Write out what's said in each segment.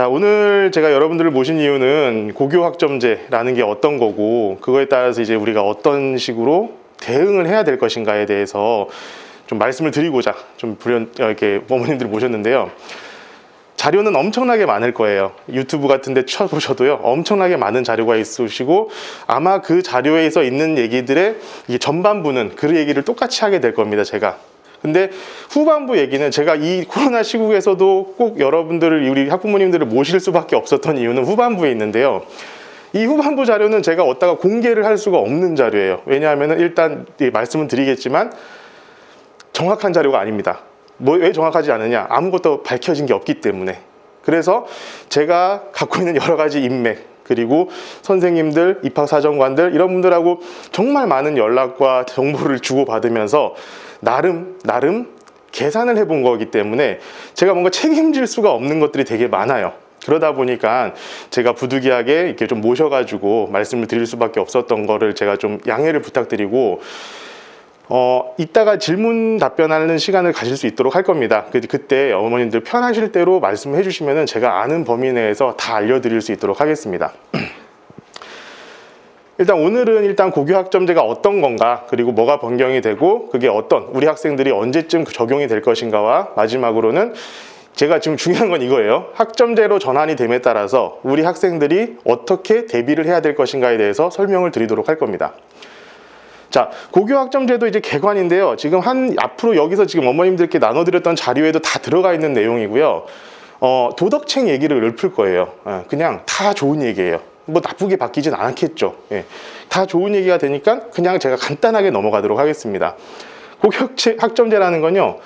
자, 오늘 제가 여러분들을 모신 이유는 고교학점제라는 게 어떤 거고 그거에 따라서 이제 우리가 어떤 식으로 대응을 해야 될 것인가에 대해서 좀 말씀을 드리고자 좀 이렇게 어머님들을 모셨는데요. 자료는 엄청나게 많을 거예요. 유튜브 같은 데 쳐보셔도요, 엄청나게 많은 자료가 있으시고 아마 그 자료에서 있는 얘기들의 전반부는 그 얘기를 똑같이 하게 될 겁니다, 제가. 근데 후반부 얘기는 제가 이 코로나 시국에서도 꼭 여러분들을, 우리 학부모님들을 모실 수밖에 없었던 이유는 후반부에 있는데요. 이 후반부 자료는 제가 어디다가 공개를 할 수가 없는 자료예요. 왜냐하면 일단 말씀은 드리겠지만 정확한 자료가 아닙니다. 왜 정확하지 않느냐? 아무것도 밝혀진 게 없기 때문에. 그래서 제가 갖고 있는 여러 가지 인맥, 그리고 선생님들, 입학사정관들 이런 분들하고 정말 많은 연락과 정보를 주고받으면서 나름 계산을 해본 거기 때문에 제가 뭔가 책임질 수가 없는 것들이 되게 많아요. 그러다 보니까 제가 부득이하게 이렇게 좀 모셔가지고 말씀을 드릴 수밖에 없었던 거를 제가 좀 양해를 부탁드리고, 이따가 질문 답변하는 시간을 가질 수 있도록 할 겁니다. 그때 어머님들 편하실 대로 말씀해 주시면은 제가 아는 범위 내에서 다 알려드릴 수 있도록 하겠습니다. 일단 오늘은 고교학점제가 어떤 건가, 그리고 뭐가 변경이 되고 그게 우리 학생들이 언제쯤 적용이 될 것인가와, 마지막으로는 제가 지금 중요한 건 이거예요. 학점제로 전환이 됨에 따라서 우리 학생들이 어떻게 대비를 해야 될 것인가에 대해서 설명을 드리도록 할 겁니다. 자, 고교학점제도 이제 개관인데요. 지금 앞으로 여기서 지금 어머님들께 나눠드렸던 자료에도 다 들어가 있는 내용이고요. 도덕책 얘기를 읊을 거예요. 그냥 다 좋은 얘기예요. 뭐 나쁘게 바뀌진 않겠죠. 다 좋은 얘기가 되니까 그냥 제가 간단하게 넘어가도록 하겠습니다. 고교학점제라는 건요,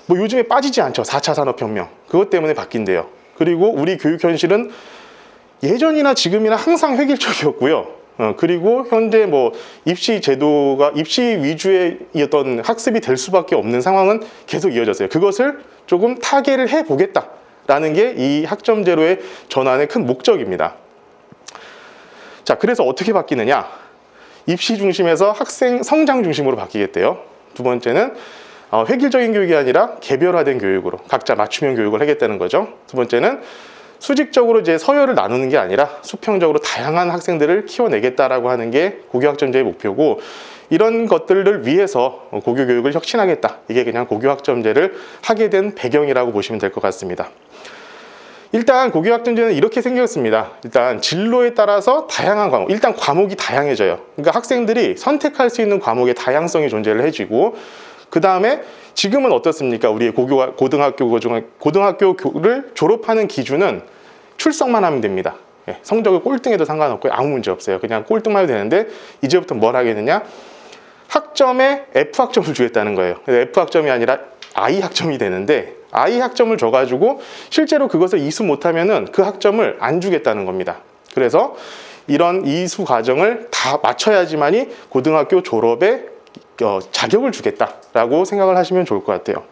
뭐 요즘에 빠지지 않죠. 4차 산업혁명. 그것 때문에 바뀐대요. 그리고 우리 교육 현실은 예전이나 지금이나 항상 획일적이었고요. 그리고 현재 뭐 입시 제도가 입시 위주의 어떤 학습이 될 수밖에 없는 상황은 계속 이어졌어요. 그것을 조금 타개를 해 보겠다라는 게 이 학점제로의 전환의 큰 목적입니다. 자, 그래서 어떻게 바뀌느냐? 입시 중심에서 학생 성장 중심으로 바뀌겠대요. 두 번째는 획일적인 교육이 아니라 개별화된 교육으로 각자 맞춤형 교육을 하겠다는 거죠. 두 번째는 수직적으로 이제 서열을 나누는 게 아니라 수평적으로 다양한 학생들을 키워내겠다라고 하는 게 고교학점제의 목표고, 이런 것들을 위해서 고교교육을 혁신하겠다. 이게 그냥 고교학점제를 하게 된 배경이라고 보시면 될 것 같습니다. 일단 고교학점제는 이렇게 생겼습니다. 일단 진로에 따라서 다양한 과목, 일단 과목이 다양해져요. 그러니까 학생들이 선택할 수 있는 과목의 다양성이 존재를 해지고, 그 다음에 지금은 어떻습니까? 우리 고등학교를 졸업하는 기준은 출석만 하면 됩니다. 성적을 꼴등해도 상관없고요. 아무 문제 없어요. 그냥 꼴등만 해도 되는데, 이제부터 뭘 하겠느냐? 학점에 F학점을 주겠다는 거예요. F학점이 아니라 I학점이 되는데, I학점을 줘가지고 실제로 그것을 이수 못하면은 그 학점을 안 주겠다는 겁니다. 그래서 이런 이수 과정을 다 맞춰야지만이 고등학교 졸업에 자격을 주겠다라고 생각을 하시면 좋을 것 같아요.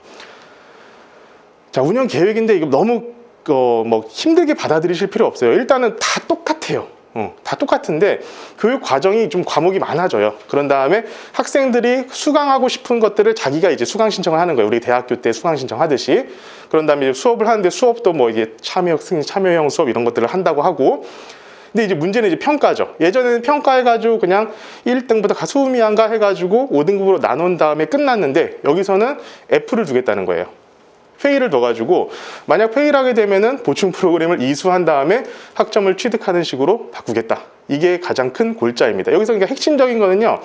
자, 운영 계획인데 이거 너무 뭐 힘들게 받아들이실 필요 없어요. 일단은 다 똑같아요. 다 똑같은데 교육 과정이 좀 과목이 많아져요. 그런 다음에 학생들이 수강하고 싶은 것들을 자기가 이제 수강 신청을 하는 거예요. 우리 대학교 때 수강 신청하듯이. 그런 다음에 이제 수업을 하는데 수업도 뭐 이게 참여형 수업 이런 것들을 한다고 하고. 근데 이제 문제는 이제 평가죠. 예전에는 평가해가지고 그냥 1등부터 수미한가 해가지고 5등급으로 나눈 다음에 끝났는데, 여기서는 F를 주겠다는 거예요. 회의를 둬가지고 만약 회의를 하게 되면은 보충 프로그램을 이수한 다음에 학점을 취득하는 식으로 바꾸겠다. 이게 가장 큰 골자입니다. 여기서 그러니까 핵심적인 거는요,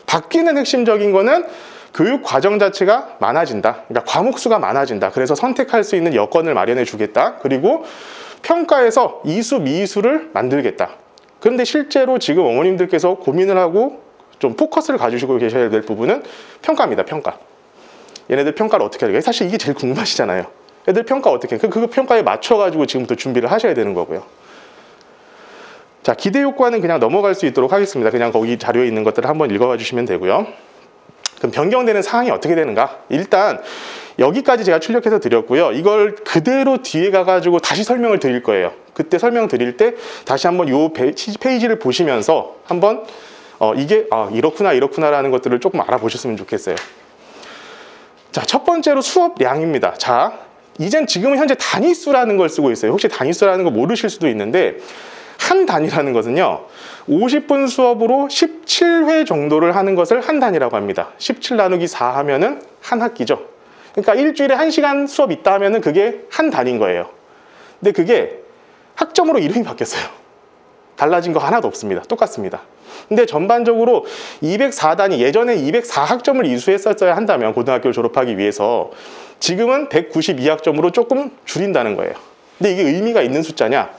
바뀌는 핵심적인 거는 교육 과정 자체가 많아진다. 그러니까 과목 수가 많아진다. 그래서 선택할 수 있는 여건을 마련해 주겠다. 그리고 평가에서 이수, 미이수를 만들겠다. 그런데 실제로 지금 어머님들께서 고민을 하고 좀 포커스를 가지시고 계셔야 될 부분은 평가입니다. 평가. 얘네들 평가를 어떻게 할까? 사실 이게 제일 궁금하시잖아요. 애들 평가 어떻게 해? 그 평가에 맞춰가지고 지금부터 준비를 하셔야 되는 거고요. 자, 기대 효과는 그냥 넘어갈 수 있도록 하겠습니다. 그냥 거기 자료에 있는 것들을 한번 읽어봐 주시면 되고요. 그럼 변경되는 사항이 어떻게 되는가? 일단 여기까지 제가 출력해서 드렸고요. 이걸 그대로 뒤에 가가지고 다시 설명을 드릴 거예요. 그때 설명 드릴 때 다시 한번 이 페이지를 보시면서 한번 이게 이렇구나라는 것들을 조금 알아보셨으면 좋겠어요. 자, 첫 번째로 수업량입니다. 자, 이젠 지금은 현재 단위수라는 걸 쓰고 있어요. 혹시 단위수라는 거 모르실 수도 있는데 한 단위라는 것은요 50분 수업으로 17회 정도를 하는 것을 한 단위라고 합니다. 17 나누기 4 하면은 한 학기죠. 그러니까 일주일에 1시간 수업 있다 하면은 그게 한 단위인 거예요. 근데 그게 학점으로 이름이 바뀌었어요. 달라진 거 하나도 없습니다. 똑같습니다. 근데 전반적으로 204단위, 예전에 204학점을 이수했었어야 한다면 고등학교를 졸업하기 위해서 지금은 192학점으로 조금 줄인다는 거예요. 근데 이게 의미가 있는 숫자냐?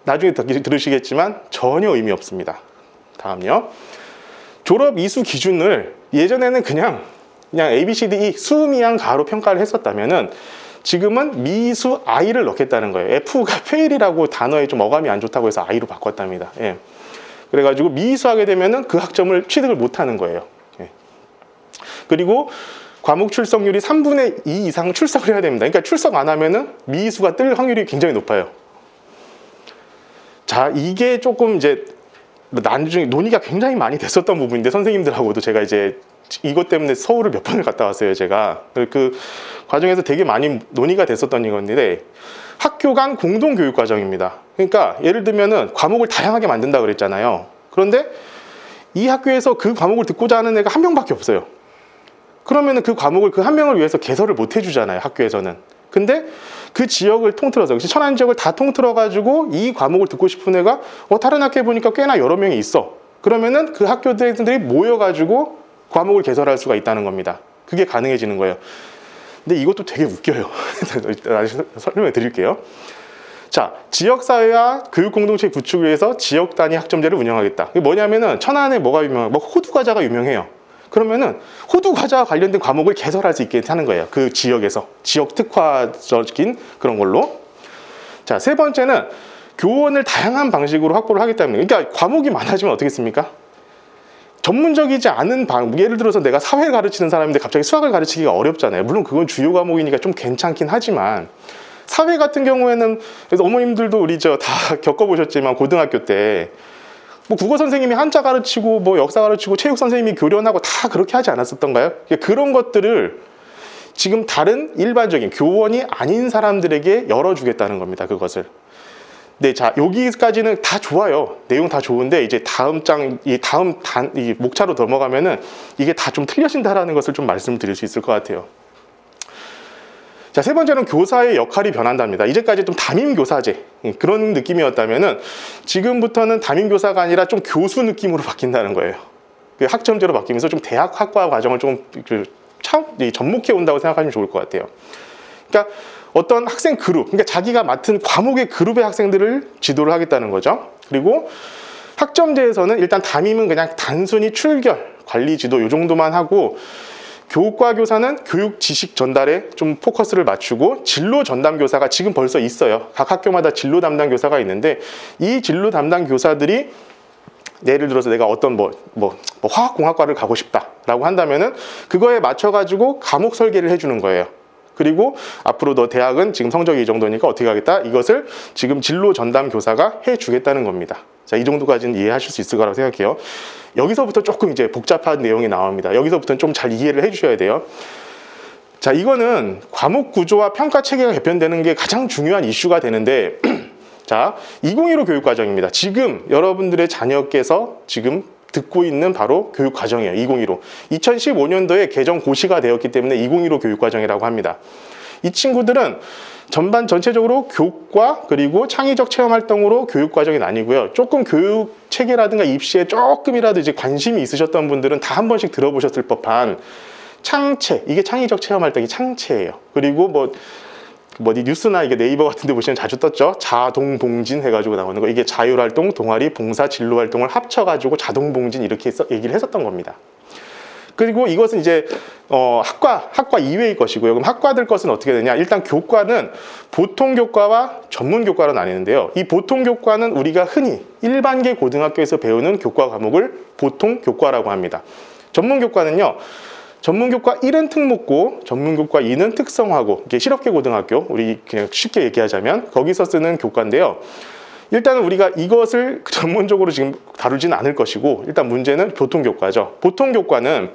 나중에 들으시겠지만 전혀 의미 없습니다. 다음요. 졸업 이수 기준을 예전에는 그냥 A, B, C, D, E 수미양 가로 평가를 했었다면은 지금은 미수 I를 넣겠다는 거예요. F가 fail이라고 단어에 좀 어감이 안 좋다고 해서 I로 바꿨답니다. 예. 그래가지고 미수하게 되면은 그 학점을 취득을 못하는 거예요. 예. 그리고 과목 출석률이 3분의 2 이상 출석을 해야 됩니다. 그러니까 출석 안 하면은 미수가 뜰 확률이 굉장히 높아요. 자, 이게 조금 이제 나중에 논의가 굉장히 많이 됐었던 부분인데 선생님들하고도 제가 이제 이것 때문에 서울을 몇 번을 갔다 왔어요. 제가 그 과정에서 되게 많이 논의가 됐었던 이건데 학교 간 공동교육 과정입니다. 그러니까 예를 들면은 과목을 다양하게 만든다 그랬잖아요. 그런데 이 학교에서 그 과목을 듣고자 하는 애가 한 명밖에 없어요. 그러면은 그 과목을 그 한 명을 위해서 개설을 못 해주잖아요. 학교에서는. 근데 그 지역을 통틀어서 천안 지역을 다 통틀어 가지고 이 과목을 듣고 싶은 애가 다른 학교에 보니까 꽤나 여러 명이 있어. 그러면은 그 학교들이 모여 가지고 과목을 개설할 수가 있다는 겁니다. 그게 가능해지는 거예요. 근데 이것도 되게 웃겨요. 설명해 드릴게요. 자, 지역사회와 교육공동체 구축을 위해서 지역 단위 학점제를 운영하겠다. 이게 뭐냐면은 천안에 뭐가 유명해요? 호두과자가 유명해요. 그러면은 호두과자와 관련된 과목을 개설할 수 있게 하는 거예요. 그 지역에서. 지역 특화적인 그런 걸로. 자, 세 번째는 교원을 다양한 방식으로 확보를 하겠다는 거예요. 그러니까 과목이 많아지면 어떻겠습니까? 전문적이지 않은 예를 들어서 내가 사회를 가르치는 사람인데 갑자기 수학을 가르치기가 어렵잖아요. 물론 그건 주요 과목이니까 좀 괜찮긴 하지만 사회 같은 경우에는 그래서 어머님들도 우리 다 겪어보셨지만 고등학교 때 뭐 국어 선생님이 한자 가르치고 뭐 역사 가르치고 체육 선생님이 교련하고 다 그렇게 하지 않았었던가요? 그런 것들을 지금 다른 일반적인 교원이 아닌 사람들에게 열어주겠다는 겁니다. 그것을. 네, 자, 여기까지는 다 좋아요. 내용 다 좋은데 이제 다음 이 목차로 넘어가면은 이게 다 좀 틀려진다라는 것을 좀 말씀드릴 수 있을 것 같아요. 자, 세 번째는 교사의 역할이 변한답니다. 이제까지 좀 담임교사제 그런 느낌이었다면은 지금부터는 담임교사가 아니라 좀 교수 느낌으로 바뀐다는 거예요. 그 학점제로 바뀌면서 좀 대학 학과 과정을 좀 접목해 온다고 생각하시면 좋을 것 같아요. 그러니까 어떤 학생 그룹, 그러니까 자기가 맡은 과목의 그룹의 학생들을 지도를 하겠다는 거죠. 그리고 학점제에서는 일단 담임은 그냥 단순히 출결, 관리 지도 이 정도만 하고 교과 교사는 교육 지식 전달에 좀 포커스를 맞추고 진로 전담 교사가 지금 벌써 있어요. 각 학교마다 진로 담당 교사가 있는데 이 진로 담당 교사들이 예를 들어서 내가 어떤 화학공학과를 가고 싶다라고 한다면은 그거에 맞춰가지고 과목 설계를 해주는 거예요. 그리고 앞으로 너 대학은 지금 성적이 이 정도니까 어떻게 하겠다? 이것을 지금 진로 전담 교사가 해주겠다는 겁니다. 자, 이 정도까지는 이해하실 수 있을 거라고 생각해요. 여기서부터 조금 이제 복잡한 내용이 나옵니다. 여기서부터는 좀 잘 이해를 해주셔야 돼요. 자, 이거는 과목 구조와 평가 체계가 개편되는 게 가장 중요한 이슈가 되는데 자, 2015 교육과정입니다. 지금 여러분들의 자녀께서 지금 듣고 있는 바로 교육과정이에요. 2015. 2015년도에 개정 고시가 되었기 때문에 2015 교육과정이라고 합니다. 이 친구들은 전체적으로 교과 그리고 창의적 체험활동으로 교육과정이 나뉘고요. 조금 교육 체계라든가 입시에 조금이라도 이제 관심이 있으셨던 분들은 다 한 번씩 들어보셨을 법한 창체, 이게 창의적 체험활동이 창체예요. 그리고 뉴스나 이게 네이버 같은 데 보시면 자주 떴죠. 자동봉진 해가지고 나오는 거. 이게 자율활동, 동아리, 봉사, 진로활동을 합쳐가지고 자동봉진 이렇게 얘기를 했었던 겁니다. 그리고 이것은 이제 학과 이외의 것이고요. 그럼 학과들 것은 어떻게 되냐? 일단 교과는 보통 교과와 전문 교과로 나뉘는데요. 이 보통 교과는 우리가 흔히 일반계 고등학교에서 배우는 교과 과목을 보통 교과라고 합니다. 전문 교과는요. 전문 교과 1은 특목고, 전문 교과 2는 특성화고, 이게 실업계 고등학교, 우리 그냥 쉽게 얘기하자면 거기서 쓰는 교과인데요. 일단은 우리가 이것을 전문적으로 지금 다루지는 않을 것이고 일단 문제는 보통교과죠. 보통교과는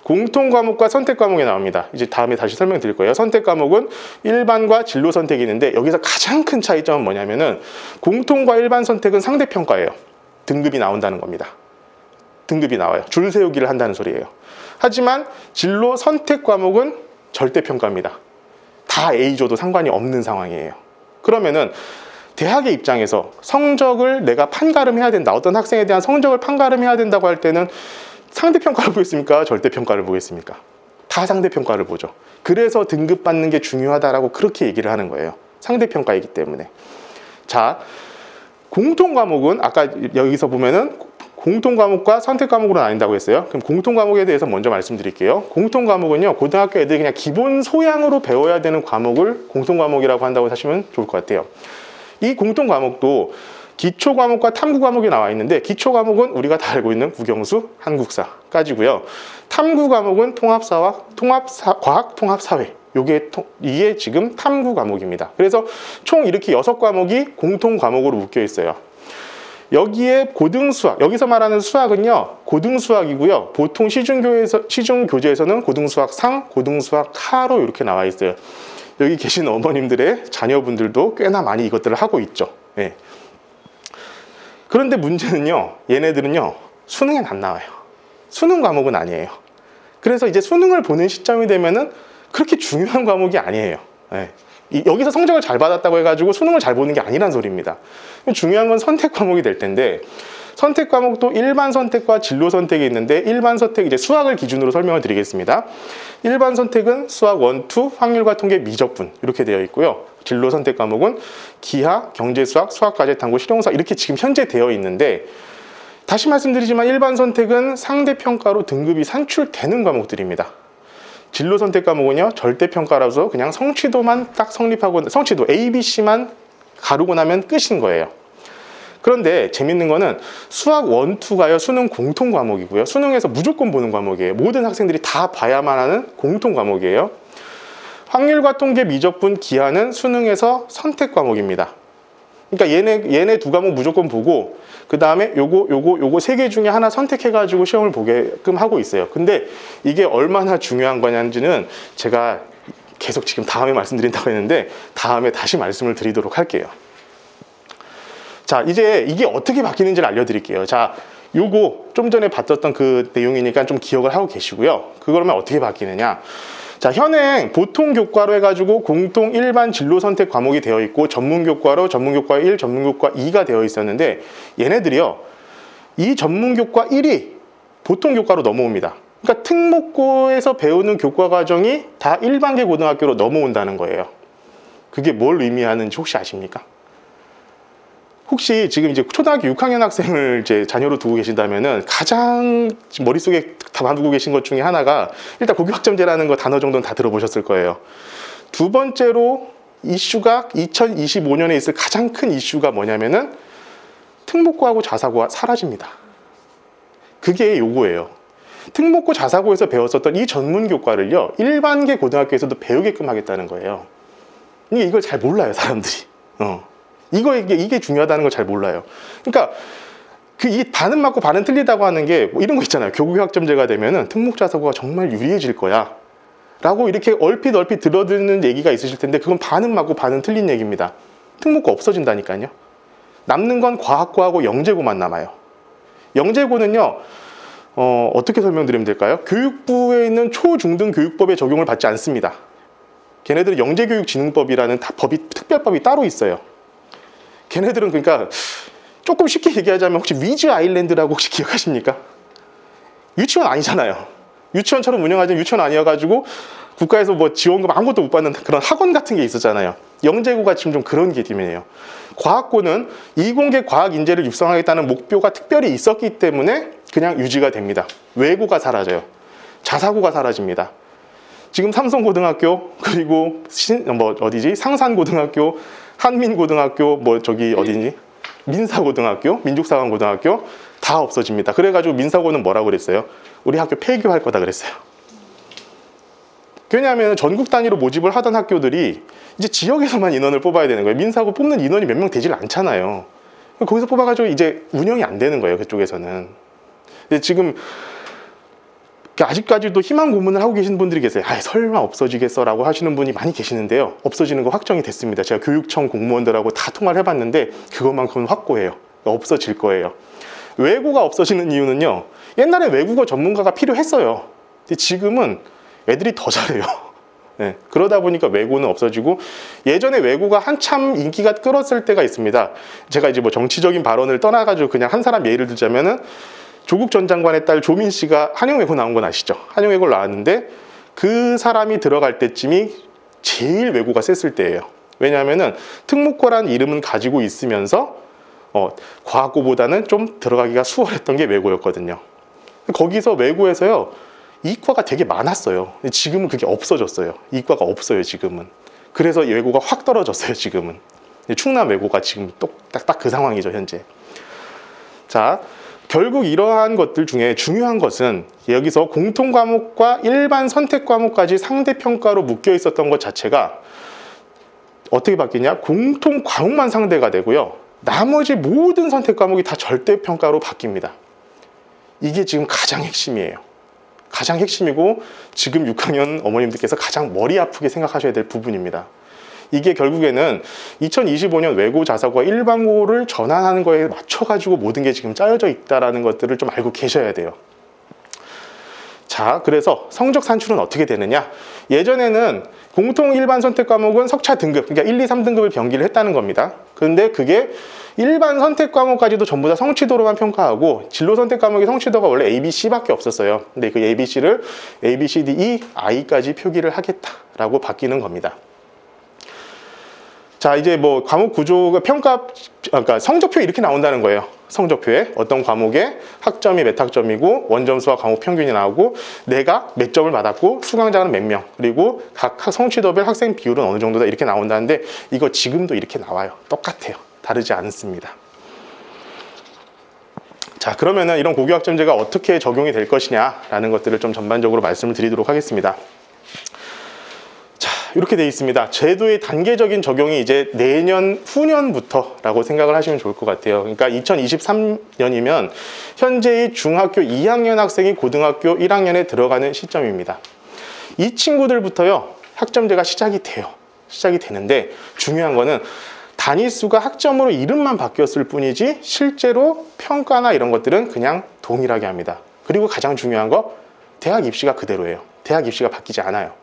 공통 과목과 선택 과목이 나옵니다. 이제 다음에 다시 설명드릴 거예요. 선택 과목은 일반과 진로 선택이 있는데 여기서 가장 큰 차이점은 뭐냐면은 공통과 일반 선택은 상대평가예요. 등급이 나온다는 겁니다. 등급이 나와요. 줄 세우기를 한다는 소리예요. 하지만 진로 선택 과목은 절대평가입니다. 다 A 줘도 상관이 없는 상황이에요. 그러면은 대학의 입장에서 성적을 내가 판가름해야 된다. 어떤 학생에 대한 성적을 판가름해야 된다고 할 때는 상대평가를 보겠습니까? 절대평가를 보겠습니까? 다 상대평가를 보죠. 그래서 등급 받는 게 중요하다라고 그렇게 얘기를 하는 거예요. 상대평가이기 때문에. 자, 공통 과목은 아까 여기서 보면은 공통 과목과 선택 과목으로 나뉜다고 했어요. 그럼 공통 과목에 대해서 먼저 말씀드릴게요. 공통 과목은요, 고등학교 애들이 그냥 기본 소양으로 배워야 되는 과목을 공통 과목이라고 한다고 하시면 좋을 것 같아요. 이 공통 과목도 기초 과목과 탐구 과목이 나와 있는데, 기초 과목은 우리가 다 알고 있는 국영수, 한국사까지고요. 탐구 과목은 과학, 통합사회. 이게 지금 탐구 과목입니다. 그래서 총 이렇게 6과목이 공통 과목으로 묶여 있어요. 여기에 고등수학, 여기서 말하는 수학은요, 고등수학이고요. 보통 시중교재에서는 고등수학 상, 고등수학 하로 이렇게 나와 있어요. 여기 계신 어머님들의 자녀분들도 꽤나 많이 이것들을 하고 있죠. 네. 그런데 문제는요, 얘네들은요, 수능엔 안 나와요. 수능 과목은 아니에요. 그래서 이제 수능을 보는 시점이 되면은 그렇게 중요한 과목이 아니에요. 네. 여기서 성적을 잘 받았다고 해가지고 수능을 잘 보는 게 아니란 소리입니다. 중요한 건 선택 과목이 될 텐데, 선택 과목도 일반 선택과 진로 선택이 있는데, 일반 선택, 이제 수학을 기준으로 설명을 드리겠습니다. 일반 선택은 수학 1, 2, 확률과 통계, 미적분 이렇게 되어 있고요. 진로 선택 과목은 기하, 경제수학, 수학과제탐구, 실용수학 이렇게 지금 현재 되어 있는데, 다시 말씀드리지만 일반 선택은 상대평가로 등급이 산출되는 과목들입니다. 진로 선택 과목은요, 절대평가라서 그냥 성취도만 딱 성립하고, 성취도 A, B, C만 가르고 나면 끝인 거예요. 그런데 재밌는 거는 수학 1, 2가요, 수능 공통 과목이고요. 수능에서 무조건 보는 과목이에요. 모든 학생들이 다 봐야만 하는 공통 과목이에요. 확률과 통계, 미적분, 기하는 수능에서 선택 과목입니다. 그러니까 얘네 두 과목 무조건 보고, 그 다음에 요거 3개 중에 하나 선택해가지고 시험을 보게끔 하고 있어요. 근데 이게 얼마나 중요한 거냐는지는 제가 계속 지금 다음에 말씀드린다고 했는데, 다음에 다시 말씀을 드리도록 할게요. 자, 이제 이게 어떻게 바뀌는지를 알려드릴게요. 자, 요거 좀 전에 봤었던 그 내용이니까 좀 기억을 하고 계시고요. 그러면 어떻게 바뀌느냐. 자, 현행 보통 교과로 해가지고 공통 일반 진로 선택 과목이 되어 있고, 전문 교과로 전문 교과 1, 전문 교과 2가 되어 있었는데, 얘네들이요, 이 전문 교과 1이 보통 교과로 넘어옵니다. 그러니까 특목고에서 배우는 교과 과정이 다 일반계 고등학교로 넘어온다는 거예요. 그게 뭘 의미하는지 혹시 아십니까? 혹시 지금 이제 초등학교 6학년 학생을 이제 자녀로 두고 계신다면은 가장 머릿속에 담아두고 계신 것 중에 하나가, 일단 고교학점제라는 거 단어 정도는 다 들어보셨을 거예요. 두 번째로 이슈가 2025년에 있을 가장 큰 이슈가 뭐냐면은 특목고하고 자사고가 사라집니다. 그게 요거예요. 특목고 자사고에서 배웠었던 이 전문 교과를요, 일반계 고등학교에서도 배우게끔 하겠다는 거예요. 이걸 잘 몰라요, 사람들이. 이게 중요하다는 걸 잘 몰라요. 그러니까 이 반은 맞고 반은 틀리다고 하는 게 뭐 이런 거 있잖아요. 교육학점제가 되면은 특목자사고가 정말 유리해질 거야 라고 이렇게 얼핏 들어드는 얘기가 있으실 텐데, 그건 반은 맞고 반은 틀린 얘기입니다. 특목고 없어진다니까요. 남는 건 과학고하고 영재고만 남아요. 영재고는요, 어떻게 설명드리면 될까요? 교육부에 있는 초중등 교육법의 적용을 받지 않습니다. 걔네들은 영재교육진흥법이라는 특별법이 따로 있어요. 걔네들은 그러니까 조금 쉽게 얘기하자면, 혹시 위즈 아일랜드라고 혹시 기억하십니까? 유치원 아니잖아요. 유치원처럼 운영하지만 유치원 아니어가지고 국가에서 뭐 지원금 아무것도 못 받는 그런 학원 같은 게 있었잖아요. 영재고가 지금 좀 그런 개념이에요. 과학고는 이공계 과학 인재를 육성하겠다는 목표가 특별히 있었기 때문에 그냥 유지가 됩니다. 외고가 사라져요. 자사고가 사라집니다. 지금 삼성고등학교, 그리고 상산고등학교, 한민고등학교, 민사고등학교, 민족사관고등학교 다 없어집니다. 그래가지고 민사고는 뭐라고 그랬어요? 우리 학교 폐교할 거다 그랬어요. 왜냐하면 전국 단위로 모집을 하던 학교들이 이제 지역에서만 인원을 뽑아야 되는 거예요. 민사고 뽑는 인원이 몇 명 되질 않잖아요. 거기서 뽑아가지고 이제 운영이 안 되는 거예요, 그쪽에서는. 근데 지금 아직까지도 희망 고문을 하고 계신 분들이 계세요. 아, 설마 없어지겠어 라고 하시는 분이 많이 계시는데요. 없어지는 거 확정이 됐습니다. 제가 교육청 공무원들하고 다 통화를 해봤는데 그것만큼은 확고해요. 없어질 거예요. 외고가 없어지는 이유는요, 옛날에 외국어 전문가가 필요했어요. 근데 지금은 애들이 더 잘해요. 네, 그러다 보니까 외고는 없어지고, 예전에 외고가 한참 인기가 끌었을 때가 있습니다. 제가 이제 뭐 정치적인 발언을 떠나가지고 그냥 한 사람 예를 들자면은, 조국 전 장관의 딸 조민 씨가 한영외고 나온 건 아시죠? 한영외고를 나왔는데 그 사람이 들어갈 때쯤이 제일 외고가 셌을 때예요. 왜냐하면은 특목고라는 이름은 가지고 있으면서 과학고보다는 좀 들어가기가 수월했던 게 외고였거든요. 거기서 외고에서요, 이과가 되게 많았어요. 지금은 그게 없어졌어요. 이과가 없어요, 지금은. 그래서 외고가 확 떨어졌어요, 지금은. 충남 외고가 지금 딱 그 상황이죠, 현재. 자, 결국 이러한 것들 중에 중요한 것은 여기서 공통 과목과 일반 선택 과목까지 상대평가로 묶여 있었던 것 자체가 어떻게 바뀌냐? 공통 과목만 상대가 되고요, 나머지 모든 선택 과목이 다 절대평가로 바뀝니다. 이게 지금 가장 핵심이에요. 가장 핵심이고 지금 6학년 어머님들께서 가장 머리 아프게 생각하셔야 될 부분입니다. 이게 결국에는 2025년 외고 자사고와 일반고를 전환하는 거에 맞춰가지고 모든 게 지금 짜여져 있다는 것들을 좀 알고 계셔야 돼요. 자, 그래서 성적 산출은 어떻게 되느냐? 예전에는 공통 일반 선택 과목은 석차 등급, 그러니까 1, 2, 3등급을 병기를 했다는 겁니다. 그런데 그게 일반 선택 과목까지도 전부 다 성취도로만 평가하고, 진로 선택 과목의 성취도가 원래 A, B, C밖에 없었어요. 근데 그 A, B, C를 A, B, C, D, E, I까지 표기를 하겠다라고 바뀌는 겁니다. 자, 이제 뭐 과목 구조가 그러니까 성적표 이렇게 나온다는 거예요. 성적표에 어떤 과목에 학점이 몇 학점이고 원점수와 과목 평균이 나오고 내가 몇 점을 받았고 수강자는 몇 명, 그리고 각 성취도별 학생 비율은 어느 정도다, 이렇게 나온다는데 이거 지금도 이렇게 나와요. 똑같아요. 다르지 않습니다. 자, 그러면은 이런 고교학점제가 어떻게 적용이 될 것이냐라는 것들을 좀 전반적으로 말씀을 드리도록 하겠습니다. 자, 이렇게 되어 있습니다. 제도의 단계적인 적용이 이제 내년 후년부터라고 생각을 하시면 좋을 것 같아요. 그러니까 2023년이면 현재의 중학교 2학년 학생이 고등학교 1학년에 들어가는 시점입니다. 이 친구들부터요, 학점제가 시작이 돼요. 시작이 되는데 중요한 거는 단위수가 학점으로 이름만 바뀌었을 뿐이지 실제로 평가나 이런 것들은 그냥 동일하게 합니다. 그리고 가장 중요한 거, 대학 입시가 그대로예요. 대학 입시가 바뀌지 않아요.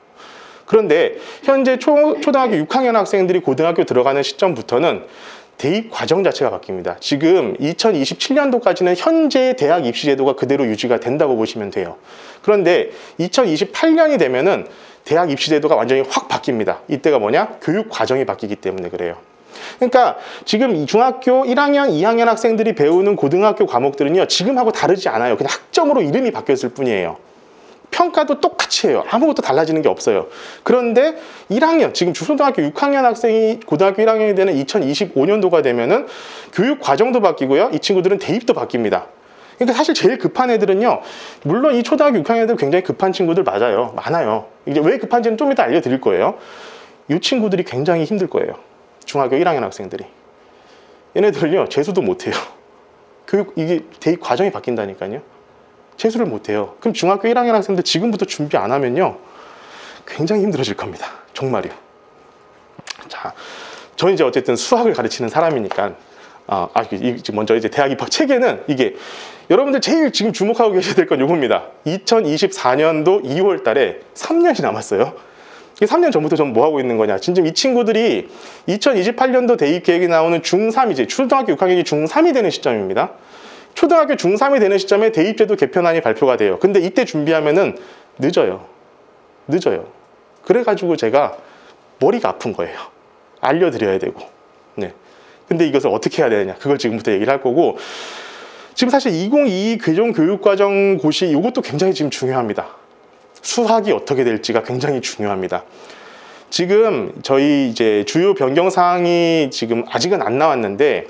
그런데 현재 초등학교 6학년 학생들이 고등학교 들어가는 시점부터는 대입 과정 자체가 바뀝니다. 지금 2027년도까지는 현재의 대학 입시 제도가 그대로 유지가 된다고 보시면 돼요. 그런데 2028년이 되면은 대학 입시 제도가 완전히 확 바뀝니다. 이때가 뭐냐? 교육 과정이 바뀌기 때문에 그래요. 그러니까 지금 중학교 1학년, 2학년 학생들이 배우는 고등학교 과목들은요, 지금하고 다르지 않아요. 그냥 학점으로 이름이 바뀌었을 뿐이에요. 평가도 똑같이 해요. 아무것도 달라지는 게 없어요. 그런데 1학년, 지금 중초등학교 6학년 학생이 고등학교 1학년이 되는 2025년도가 되면은 교육 과정도 바뀌고요, 이 친구들은 대입도 바뀝니다. 그러니까 사실 제일 급한 애들은요, 물론 이 초등학교 6학년 애들 굉장히 급한 친구들 맞아요. 많아요. 이제 왜 급한지는 좀 이따 알려드릴 거예요. 이 친구들이 굉장히 힘들 거예요. 중학교 1학년 학생들이. 얘네들은요, 재수도 못해요. 이게 대입 과정이 바뀐다니까요. 재수를 못해요. 그럼 중학교 1학년 학생들 지금부터 준비 안 하면요, 굉장히 힘들어질 겁니다. 정말이요. 자, 저는 이제 어쨌든 수학을 가르치는 사람이니까, 먼저 이제 대학 입학 체계는 이게, 여러분들 제일 지금 주목하고 계셔야 될 건 요겁니다. 2024년도 2월 달에 3년이 남았어요. 3년 전부터 전 뭐 하고 있는 거냐. 지금 이 친구들이 2028년도 대입 계획이 나오는 중3이지, 초등학교 6학년이 중3이 되는 시점입니다. 초등학교 중3이 되는 시점에 대입제도 개편안이 발표가 돼요. 근데 이때 준비하면은 늦어요. 그래가지고 제가 머리가 아픈 거예요. 알려드려야 되고. 네. 근데 이것을 어떻게 해야 되느냐. 그걸 지금부터 얘기를 할 거고, 지금 사실 2022 교육과정 고시 이것도 굉장히 지금 중요합니다. 수학이 어떻게 될지가 굉장히 중요합니다. 지금 저희 이제 주요 변경 사항이 지금 아직은 안 나왔는데,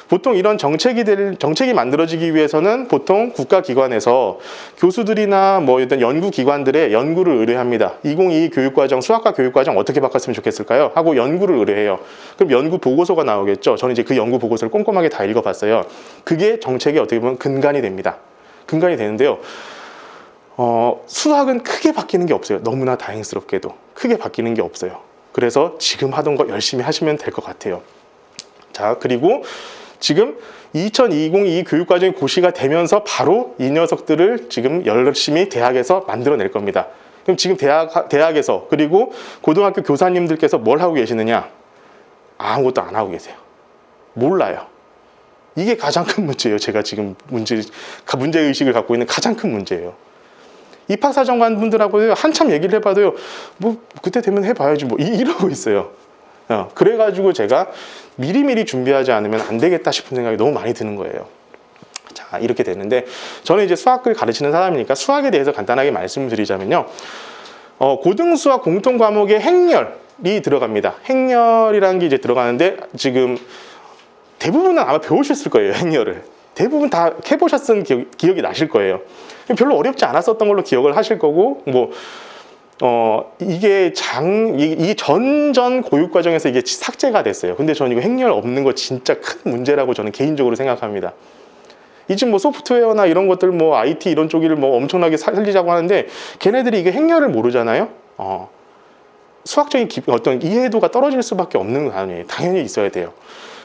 보통 이런 정책이 만들어지기 위해서는 보통 국가기관에서 교수들이나 뭐 어떤 연구기관들의 연구를 의뢰합니다. 2022 교육과정, 수학과 교육과정 어떻게 바꿨으면 좋겠을까요? 하고 연구를 의뢰해요. 그럼 연구 보고서가 나오겠죠. 저는 이제 그 연구 보고서를 꼼꼼하게 다 읽어봤어요. 그게 정책이 어떻게 보면 근간이 됩니다. 근간이 되는데요. 수학은 크게 바뀌는 게 없어요. 너무나 다행스럽게도 크게 바뀌는 게 없어요. 그래서 지금 하던 거 열심히 하시면 될 것 같아요. 자, 그리고 지금 2020 교육과정이 고시가 되면서 바로 이 녀석들을 지금 열심히 대학에서 만들어낼 겁니다. 그럼 지금 대학에서 그리고 고등학교 교사님들께서 뭘 하고 계시느냐? 아무것도 안 하고 계세요. 몰라요. 이게 가장 큰 문제예요. 제가 지금 문제의식을 갖고 있는 가장 큰 문제예요. 입학사정관 분들하고 한참 얘기를 해봐도요, 뭐 그때 되면 해봐야지 뭐 이러고 있어요. 그래가지고 제가 미리미리 준비하지 않으면 안 되겠다 싶은 생각이 너무 많이 드는 거예요. 자, 이렇게 되는데 저는 이제 수학을 가르치는 사람이니까 수학에 대해서 간단하게 말씀을 드리자면요, 고등수학 공통 과목에 행렬이 들어갑니다. 행렬이라는 게 이제 들어가는데 지금 대부분은 아마 배우셨을 거예요. 행렬을 대부분 다 해보셨던 기억이 나실 거예요. 별로 어렵지 않았었던 걸로 기억을 하실 거고, 뭐 이게 이 전전 교육 과정에서 이게 삭제가 됐어요. 근데 저는 이거 행렬 없는 거 진짜 큰 문제라고 저는 개인적으로 생각합니다. 이제 뭐 소프트웨어나 이런 것들 뭐 IT 이런 쪽을 뭐 엄청나게 살리자고 하는데 걔네들이 이게 행렬을 모르잖아요. 수학적인 어떤 이해도가 떨어질 수밖에 없는 단위예요. 당연히 있어야 돼요.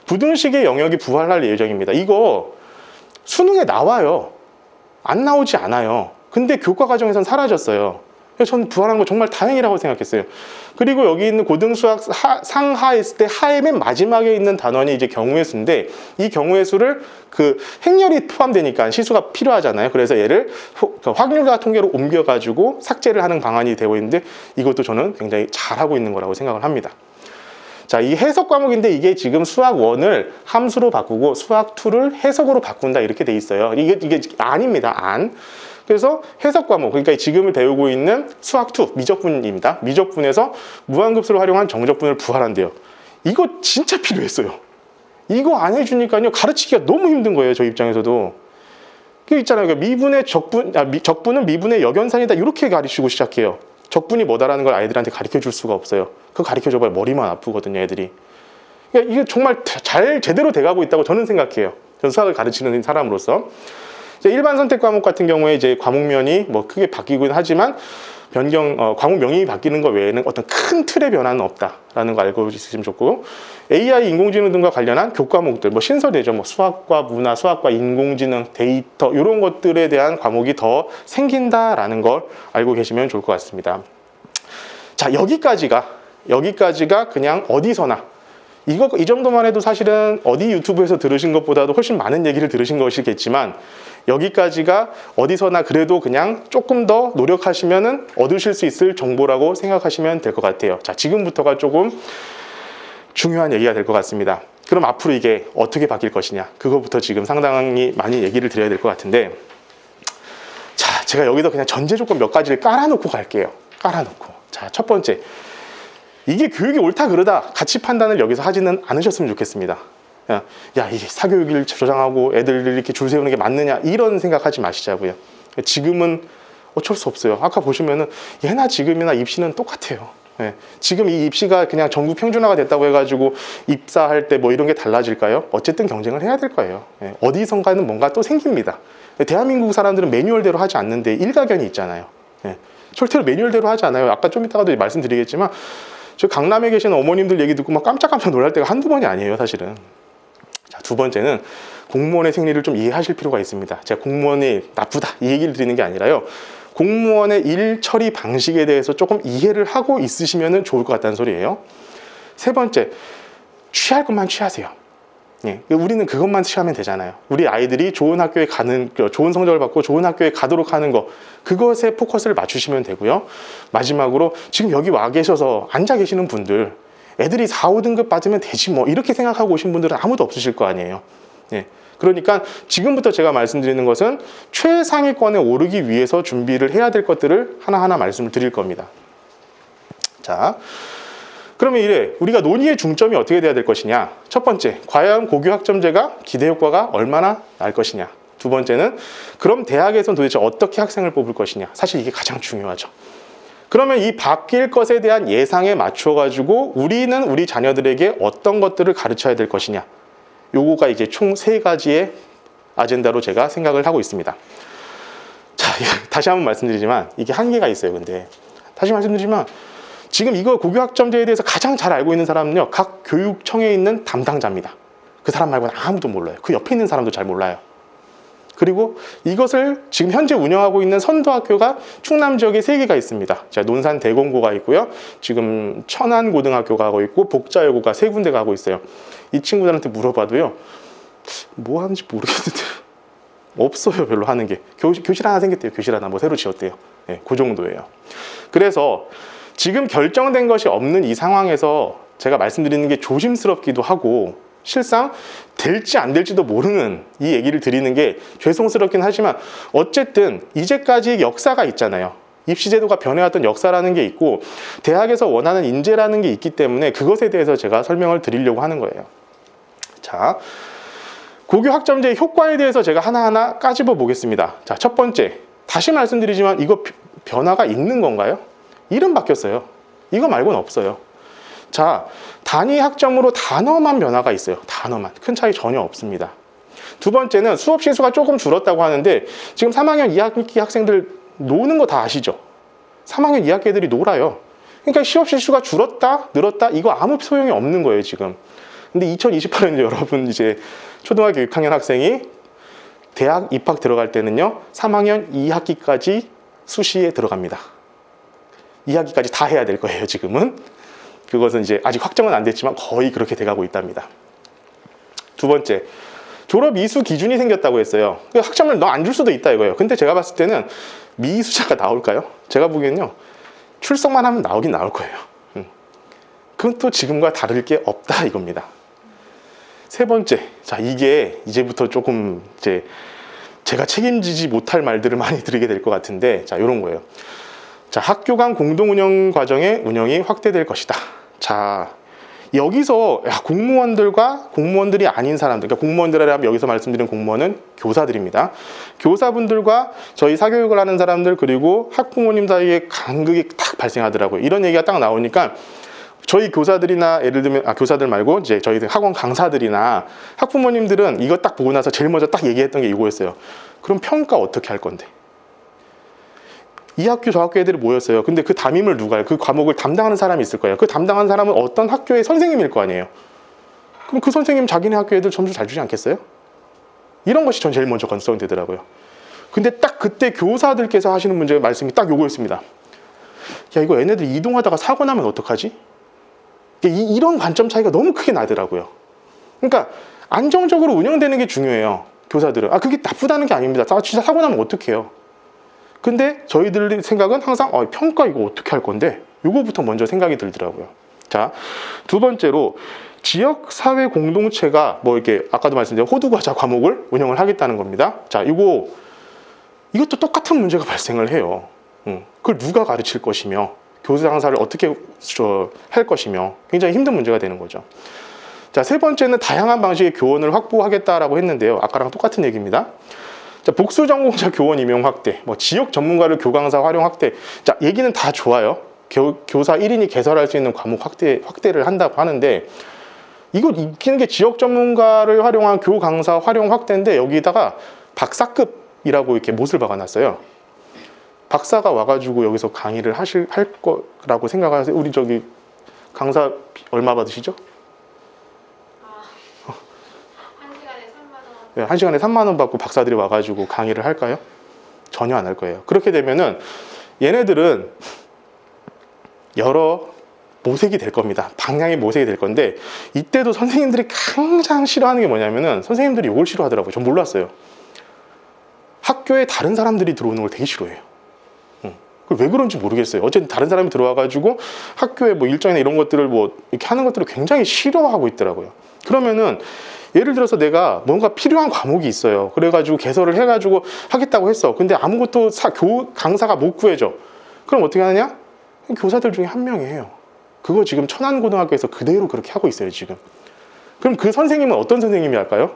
부등식의 영역이 부활할 예정입니다. 이거 수능에 나와요. 안 나오지 않아요. 근데 교과 과정에선 사라졌어요. 그래서 저는 부활한 거 정말 다행이라고 생각했어요. 그리고 여기 있는 고등수학 상하 했을 때 하의 맨 마지막에 있는 단원이 이제 경우의 수인데, 이 경우의 수를 그 행렬이 포함되니까 시수가 필요하잖아요. 그래서 얘를 확률과 통계로 옮겨가지고 삭제를 하는 방안이 되어 있는데, 이것도 저는 굉장히 잘하고 있는 거라고 생각을 합니다. 자, 이 해석 과목인데 이게 지금 수학 1을 함수로 바꾸고 수학 2를 해석으로 바꾼다 이렇게 돼 있어요. 이게 아닙니다. 그래서 해석 과목, 그러니까 지금 배우고 있는 수학 2 미적분입니다. 미적분에서 무한급수를 활용한 정적분을 부활한대요. 이거 진짜 필요했어요. 이거 안 해주니까요, 가르치기가 너무 힘든 거예요. 저 입장에서도. 그 있잖아요. 미분의 적분은 미분의 역연산이다 이렇게 가르치고 시작해요. 적분이 뭐다라는 걸 아이들한테 가르쳐 줄 수가 없어요. 그거 가르쳐 줘봐야 머리만 아프거든요, 애들이. 그러니까 이게 정말 제대로 돼가고 있다고 저는 생각해요. 저는 수학을 가르치는 사람으로서. 일반 선택 과목 같은 경우에 이제 과목면이 뭐 크게 바뀌긴 하지만 과목명이 바뀌는 것 외에는 어떤 큰 틀의 변화는 없다라는 거 알고 있으시면 좋고, AI 인공지능 등과 관련한 교과목들, 뭐 신설되죠. 뭐 수학과 문화, 수학과 인공지능, 데이터 이런 것들에 대한 과목이 더 생긴다라는 걸 알고 계시면 좋을 것 같습니다. 자, 여기까지가 그냥 어디서나 이 정도만 해도 사실은 어디 유튜브에서 들으신 것보다도 훨씬 많은 얘기를 들으신 것이겠지만, 여기까지가 어디서나 그래도 그냥 조금 더 노력하시면은 얻으실 수 있을 정보라고 생각하시면 될 것 같아요. 자, 지금부터가 조금 중요한 얘기가 될 것 같습니다. 그럼 앞으로 이게 어떻게 바뀔 것이냐, 그거부터 지금 상당히 많이 얘기를 드려야 될 것 같은데, 자, 제가 여기서 그냥 전제 조건 몇 가지를 깔아놓고 갈게요. 자, 첫 번째, 이게 교육이 옳다 그르다 가치 판단을 여기서 하지는 않으셨으면 좋겠습니다. 야, 이게 사교육을 조장하고 애들 이렇게 줄 세우는 게 맞느냐 이런 생각하지 마시자고요. 지금은 어쩔 수 없어요. 아까 보시면은 예나 지금이나 입시는 똑같아요. 지금 이 입시가 그냥 전국 평준화가 됐다고 해가지고 입사할 때 뭐 이런 게 달라질까요? 어쨌든 경쟁을 해야 될 거예요. 어디선가는 뭔가 또 생깁니다. 대한민국 사람들은 매뉴얼대로 하지 않는데 일가견이 있잖아요. 절대로 매뉴얼대로 하지 않아요. 아까 좀 이따가도 말씀드리겠지만, 저 강남에 계시는 어머님들 얘기 듣고 막 깜짝깜짝 놀랄 때가 한두 번이 아니에요, 사실은. 자, 두 번째는 공무원의 생리를 좀 이해하실 필요가 있습니다. 제가 공무원이 나쁘다 이 얘기를 드리는 게 아니라요, 공무원의 일 처리 방식에 대해서 조금 이해를 하고 있으시면 좋을 것 같다는 소리예요. 세 번째, 취할 것만 취하세요. 우리는 그것만 취하면 되잖아요. 우리 아이들이 좋은 학교에 좋은 성적을 받고 좋은 학교에 가도록 하는 거, 그것에 포커스를 맞추시면 되고요. 마지막으로 지금 여기 와 계셔서 앉아 계시는 분들, 애들이 4, 5등급 받으면 되지 뭐 이렇게 생각하고 오신 분들은 아무도 없으실 거 아니에요. 그러니까 지금부터 제가 말씀드리는 것은 최상위권에 오르기 위해서 준비를 해야 될 것들을 하나하나 말씀을 드릴 겁니다. 자, 그러면 이래 우리가 논의의 중점이 어떻게 돼야 될 것이냐. 첫 번째, 과연 고교 학점제가 기대 효과가 얼마나 날 것이냐. 두 번째는 그럼 대학에서는 도대체 어떻게 학생을 뽑을 것이냐. 사실 이게 가장 중요하죠. 그러면 이 바뀔 것에 대한 예상에 맞춰 가지고 우리는 우리 자녀들에게 어떤 것들을 가르쳐야 될 것이냐. 요거가 이제 총 3가지의 아젠다로 제가 생각을 하고 있습니다. 자, 다시 한번 말씀드리지만 이게 한계가 있어요. 근데 다시 말씀드리지만 지금 이거 고교학점제에 대해서 가장 잘 알고 있는 사람은요, 각 교육청에 있는 담당자입니다. 그 사람 말고는 아무도 몰라요. 그 옆에 있는 사람도 잘 몰라요. 그리고 이것을 지금 현재 운영하고 있는 선도학교가 충남 지역에 3개가 있습니다. 자, 논산 대공고가 있고요. 지금 천안고등학교가 하고 있고 복자여고가 3군데가 하고 있어요. 이 친구들한테 물어봐도요, 뭐 하는지 모르겠는데 없어요. 별로 하는 게. 교실 하나 생겼대요. 교실 하나 뭐 새로 지었대요. 네, 그 정도예요. 그래서 지금 결정된 것이 없는 이 상황에서 제가 말씀드리는 게 조심스럽기도 하고 실상 될지 안 될지도 모르는 이 얘기를 드리는 게 죄송스럽긴 하지만 어쨌든 이제까지 역사가 있잖아요. 입시제도가 변해왔던 역사라는 게 있고 대학에서 원하는 인재라는 게 있기 때문에 그것에 대해서 제가 설명을 드리려고 하는 거예요. 자, 고교학점제의 효과에 대해서 제가 하나하나 까집어 보겠습니다. 자, 첫 번째, 다시 말씀드리지만 이거 변화가 있는 건가요? 이름 바뀌었어요. 이거 말고는 없어요. 자, 단위 학점으로 단어만 변화가 있어요. 단어만. 큰 차이 전혀 없습니다. 두 번째는 수업 시수가 조금 줄었다고 하는데 지금 3학년 2학기 학생들 노는 거 다 아시죠? 3학년 2학기 애들이 놀아요. 그러니까 시험 실수가 줄었다, 늘었다 이거 아무 소용이 없는 거예요, 지금. 근데 2028년 여러분 이제 초등학교 6학년 학생이 대학 입학 들어갈 때는요, 3학년 2학기까지 수시에 들어갑니다. 2학기까지 다 해야 될 거예요, 지금은. 그것은 이제 아직 확정은 안 됐지만 거의 그렇게 돼가고 있답니다. 두 번째, 졸업 이수 기준이 생겼다고 했어요. 학점을 너 안 줄 수도 있다 이거예요. 근데 제가 봤을 때는 미수자가 나올까요? 제가 보기엔요, 출석만 하면 나오긴 나올 거예요. 그건 또 지금과 다를 게 없다 이겁니다. 세 번째, 자, 이게 이제부터 조금 이제 제가 책임지지 못할 말들을 많이 드리게 될 것 같은데, 자, 이런 거예요. 자, 학교 간 공동 운영 과정의 운영이 확대될 것이다. 자, 여기서 공무원들과 공무원들이 아닌 사람들, 그러니까 공무원들이라면 여기서 말씀드린 공무원은 교사들입니다. 교사분들과 저희 사교육을 하는 사람들 그리고 학부모님 사이에 간극이 딱 발생하더라고요. 이런 얘기가 딱 나오니까 저희 교사들이나 예를 들면 교사들 말고 이제 저희 학원 강사들이나 학부모님들은 이거 딱 보고 나서 제일 먼저 딱 얘기했던 게 이거였어요. 그럼 평가 어떻게 할 건데? 이 학교 저 학교 애들이 모였어요. 근데 그 담임을 누가 해요? 그 과목을 담당하는 사람이 있을 거예요. 그 담당하는 사람은 어떤 학교의 선생님일 거 아니에요. 그럼 그 선생님 자기네 학교 애들 점수 잘 주지 않겠어요? 이런 것이 전 제일 먼저 건성이 되더라고요. 근데 딱 그때 교사들께서 하시는 문제의 말씀이 딱 요거였습니다. 야, 이거 얘네들 이동하다가 사고 나면 어떡하지? 이런 관점 차이가 너무 크게 나더라고요. 그러니까 안정적으로 운영되는 게 중요해요. 교사들은. 그게 나쁘다는 게 아닙니다. 진짜 사고 나면 어떡해요? 근데 저희들 생각은 항상 평가 이거 어떻게 할 건데? 이거부터 먼저 생각이 들더라고요. 자, 두 번째로 지역 사회 공동체가 뭐 이렇게 아까도 말씀드린 호두과자 과목을 운영을 하겠다는 겁니다. 자, 이것도 똑같은 문제가 발생을 해요. 그걸 누가 가르칠 것이며 교사 강사를 어떻게 할 것이며 굉장히 힘든 문제가 되는 거죠. 자, 세 번째는 다양한 방식의 교원을 확보하겠다라고 했는데요. 아까랑 똑같은 얘기입니다. 자, 복수 전공자 교원 임용 확대, 뭐 지역 전문가를 교강사 활용 확대. 자, 얘기는 다 좋아요. 교사 1인이 개설할 수 있는 과목 확대를 한다고 하는데 이거 웃기는 게 지역 전문가를 활용한 교강사 활용 확대인데 여기다가 박사급이라고 이렇게 못을 박아놨어요. 박사가 와가지고 여기서 강의를 할 거라고 생각하세요? 우리 저기 강사 얼마 받으시죠? 1시간에 3만 원 받고 박사들이 와가지고 강의를 할까요? 전혀 안 할 거예요. 그렇게 되면은 얘네들은 여러 모색이 될 겁니다. 방향의 모색이 될 건데 이때도 선생님들이 가장 싫어하는 게 뭐냐면은 선생님들이 이걸 싫어하더라고요. 전 몰랐어요. 학교에 다른 사람들이 들어오는 걸 되게 싫어해요. 왜 그런지 모르겠어요. 어쨌든 다른 사람이 들어와가지고 학교에 뭐 일정이나 이런 것들을 뭐 이렇게 하는 것들을 굉장히 싫어하고 있더라고요. 그러면은 예를 들어서 내가 뭔가 필요한 과목이 있어요. 그래가지고 개설을 해가지고 하겠다고 했어. 근데 아무것도 강사가 못 구해줘. 그럼 어떻게 하느냐? 교사들 중에 한 명이 해요. 그거 지금 천안고등학교에서 그대로 그렇게 하고 있어요, 지금. 그럼 그 선생님은 어떤 선생님이 할까요?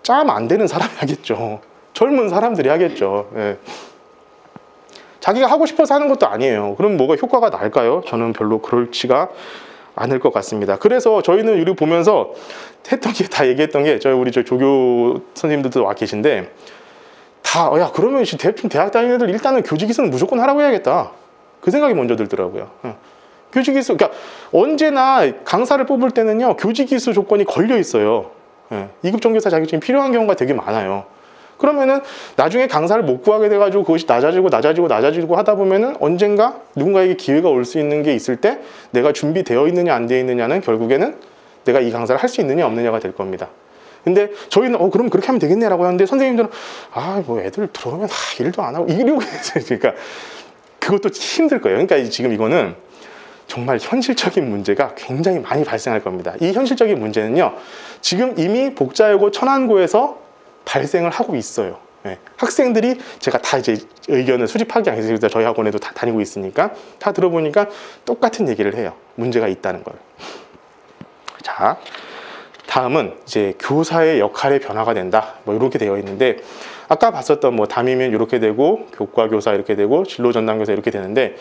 짬 안 되는 사람이 하겠죠. 젊은 사람들이 하겠죠. 예. 자기가 하고 싶어서 하는 것도 아니에요. 그럼 뭐가 효과가 날까요? 저는 별로 그렇지가 않을 것 같습니다. 그래서 저희는 이렇게 보면서 했던 게 다 얘기했던 게 우리 조교 선생님들도 와 계신데 야, 그러면 대충 대학 다니는 애들 일단은 교직이수는 무조건 하라고 해야겠다. 그 생각이 먼저 들더라고요. 교직이수, 그러니까 언제나 강사를 뽑을 때는요, 교직이수 조건이 걸려 있어요. 2급 정교사 자격증이 필요한 경우가 되게 많아요. 그러면은 나중에 강사를 못 구하게 돼가지고 그것이 낮아지고 하다 보면은 언젠가 누군가에게 기회가 올 수 있는 게 있을 때 내가 준비되어 있느냐 안 되어 있느냐는 결국에는 내가 이 강사를 할 수 있느냐 없느냐가 될 겁니다. 근데 저희는 그럼 그렇게 하면 되겠네라고 하는데 선생님들은 뭐 애들 들어오면 일도 안 하고 이러고 그러니까 그것도 힘들 거예요. 그러니까 지금 이거는 정말 현실적인 문제가 굉장히 많이 발생할 겁니다. 이 현실적인 문제는요, 지금 이미 복자여고 천안고에서 발생을 하고 있어요. 학생들이 제가 다 이제 의견을 수집하기 위해서 저희 학원에도 다 다니고 있으니까 다 들어보니까 똑같은 얘기를 해요. 문제가 있다는 걸. 자, 다음은 이제 교사의 역할의 변화가 된다. 뭐 이렇게 되어 있는데 아까 봤었던 뭐 담임은 이렇게 되고 교과 교사 이렇게 되고 진로 전담 교사 이렇게 되는데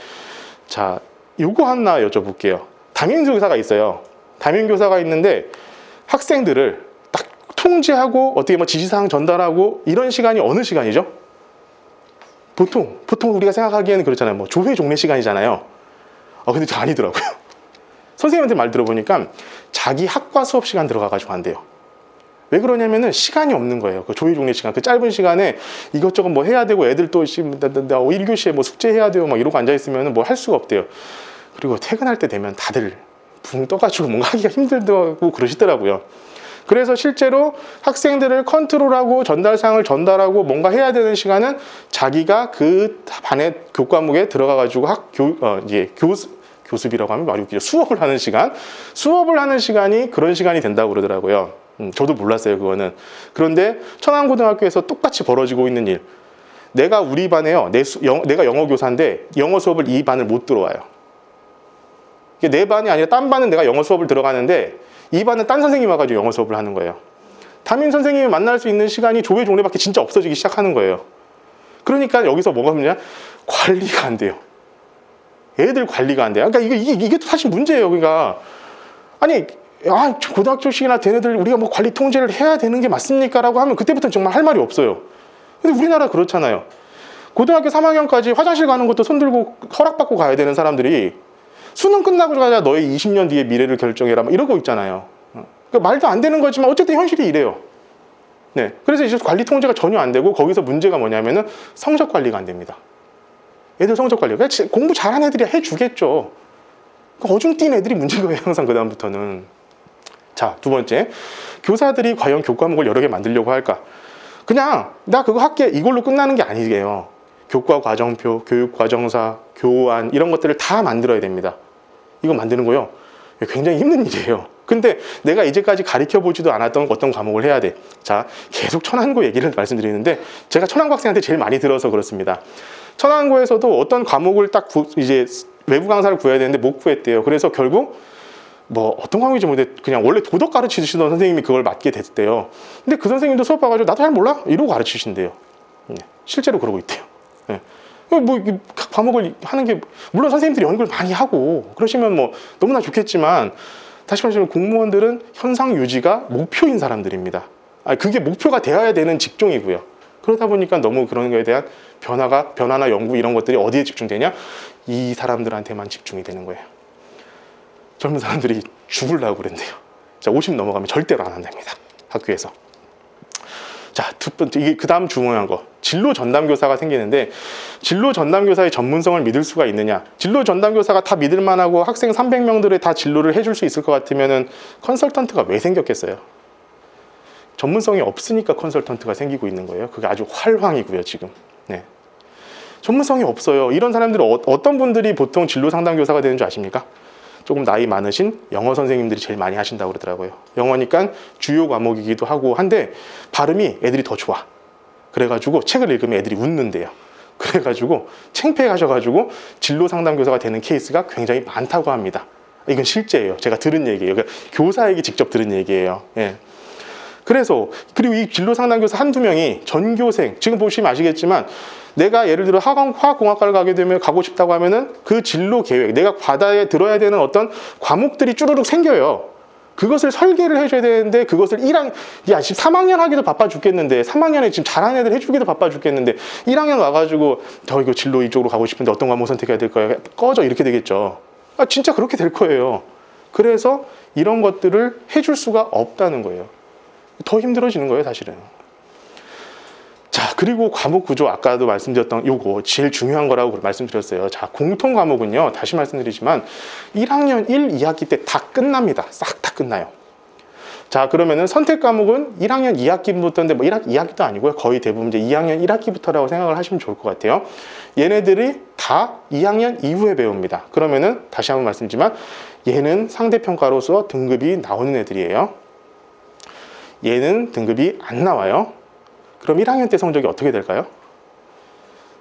자, 요거 하나 여쭤볼게요. 담임 교사가 있어요. 담임 교사가 있는데 학생들을 딱 통제하고 어떻게 뭐 지시사항 전달하고 이런 시간이 어느 시간이죠? 보통 우리가 생각하기에는 그렇잖아요. 뭐 조회 종례 시간이잖아요. 근데 저 아니더라고요. 선생님한테 말 들어보니까 자기 학과 수업 시간 들어가가지고 한대요. 왜 그러냐면은 시간이 없는 거예요. 그 조회 종례 시간, 그 짧은 시간에 이것저것 뭐 해야 되고 애들 또 1교시에 뭐 숙제해야 되고 막 이러고 앉아있으면 뭐 할 수가 없대요. 그리고 퇴근할 때 되면 다들 붕 떠가지고 뭔가 하기가 힘들다고 그러시더라고요. 그래서 실제로 학생들을 컨트롤하고 전달사항을 전달하고 뭔가 해야 되는 시간은 자기가 그 반의 교과목에 들어가가지고 교습이라고 하면 말이 웃기죠. 수업을 하는 시간이 그런 시간이 된다고 그러더라고요. 저도 몰랐어요, 그거는. 그런데 천안고등학교에서 똑같이 벌어지고 있는 일. 내가 우리 반에요. 내가 영어 교사인데 영어 수업을 이 반을 못 들어와요. 내 반이 아니라 딴 반은 내가 영어 수업을 들어가는데 이 반은 딴 선생님이 와가지고 영어 수업을 하는 거예요. 담임 선생님이 만날 수 있는 시간이 조회 종례밖에 진짜 없어지기 시작하는 거예요. 그러니까 여기서 뭐가 문제냐? 관리가 안 돼요. 애들 관리가 안 돼요. 그러니까 이게 또 사실 문제예요. 그러니까 아니 고등학교식이나 된 애들 우리가 뭐 관리 통제를 해야 되는 게 맞습니까? 라고 하면 그때부터는 정말 할 말이 없어요. 근데 우리나라 그렇잖아요. 고등학교 3학년까지 화장실 가는 것도 손들고 허락받고 가야 되는 사람들이 수능 끝나고 가자 너의 20년 뒤의 미래를 결정해라 막 이러고 있잖아요. 그러니까 말도 안 되는 거지만 어쨌든 현실이 이래요. 네, 그래서 이제 관리 통제가 전혀 안 되고 거기서 문제가 뭐냐면은 성적 관리가 안 됩니다. 애들 성적 관리. 그러니까 공부 잘하는 애들이 해주겠죠. 어중 뛴 애들이 문제인 거예요, 항상 그 다음부터는. 자, 두 번째, 교사들이 과연 교과목을 여러 개 만들려고 할까? 그냥 나 그거 할게 이걸로 끝나는 게 아니에요. 교과 과정표, 교육 과정사, 교안 이런 것들을 다 만들어야 됩니다. 이거 만드는 거요. 굉장히 힘든 일이에요. 근데 내가 이제까지 가르쳐보지도 않았던 어떤 과목을 해야 돼. 자, 계속 천안고 얘기를 말씀드리는데 제가 천안고 학생한테 제일 많이 들어서 그렇습니다. 천안고에서도 어떤 과목을 딱 이제 외부 강사를 구해야 되는데 못 구했대요. 그래서 결국 뭐 어떤 과목인지 모르겠는데 그냥 원래 도덕 가르치시던 선생님이 그걸 맡게 됐대요. 근데 그 선생님도 수업 봐가지고 나도 잘 몰라? 이러고 가르치신대요. 실제로 그러고 있대요. 뭐 각 과목을 하는 게 물론 선생님들이 연구를 많이 하고 그러시면 뭐 너무나 좋겠지만 다시 말하면 공무원들은 현상 유지가 목표인 사람들입니다. 그게 목표가 되어야 되는 직종이고요. 그러다 보니까 너무 그런 거에 대한 변화나 연구 이런 것들이 어디에 집중되냐? 이 사람들한테만 집중이 되는 거예요. 젊은 사람들이 죽으려고 그런대요. 자, 50 넘어가면 절대로 안 한답니다. 학교에서. 자, 두 번째, 이게 그 다음 중요한 거. 진로 전담교사가 생기는데, 진로 전담교사의 전문성을 믿을 수가 있느냐? 진로 전담교사가 다 믿을만하고 학생 300명들의 다 진로를 해줄 수 있을 것 같으면은 컨설턴트가 왜 생겼겠어요? 전문성이 없으니까 컨설턴트가 생기고 있는 거예요. 그게 아주 활황이고요, 지금. 네. 전문성이 없어요. 이런 사람들은 어떤 분들이 보통 진로 상담교사가 되는 줄 아십니까? 조금 나이 많으신 영어 선생님들이 제일 많이 하신다고 그러더라고요. 영어니까 주요 과목이기도 하고 한데 발음이 애들이 더 좋아. 그래가지고 책을 읽으면 애들이 웃는데요. 그래가지고 창피해 가셔가지고 진로 상담교사가 되는 케이스가 굉장히 많다고 합니다. 이건 실제예요. 제가 들은 얘기예요. 그러니까 교사에게 직접 들은 얘기예요. 예. 그래서 그리고 이 진로 상담교사 한두 명이 전교생, 지금 보시면 아시겠지만 내가 예를 들어 화학공학과를 가고 싶다고 하면은 그 진로 계획, 내가 과다에 들어야 되는 어떤 과목들이 쭈루룩 생겨요. 그것을 설계를 해줘야 되는데 그것을 3학년 하기도 바빠 죽겠는데 3학년에 지금 잘하는 애들 해주기도 바빠 죽겠는데 1학년 와가지고 저 이거 진로 이쪽으로 가고 싶은데 어떤 과목 선택해야 될까요? 꺼져 이렇게 되겠죠. 진짜 그렇게 될 거예요. 그래서 이런 것들을 해줄 수가 없다는 거예요. 더 힘들어지는 거예요, 사실은. 자, 그리고 과목 구조 아까도 말씀드렸던 요거 제일 중요한 거라고 말씀드렸어요. 자, 공통 과목은요, 다시 말씀드리지만 1학년 1, 2학기 때 다 끝납니다. 싹 다 끝나요. 자, 그러면은 선택 과목은 1학년 2학기부터인데 뭐 2학기도 아니고요. 거의 대부분 이제 2학년 1학기부터라고 생각을 하시면 좋을 것 같아요. 얘네들이 다 2학년 이후에 배웁니다. 그러면은 다시 한번 말씀드리지만 얘는 상대평가로서 등급이 나오는 애들이에요. 얘는 등급이 안 나와요. 그럼 1학년 때 성적이 어떻게 될까요?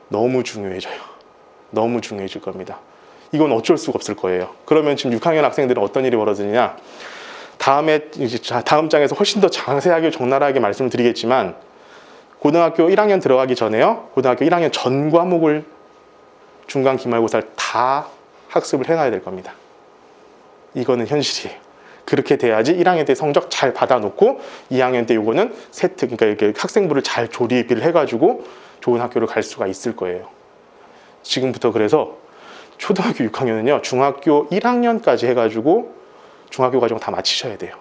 너무 중요해져요. 너무 중요해질 겁니다. 이건 어쩔 수가 없을 거예요. 그러면 지금 6학년 학생들은 어떤 일이 벌어지느냐? 다음 장에서 훨씬 더 자세하게 적나라하게 말씀을 드리겠지만 고등학교 1학년 들어가기 전에요. 고등학교 1학년 전 과목을 중간 기말고사를 다 학습을 해놔야 될 겁니다. 이거는 현실이에요. 그렇게 돼야지 1학년 때 성적 잘 받아놓고 2학년 때 요거는 세트, 그러니까 이렇게 학생부를 잘 조립을 해가지고 좋은 학교를 갈 수가 있을 거예요. 지금부터 그래서 초등학교 6학년은요, 중학교 1학년까지 해가지고 중학교 과정 다 마치셔야 돼요.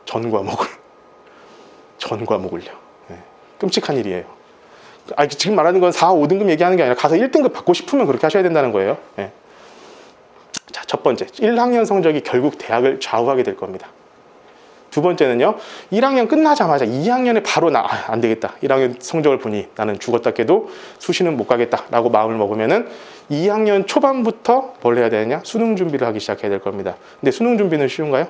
전 과목을요. 네. 끔찍한 일이에요. 지금 말하는 건 4, 5등급 얘기하는 게 아니라 가서 1등급 받고 싶으면 그렇게 하셔야 된다는 거예요. 네. 자, 첫 번째, 1학년 성적이 결국 대학을 좌우하게 될 겁니다. 두 번째는요, 1학년 끝나자마자 2학년에 바로 안 되겠다. 1학년 성적을 보니 나는 죽었다 깨도 수시는 못 가겠다 라고 마음을 먹으면은 2학년 초반부터 뭘 해야 되느냐? 수능 준비를 하기 시작해야 될 겁니다. 근데 수능 준비는 쉬운가요?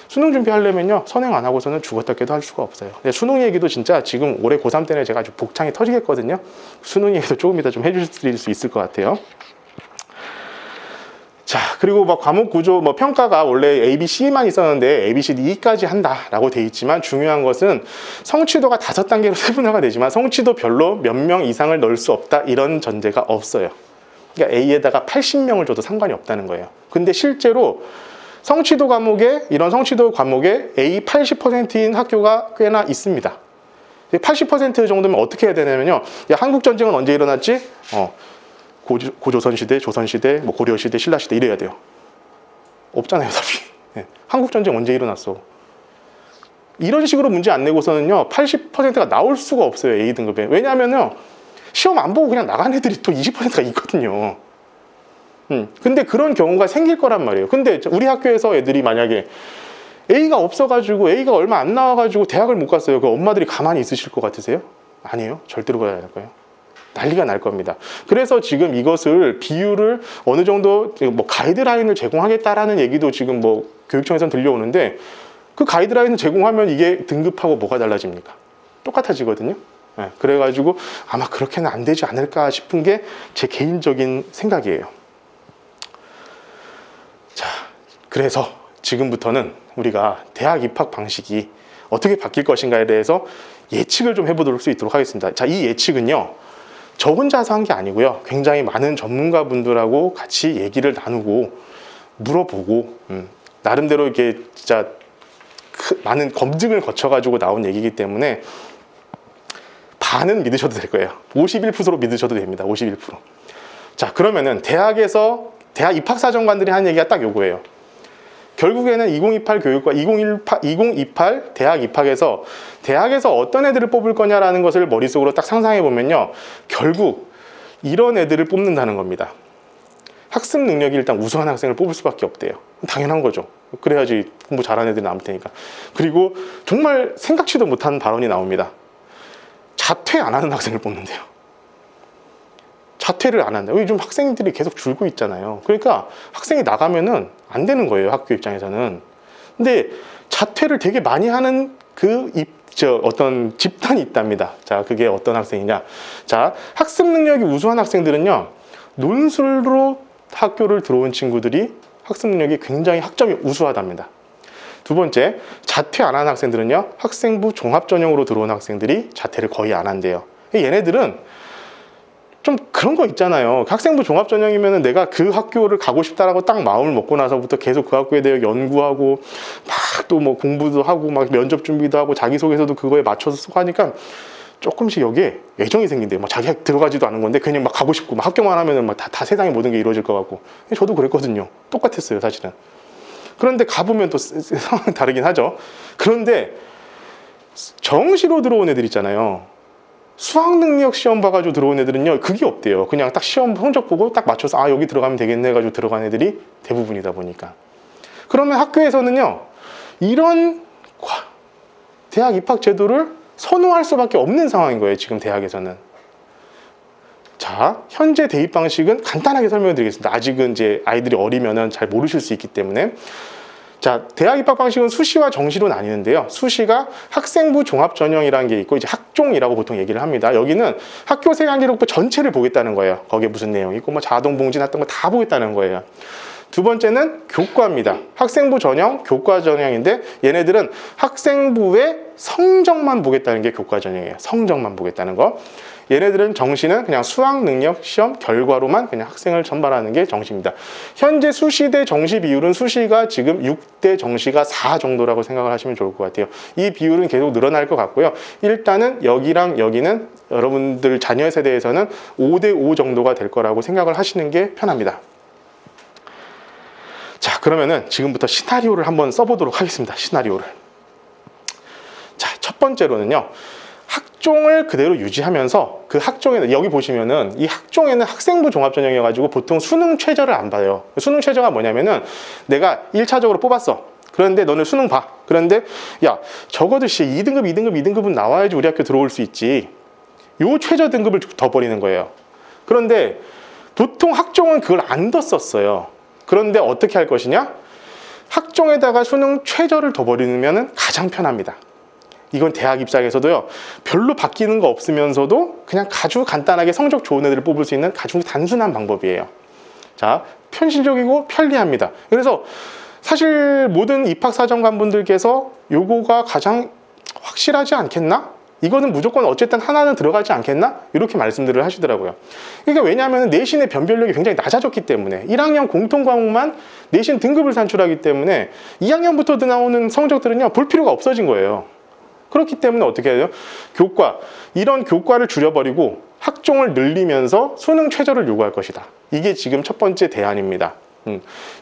수능 준비하려면요, 선행 안 하고서는 죽었다 깨도 할 수가 없어요. 근데 수능 얘기도 진짜 지금 올해 고3 때는 제가 아주 복창이 터지겠거든요. 수능 얘기도 조금 이따 좀 해줄 수 있을 것 같아요. 자, 그리고 과목 구조, 평가가 원래 A, B, C만 있었는데 A, B, C, D까지 한다라고 돼 있지만 중요한 것은 성취도가 5단계로 세분화가 되지만 성취도별로 몇 명 이상을 넣을 수 없다 이런 전제가 없어요. 그러니까 A에다가 80명을 줘도 상관이 없다는 거예요. 근데 실제로 성취도 과목에 이런 성취도 과목에 A 80%인 학교가 꽤나 있습니다. 80% 정도면 어떻게 해야 되냐면요. 야, 한국 전쟁은 언제 일어났지? 고조선시대, 조선시대, 고려시대, 신라시대 이래야 돼요. 없잖아요, 답이. 네. 한국전쟁 언제 일어났어? 이런 식으로 문제 안 내고서는요, 80%가 나올 수가 없어요, A등급에. 왜냐하면요, 시험 안 보고 그냥 나간 애들이 또 20%가 있거든요. 근데 그런 경우가 생길 거란 말이에요. 근데 우리 학교에서 애들이 만약에 A가 없어가지고, A가 얼마 안 나와가지고 대학을 못 갔어요. 그 엄마들이 가만히 있으실 것 같으세요? 아니에요. 절대로 그래야 할 거예요. 난리가 날 겁니다. 그래서 지금 이것을 비율을 어느 정도 가이드라인을 제공하겠다라는 얘기도 지금 교육청에서는 들려오는데 그 가이드라인을 제공하면 이게 등급하고 뭐가 달라집니까? 똑같아지거든요. 네, 그래가지고 아마 그렇게는 안 되지 않을까 싶은 게 제 개인적인 생각이에요. 자, 그래서 지금부터는 우리가 대학 입학 방식이 어떻게 바뀔 것인가에 대해서 예측을 좀 해보도록 수 있도록 하겠습니다. 자, 이 예측은요, 저 혼자서 한 게 아니고요. 굉장히 많은 전문가분들하고 같이 얘기를 나누고 물어보고 나름대로 이게 진짜 많은 검증을 거쳐가지고 나온 얘기이기 때문에 반은 믿으셔도 될 거예요. 51%로 믿으셔도 됩니다. 51%. 자, 그러면은 대학 입학사정관들이 하는 얘기가 딱 요거예요. 결국에는 2028 교육과 2028 대학 입학에서 대학에서 어떤 애들을 뽑을 거냐라는 것을 머릿속으로 딱 상상해 보면요, 결국 이런 애들을 뽑는다는 겁니다. 학습 능력이 일단 우수한 학생을 뽑을 수밖에 없대요. 당연한 거죠. 그래야지 공부 잘하는 애들이 남을 테니까. 그리고 정말 생각지도 못한 발언이 나옵니다. 자퇴 안 하는 학생을 뽑는데요. 자퇴를 안 한다. 요즘 학생들이 계속 줄고 있잖아요. 그러니까 학생이 나가면은 안 되는 거예요, 학교 입장에서는. 근데 자퇴를 되게 많이 하는 어떤 집단이 있답니다. 자, 그게 어떤 학생이냐. 자, 학습 능력이 우수한 학생들은요, 논술로 학교를 들어온 친구들이 학습 능력이 굉장히 학점이 우수하답니다. 두 번째, 자퇴 안 하는 학생들은요, 학생부 종합전형으로 들어온 학생들이 자퇴를 거의 안 한대요. 얘네들은 좀 그런 거 있잖아요. 학생부 종합전형이면은 내가 그 학교를 가고 싶다라고 딱 마음을 먹고 나서부터 계속 그 학교에 대해 연구하고 막 또 뭐 공부도 하고 막 면접 준비도 하고 자기소개서도 그거에 맞춰서 쓰고 하니까 조금씩 여기에 애정이 생긴대요. 막 자기 학 들어가지도 않은 건데 그냥 막 가고 싶고 막 합격만 하면은 막 다 세상의 모든 게 이루어질 것 같고. 저도 그랬거든요. 똑같았어요, 사실은. 그런데 가보면 또 상황이 다르긴 하죠. 그런데 정시로 들어온 애들 있잖아요. 수학능력 시험 봐가지고 들어온 애들은요, 그게 없대요. 그냥 딱 시험 성적 보고 딱 맞춰서 아 여기 들어가면 되겠네 해가지고 들어간 애들이 대부분이다 보니까. 그러면 학교에서는요, 이런 대학 입학 제도를 선호할 수밖에 없는 상황인 거예요, 지금 대학에서는. 자, 현재 대입 방식은 간단하게 설명해 드리겠습니다. 아직은 이제 아이들이 어리면은 잘 모르실 수 있기 때문에. 자, 대학 입학 방식은 수시와 정시로 나뉘는데요. 수시가 학생부 종합전형이라는 게 있고 이제 학종이라고 보통 얘기를 합니다. 여기는 학교 생활기록부 전체를 보겠다는 거예요. 거기에 무슨 내용이 있고 뭐 자동봉지 났던 거 다 보겠다는 거예요. 두 번째는 교과입니다. 학생부 전형, 교과 전형인데 얘네들은 학생부의 성적만 보겠다는 게 교과 전형이에요. 성적만 보겠다는 거. 얘네들은 정시는 그냥 수학 능력 시험 결과로만 그냥 학생을 전반하는 게 정시입니다. 현재 수시 대 정시 비율은 수시가 지금 6대 정시가 4 정도라고 생각을 하시면 좋을 것 같아요. 이 비율은 계속 늘어날 것 같고요. 일단은 여기랑 여기는 여러분들 자녀 세대에서는 5대 5 정도가 될 거라고 생각을 하시는 게 편합니다. 자, 그러면은 지금부터 시나리오를 한번 써보도록 하겠습니다. 시나리오를. 자, 첫 번째로는요. 학종을 그대로 유지하면서 그 학종에는 여기 보시면은 이 학종에는 학생부 종합전형이어가지고 보통 수능 최저를 안 봐요. 수능 최저가 뭐냐면은 내가 1차적으로 뽑았어. 그런데 너는 수능 봐. 그런데 야 적어도 2등급, 2등급, 2등급은 나와야지 우리 학교 들어올 수 있지. 요 최저 등급을 더 버리는 거예요. 그런데 보통 학종은 그걸 안 뒀었어요. 그런데 어떻게 할 것이냐? 학종에다가 수능 최저를 더 버리면 가장 편합니다. 이건 대학 입장에서도요, 별로 바뀌는 거 없으면서도 그냥 아주 간단하게 성적 좋은 애들을 뽑을 수 있는 아주 단순한 방법이에요. 자, 편실적이고 편리합니다. 그래서 사실 모든 입학사정관분들께서 요거가 가장 확실하지 않겠나? 이거는 무조건 어쨌든 하나는 들어가지 않겠나? 이렇게 말씀들을 하시더라고요. 그러니까 왜냐하면 내신의 변별력이 굉장히 낮아졌기 때문에 1학년 공통과목만 내신 등급을 산출하기 때문에 2학년부터 나오는 성적들은요, 볼 필요가 없어진 거예요. 그렇기 때문에 어떻게 해야 돼요? 교과, 이런 교과를 줄여버리고 학종을 늘리면서 수능 최저를 요구할 것이다. 이게 지금 첫 번째 대안입니다.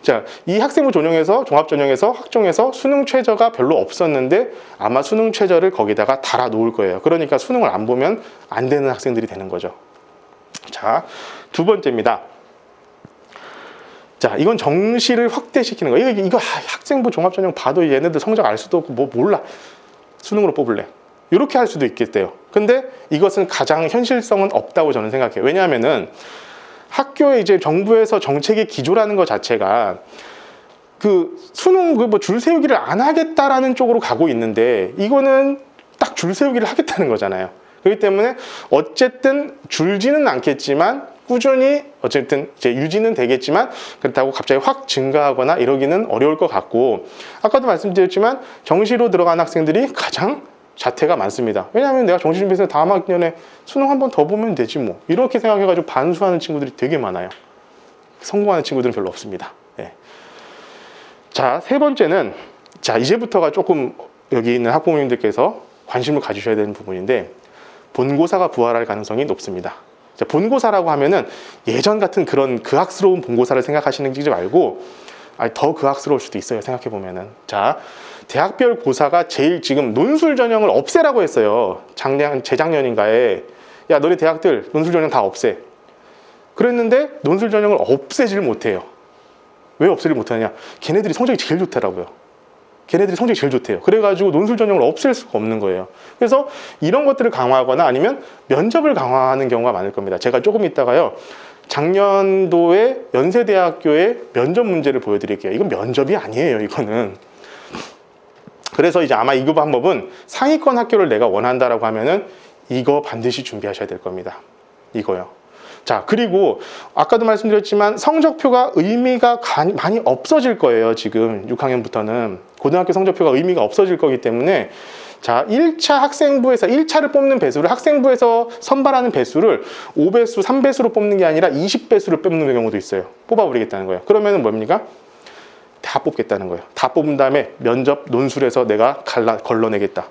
자, 이 학생부 전형에서 종합전형에서 학종에서 수능 최저가 별로 없었는데 아마 수능 최저를 거기다가 달아 놓을 거예요. 그러니까 수능을 안 보면 안 되는 학생들이 되는 거죠. 자, 두 번째입니다. 자, 이건 정시를 확대시키는 거예요. 이거 학생부 종합전형 봐도 얘네들 성적 알 수도 없고 뭐 몰라. 수능으로 뽑을래. 이렇게 할 수도 있겠대요. 근데 이것은 가장 현실성은 없다고 저는 생각해요. 왜냐하면은 학교에 이제 정부에서 정책의 기조라는 것 자체가 그 수능 뭐 줄 세우기를 안 하겠다라는 쪽으로 가고 있는데 이거는 딱 줄 세우기를 하겠다는 거잖아요. 그렇기 때문에 어쨌든 줄지는 않겠지만 꾸준히 어쨌든 이제 유지는 되겠지만 그렇다고 갑자기 확 증가하거나 이러기는 어려울 것 같고, 아까도 말씀드렸지만 정시로 들어간 학생들이 가장 자퇴가 많습니다. 왜냐하면 내가 정시 준비해서 다음 학년에 수능 한 번 더 보면 되지 뭐, 이렇게 생각해가지고 반수하는 친구들이 되게 많아요. 성공하는 친구들은 별로 없습니다. 네. 자, 세 번째는, 자, 이제부터가 조금 여기 있는 학부모님들께서 관심을 가지셔야 되는 부분인데, 본고사가 부활할 가능성이 높습니다. 자, 본고사라고 하면은 예전 같은 그런 그학스러운 본고사를 생각하시는 게 말고 더 그학스러울 수도 있어요. 생각해 보면은. 자, 대학별 고사가 제일 지금 논술 전형을 없애라고 했어요. 재작년인가에. 야, 너네 대학들 논술 전형 다 없애. 그랬는데 논술 전형을 없애지를 못해요. 왜 없애지 못하냐? 걔네들이 성적이 제일 좋더라고요. 걔네들이 성적이 제일 좋대요. 그래가지고 논술 전형을 없앨 수가 없는 거예요. 그래서 이런 것들을 강화하거나 아니면 면접을 강화하는 경우가 많을 겁니다. 제가 조금 있다가요, 작년도에 연세대학교의 면접 문제를 보여드릴게요. 이건 면접이 아니에요, 이거는. 그래서 이제 아마 이거 방법은 상위권 학교를 내가 원한다라고 하면은 이거 반드시 준비하셔야 될 겁니다. 이거요. 자, 그리고 아까도 말씀드렸지만 성적표가 의미가 많이 없어질 거예요. 지금 6학년부터는 고등학교 성적표가 의미가 없어질 거기 때문에 자, 1차 학생부에서 1차를 뽑는 배수를 학생부에서 선발하는 배수를 5배수, 3배수로 뽑는 게 아니라 20배수를 뽑는 경우도 있어요. 뽑아버리겠다는 거예요. 그러면은 뭡니까? 다 뽑겠다는 거예요. 다 뽑은 다음에 면접 논술에서 내가 걸러내겠다.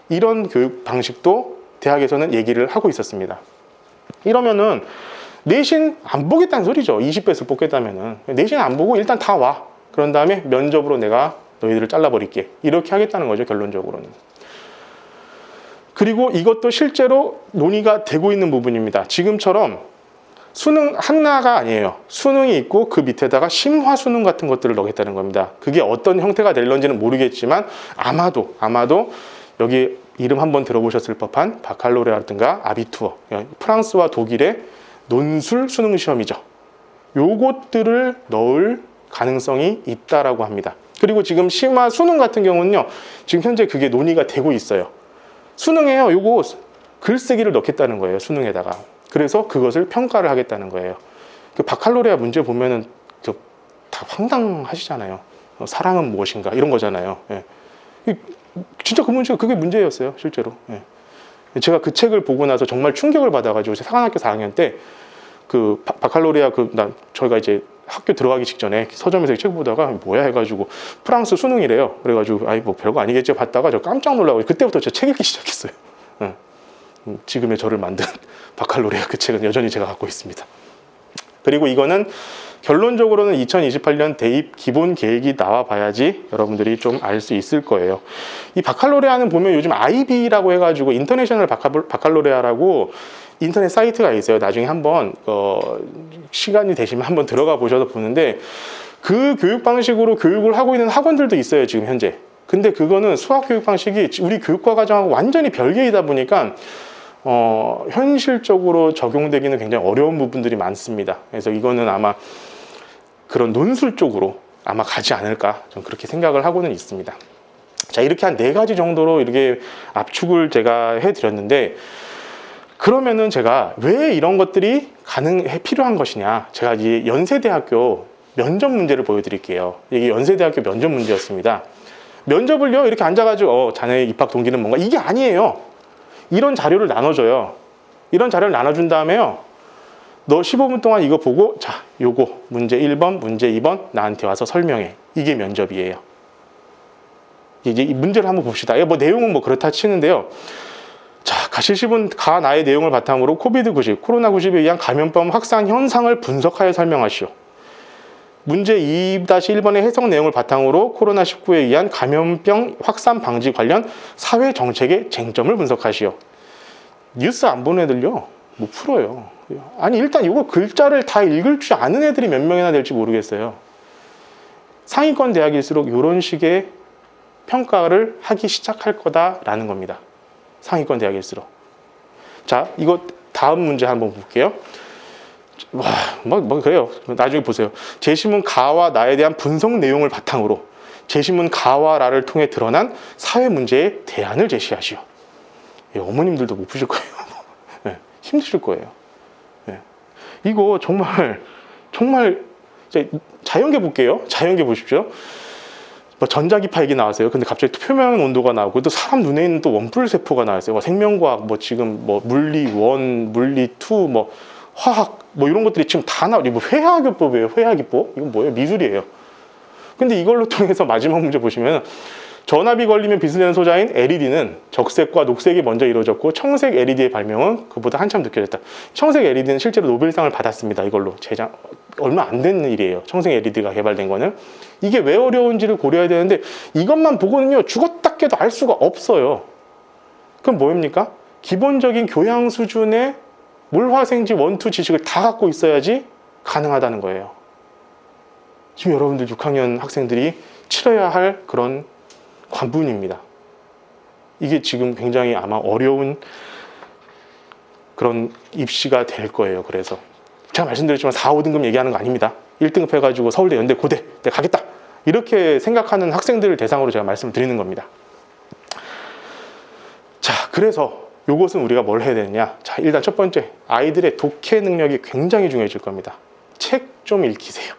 이런 교육 방식도 대학에서는 얘기를 하고 있었습니다. 이러면은 내신 안 보겠다는 소리죠. 20배수 뽑겠다면은. 내신 안 보고 일단 다 와. 그런 다음에 면접으로 내가 너희들을 잘라버릴게. 이렇게 하겠다는 거죠, 결론적으로는. 그리고 이것도 실제로 논의가 되고 있는 부분입니다. 지금처럼 수능 하나가 아니에요. 수능이 있고 그 밑에다가 심화 수능 같은 것들을 넣겠다는 겁니다. 그게 어떤 형태가 될런지는 모르겠지만 아마도 여기 이름 한번 들어보셨을 법한 바칼로레아라든가 아비투어, 프랑스와 독일의 논술 수능 시험이죠. 요것들을 넣을 가능성이 있다라고 합니다. 그리고 지금 심화 수능 같은 경우는요, 지금 현재 그게 논의가 되고 있어요. 수능에요, 요거 글쓰기를 넣겠다는 거예요, 수능에다가. 그래서 그것을 평가를 하겠다는 거예요. 그 바칼로레아 문제 보면은 다 황당하시잖아요. 사랑은 무엇인가 이런 거잖아요. 예. 진짜 그 문제가 그게 문제였어요, 실제로. 예. 제가 그 책을 보고 나서 정말 충격을 받아가지고 사관학교 4학년 때 그 바칼로레아 저희가 이제 학교 들어가기 직전에 서점에서 이 책 보다가 뭐야 해가지고 프랑스 수능이래요. 그래가지고 아이 뭐 별거 아니겠지 봤다가 저 깜짝 놀라고 그때부터 저 책 읽기 시작했어요. 지금의 저를 만든 바칼로레아 그 책은 여전히 제가 갖고 있습니다. 그리고 이거는 결론적으로는 2028년 대입 기본 계획이 나와 봐야지 여러분들이 좀 알 수 있을 거예요. 이 바칼로레아는 보면 요즘 IB라고 해가지고 인터내셔널 바칼로레아라고 인터넷 사이트가 있어요. 나중에 한번 시간이 되시면 한번 들어가 보셔서 보는데 그 교육 방식으로 교육을 하고 있는 학원들도 있어요, 지금 현재. 근데 그거는 수학 교육 방식이 우리 교육과 과정하고 완전히 별개이다 보니까 현실적으로 적용되기는 굉장히 어려운 부분들이 많습니다. 그래서 이거는 아마 그런 논술 쪽으로 아마 가지 않을까 좀 그렇게 생각을 하고는 있습니다. 자, 이렇게 한 4가지 정도로 이렇게 압축을 제가 해드렸는데, 그러면은 제가 왜 이런 것들이 필요한 것이냐, 제가 이제 연세대학교 면접 문제를 보여드릴게요. 이게 연세대학교 면접 문제였습니다. 면접을요 이렇게 앉아가지고 자네의 입학 동기는 뭔가, 이게 아니에요. 이런 자료를 나눠줘요. 이런 자료를 나눠준 다음에요, 너 15분 동안 이거 보고, 자, 요거 문제 1번, 문제 2번 나한테 와서 설명해. 이게 면접이에요. 이제 이 문제를 한번 봅시다. 뭐 내용은 뭐 그렇다 치는데요. 자, 가실시분 나의 내용을 바탕으로 코로나19에 의한 감염병 확산 현상을 분석하여 설명하시오. 문제 2-1번의 해석 내용을 바탕으로 코로나19에 의한 감염병 확산 방지 관련 사회 정책의 쟁점을 분석하시오. 뉴스 안 보는 애들요, 못 풀어요. 아니, 일단 이거 글자를 다 읽을 줄 아는 애들이 몇 명이나 될지 모르겠어요. 상위권 대학일수록 이런 식의 평가를 하기 시작할 거다라는 겁니다. 상위권 대학일수록. 자, 이거 다음 문제 한번 볼게요. 그래요. 나중에 보세요. 제시문 가와 나에 대한 분석 내용을 바탕으로 제시문 가와 라를 통해 드러난 사회 문제의 대안을 제시하시오. 예, 어머님들도 못 푸실 거예요. 네, 힘드실 거예요. 네. 이거 정말 자연계 볼게요. 자연계 보십시오. 뭐 전자기파 얘기 나왔어요. 근데 갑자기 또 표면 온도가 나오고, 또 사람 눈에 있는 또 원뿔 세포가 나왔어요. 생명과학, 뭐 지금 뭐 물리 1, 물리 2, 뭐 화학, 뭐 이런 것들이 지금 다 나오죠. 뭐 회화기법이에요. 회화기법. 이건 뭐예요? 미술이에요. 근데 이걸로 통해서 마지막 문제 보시면, 전압이 걸리면 빛을 내는 소자인 LED는 적색과 녹색이 먼저 이루어졌고 청색 LED의 발명은 그보다 한참 늦게 됐다. 청색 LED는 실제로 노벨상을 받았습니다. 이걸로 얼마 안 된 일이에요. 청색 LED가 개발된 거는. 이게 왜 어려운지를 고려해야 되는데, 이것만 보고는요 죽었다 깨도 알 수가 없어요. 그럼 뭐입니까? 기본적인 교양 수준의 물화생지 1, 2 지식을 다 갖고 있어야지 가능하다는 거예요. 지금 여러분들 6학년 학생들이 치러야 할 그런 관문입니다. 이게 지금 굉장히 아마 어려운 그런 입시가 될 거예요. 그래서 제가 말씀드렸지만 4, 5등급 얘기하는 거 아닙니다. 1등급 해가지고 서울대, 연대, 고대 내가 가겠다, 이렇게 생각하는 학생들을 대상으로 제가 말씀을 드리는 겁니다. 자, 그래서 요것은 우리가 뭘 해야 되느냐. 자, 일단 첫 번째, 아이들의 독해 능력이 굉장히 중요해질 겁니다. 책 좀 읽히세요.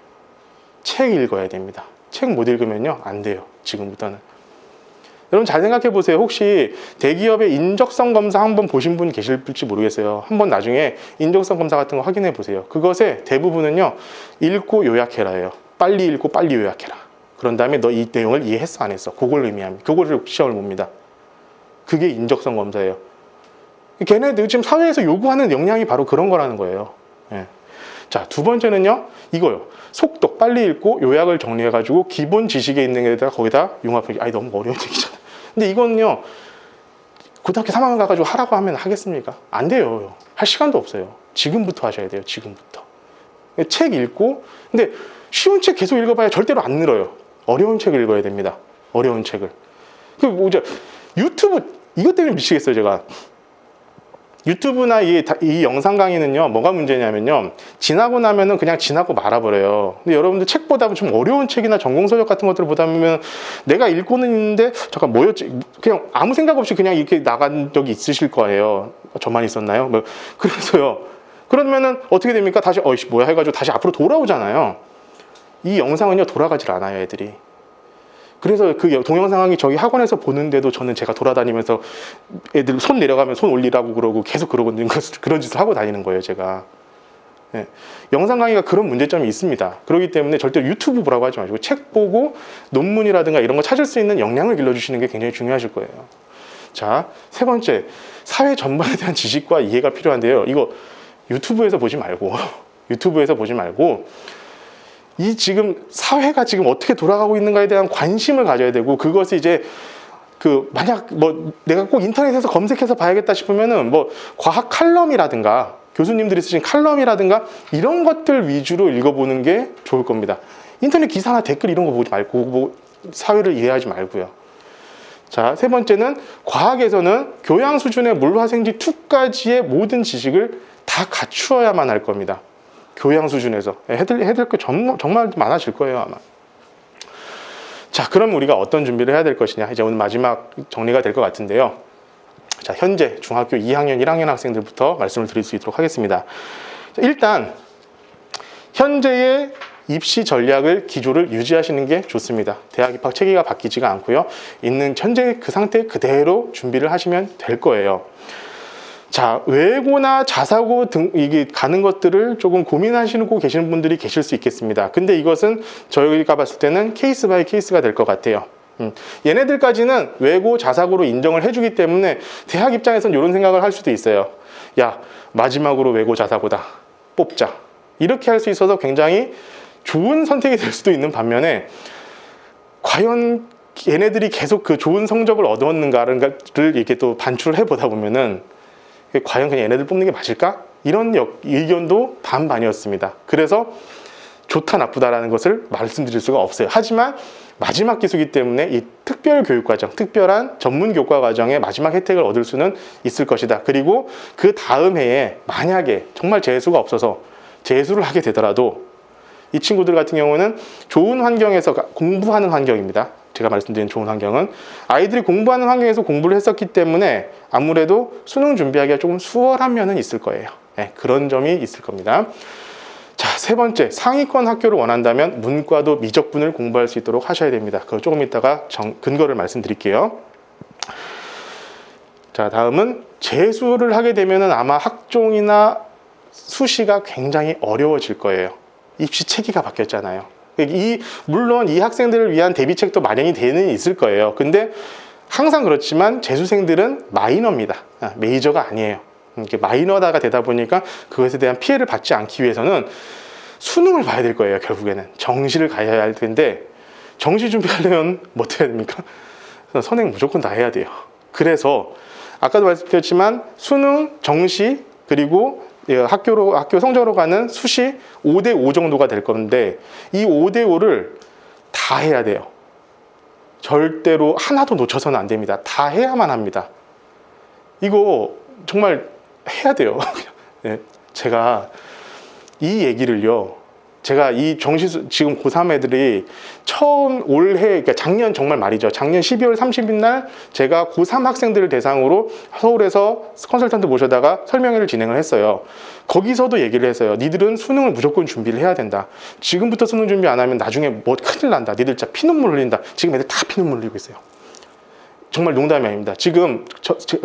책 읽어야 됩니다. 책 못 읽으면요 안 돼요. 지금부터는. 여러분 잘 생각해 보세요. 혹시 대기업의 인적성 검사 한번 보신 분 계실지 모르겠어요. 한번 나중에 인적성 검사 같은 거 확인해 보세요. 그것의 대부분은요, 읽고 요약해라예요. 빨리 읽고 빨리 요약해라. 그런 다음에 너 이 내용을 이해했어 안 했어? 그걸 의미합니다. 그거를 시험을 봅니다. 그게 인적성 검사예요. 걔네들 지금 사회에서 요구하는 역량이 바로 그런 거라는 거예요. 예. 자, 두 번째는요, 이거요. 속독, 빨리 읽고 요약을 정리해가지고 기본 지식에 있는 데다가 거기다 융합하기. 아니, 너무 어려운 얘기잖아. 근데 이거는요, 고등학교 3학년 가가지고 하라고 하면 하겠습니까? 안 돼요. 할 시간도 없어요. 지금부터 하셔야 돼요. 지금부터. 책 읽고, 근데 쉬운 책 계속 읽어봐야 절대로 안 늘어요. 어려운 책을 읽어야 됩니다. 어려운 책을. 유튜브, 이것 때문에 미치겠어요, 제가. 유튜브나 이 영상 강의는요, 뭐가 문제냐면요, 지나고 나면은 그냥 지나고 말아버려요. 근데 여러분들 책 보다 좀 어려운 책이나 전공서적 같은 것들을 보다 보면 내가 읽고는 있는데, 잠깐 뭐였지? 그냥 아무 생각 없이 그냥 이렇게 나간 적이 있으실 거예요. 저만 있었나요? 뭐, 그래서요. 그러면은 어떻게 됩니까? 다시, 어이씨, 뭐야 해가지고 다시 앞으로 돌아오잖아요. 이 영상은요, 돌아가질 않아요, 애들이. 그래서 그 동영상이 저희 학원에서 보는데도 저는 제가 돌아다니면서 애들 손 내려가면 손 올리라고 그러고 계속 그런 짓을 하고 다니는 거예요, 제가. 네. 영상 강의가 그런 문제점이 있습니다. 그렇기 때문에 절대로 유튜브 보라고 하지 마시고 책 보고 논문이라든가 이런 거 찾을 수 있는 역량을 길러주시는 게 굉장히 중요하실 거예요. 자, 세 번째, 사회 전반에 대한 지식과 이해가 필요한데요. 이거 유튜브에서 보지 말고 유튜브에서 보지 말고 이 지금 사회가 지금 어떻게 돌아가고 있는가에 대한 관심을 가져야 되고, 그것이 이제 만약 뭐 내가 꼭 인터넷에서 검색해서 봐야겠다 싶으면은 뭐 과학 칼럼이라든가 교수님들이 쓰신 칼럼이라든가 이런 것들 위주로 읽어보는 게 좋을 겁니다. 인터넷 기사나 댓글 이런 거 보지 말고 뭐 사회를 이해하지 말고요. 자, 세 번째는 과학에서는 교양 수준의 물화생지 2까지의 모든 지식을 다 갖추어야만 할 겁니다. 교양 수준에서 해드릴 거 정말 많아질 거예요, 아마. 자, 그럼 우리가 어떤 준비를 해야 될 것이냐, 이제 오늘 마지막 정리가 될 것 같은데요. 자, 현재 중학교 2학년 1학년 학생들부터 말씀을 드릴 수 있도록 하겠습니다. 자, 일단 현재의 입시 전략을 기조를 유지하시는 게 좋습니다. 대학 입학 체계가 바뀌지가 않고요, 있는 현재 그 상태 그대로 준비를 하시면 될 거예요. 자, 외고나 자사고 등 이게 가는 것들을 조금 고민하시고 계시는 분들이 계실 수 있겠습니다. 근데 이것은 저희가 봤을 때는 케이스 바이 케이스가 될 것 같아요. 얘네들까지는 외고 자사고로 인정을 해주기 때문에 대학 입장에서는 이런 생각을 할 수도 있어요. 야, 마지막으로 외고 자사고다, 뽑자. 이렇게 할 수 있어서 굉장히 좋은 선택이 될 수도 있는 반면에, 과연 얘네들이 계속 그 좋은 성적을 얻었는가를 이렇게 또 반출을 해보다 보면은 과연 그냥 얘네들 뽑는 게 맞을까? 이런 의견도 반반이었습니다. 그래서 좋다 나쁘다라는 것을 말씀드릴 수가 없어요. 하지만 마지막 기수이기 때문에 이 특별 교육과정, 특별한 전문 교과 과정의 마지막 혜택을 얻을 수는 있을 것이다. 그리고 그 다음 해에 만약에 정말 재수가 없어서 재수를 하게 되더라도 이 친구들 같은 경우는 좋은 환경에서 공부하는 환경입니다. 제가 말씀드린 좋은 환경은 아이들이 공부하는 환경에서 공부를 했었기 때문에 아무래도 수능 준비하기가 조금 수월한 면은 있을 거예요. 네, 그런 점이 있을 겁니다. 자, 세 번째, 상위권 학교를 원한다면 문과도 미적분을 공부할 수 있도록 하셔야 됩니다. 그거 조금 이따가 근거를 말씀드릴게요. 자, 다음은 재수를 하게 되면은 아마 학종이나 수시가 굉장히 어려워질 거예요. 입시 체계가 바뀌었잖아요. 물론 이 학생들을 위한 대비책도 마련이 되는 있을 거예요. 근데 항상 그렇지만 재수생들은 마이너입니다. 메이저가 아니에요. 이렇게 마이너다가 되다 보니까 그것에 대한 피해를 받지 않기 위해서는 수능을 봐야 될 거예요. 결국에는 정시를 가야 할 텐데, 정시 준비하려면 뭐 어떻게 해야 됩니까? 선행 무조건 다 해야 돼요. 그래서 아까도 말씀드렸지만 수능, 정시, 그리고 학교 성적으로 가는 수시 5대5 정도가 될 건데, 이 5대5를 다 해야 돼요. 절대로 하나도 놓쳐서는 안 됩니다. 다 해야만 합니다. 이거 정말 해야 돼요. 네, 제가 이 얘기를요, 제가 이 정시 지금 고3 애들이 처음 올해, 그러니까 작년 정말 말이죠. 작년 12월 30일 날 제가 고3 학생들을 대상으로 서울에서 컨설턴트 모셔다가 설명회를 진행을 했어요. 거기서도 얘기를 했어요. 니들은 수능을 무조건 준비를 해야 된다. 지금부터 수능 준비 안 하면 나중에 뭐 큰일 난다. 니들 진짜 피눈물 흘린다. 지금 애들 다 피눈물 흘리고 있어요. 정말 농담이 아닙니다. 지금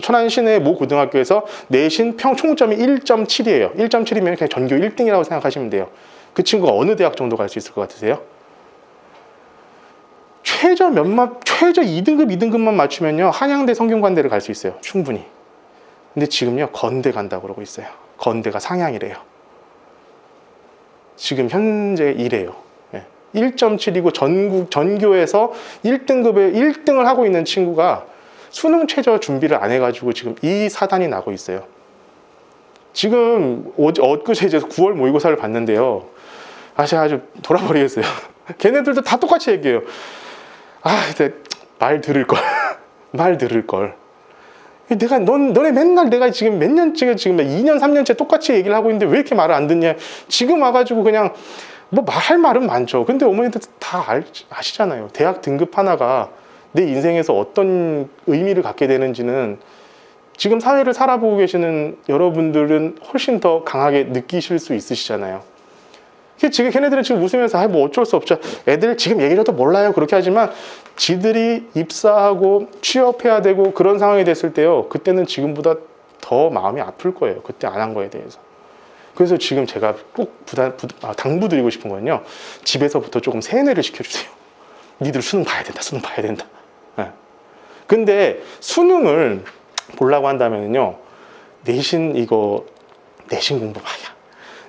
천안 시내 모 고등학교에서 내신 총점이 1.7이에요. 1.7이면 그냥 전교 1등이라고 생각하시면 돼요. 그 친구가 어느 대학 정도 갈 수 있을 것 같으세요? 최저 2등급, 2등급만 맞추면요, 한양대 성균관대를 갈 수 있어요. 충분히. 근데 지금요, 건대 간다고 그러고 있어요. 건대가 상향이래요. 지금 현재 이래요. 1.7이고 전교에서 1등급에 1등을 하고 있는 친구가 수능 최저 준비를 안 해가지고 지금 이 사단이 나고 있어요. 지금 엊그제 이제 9월 모의고사를 봤는데요. 아주 돌아버리겠어요. 걔네들도 다 똑같이 얘기해요. 근데 말 들을 걸. 말 들을 걸. 너네 맨날 내가 지금 몇 년째, 지금 2년, 3년째 똑같이 얘기를 하고 있는데 왜 이렇게 말을 안 듣냐. 지금 와가지고 그냥 할 말은 많죠. 근데 어머니들 다 아시잖아요. 대학 등급 하나가 내 인생에서 어떤 의미를 갖게 되는지는 지금 사회를 살아보고 계시는 여러분들은 훨씬 더 강하게 느끼실 수 있으시잖아요. 지금 걔네들은 지금 웃으면서 뭐 어쩔 수 없죠. 애들 지금 얘기라도 몰라요. 그렇게 하지만 지들이 입사하고 취업해야 되고 그런 상황이 됐을 때요. 그때는 지금보다 더 마음이 아플 거예요. 그때 안 한 거에 대해서. 그래서 지금 제가 꼭 당부드리고 싶은 건요. 집에서부터 조금 세뇌를 시켜주세요. 니들 수능 봐야 된다. 수능 봐야 된다. 근데 수능을 보려고 한다면요. 내신 공부 봐야.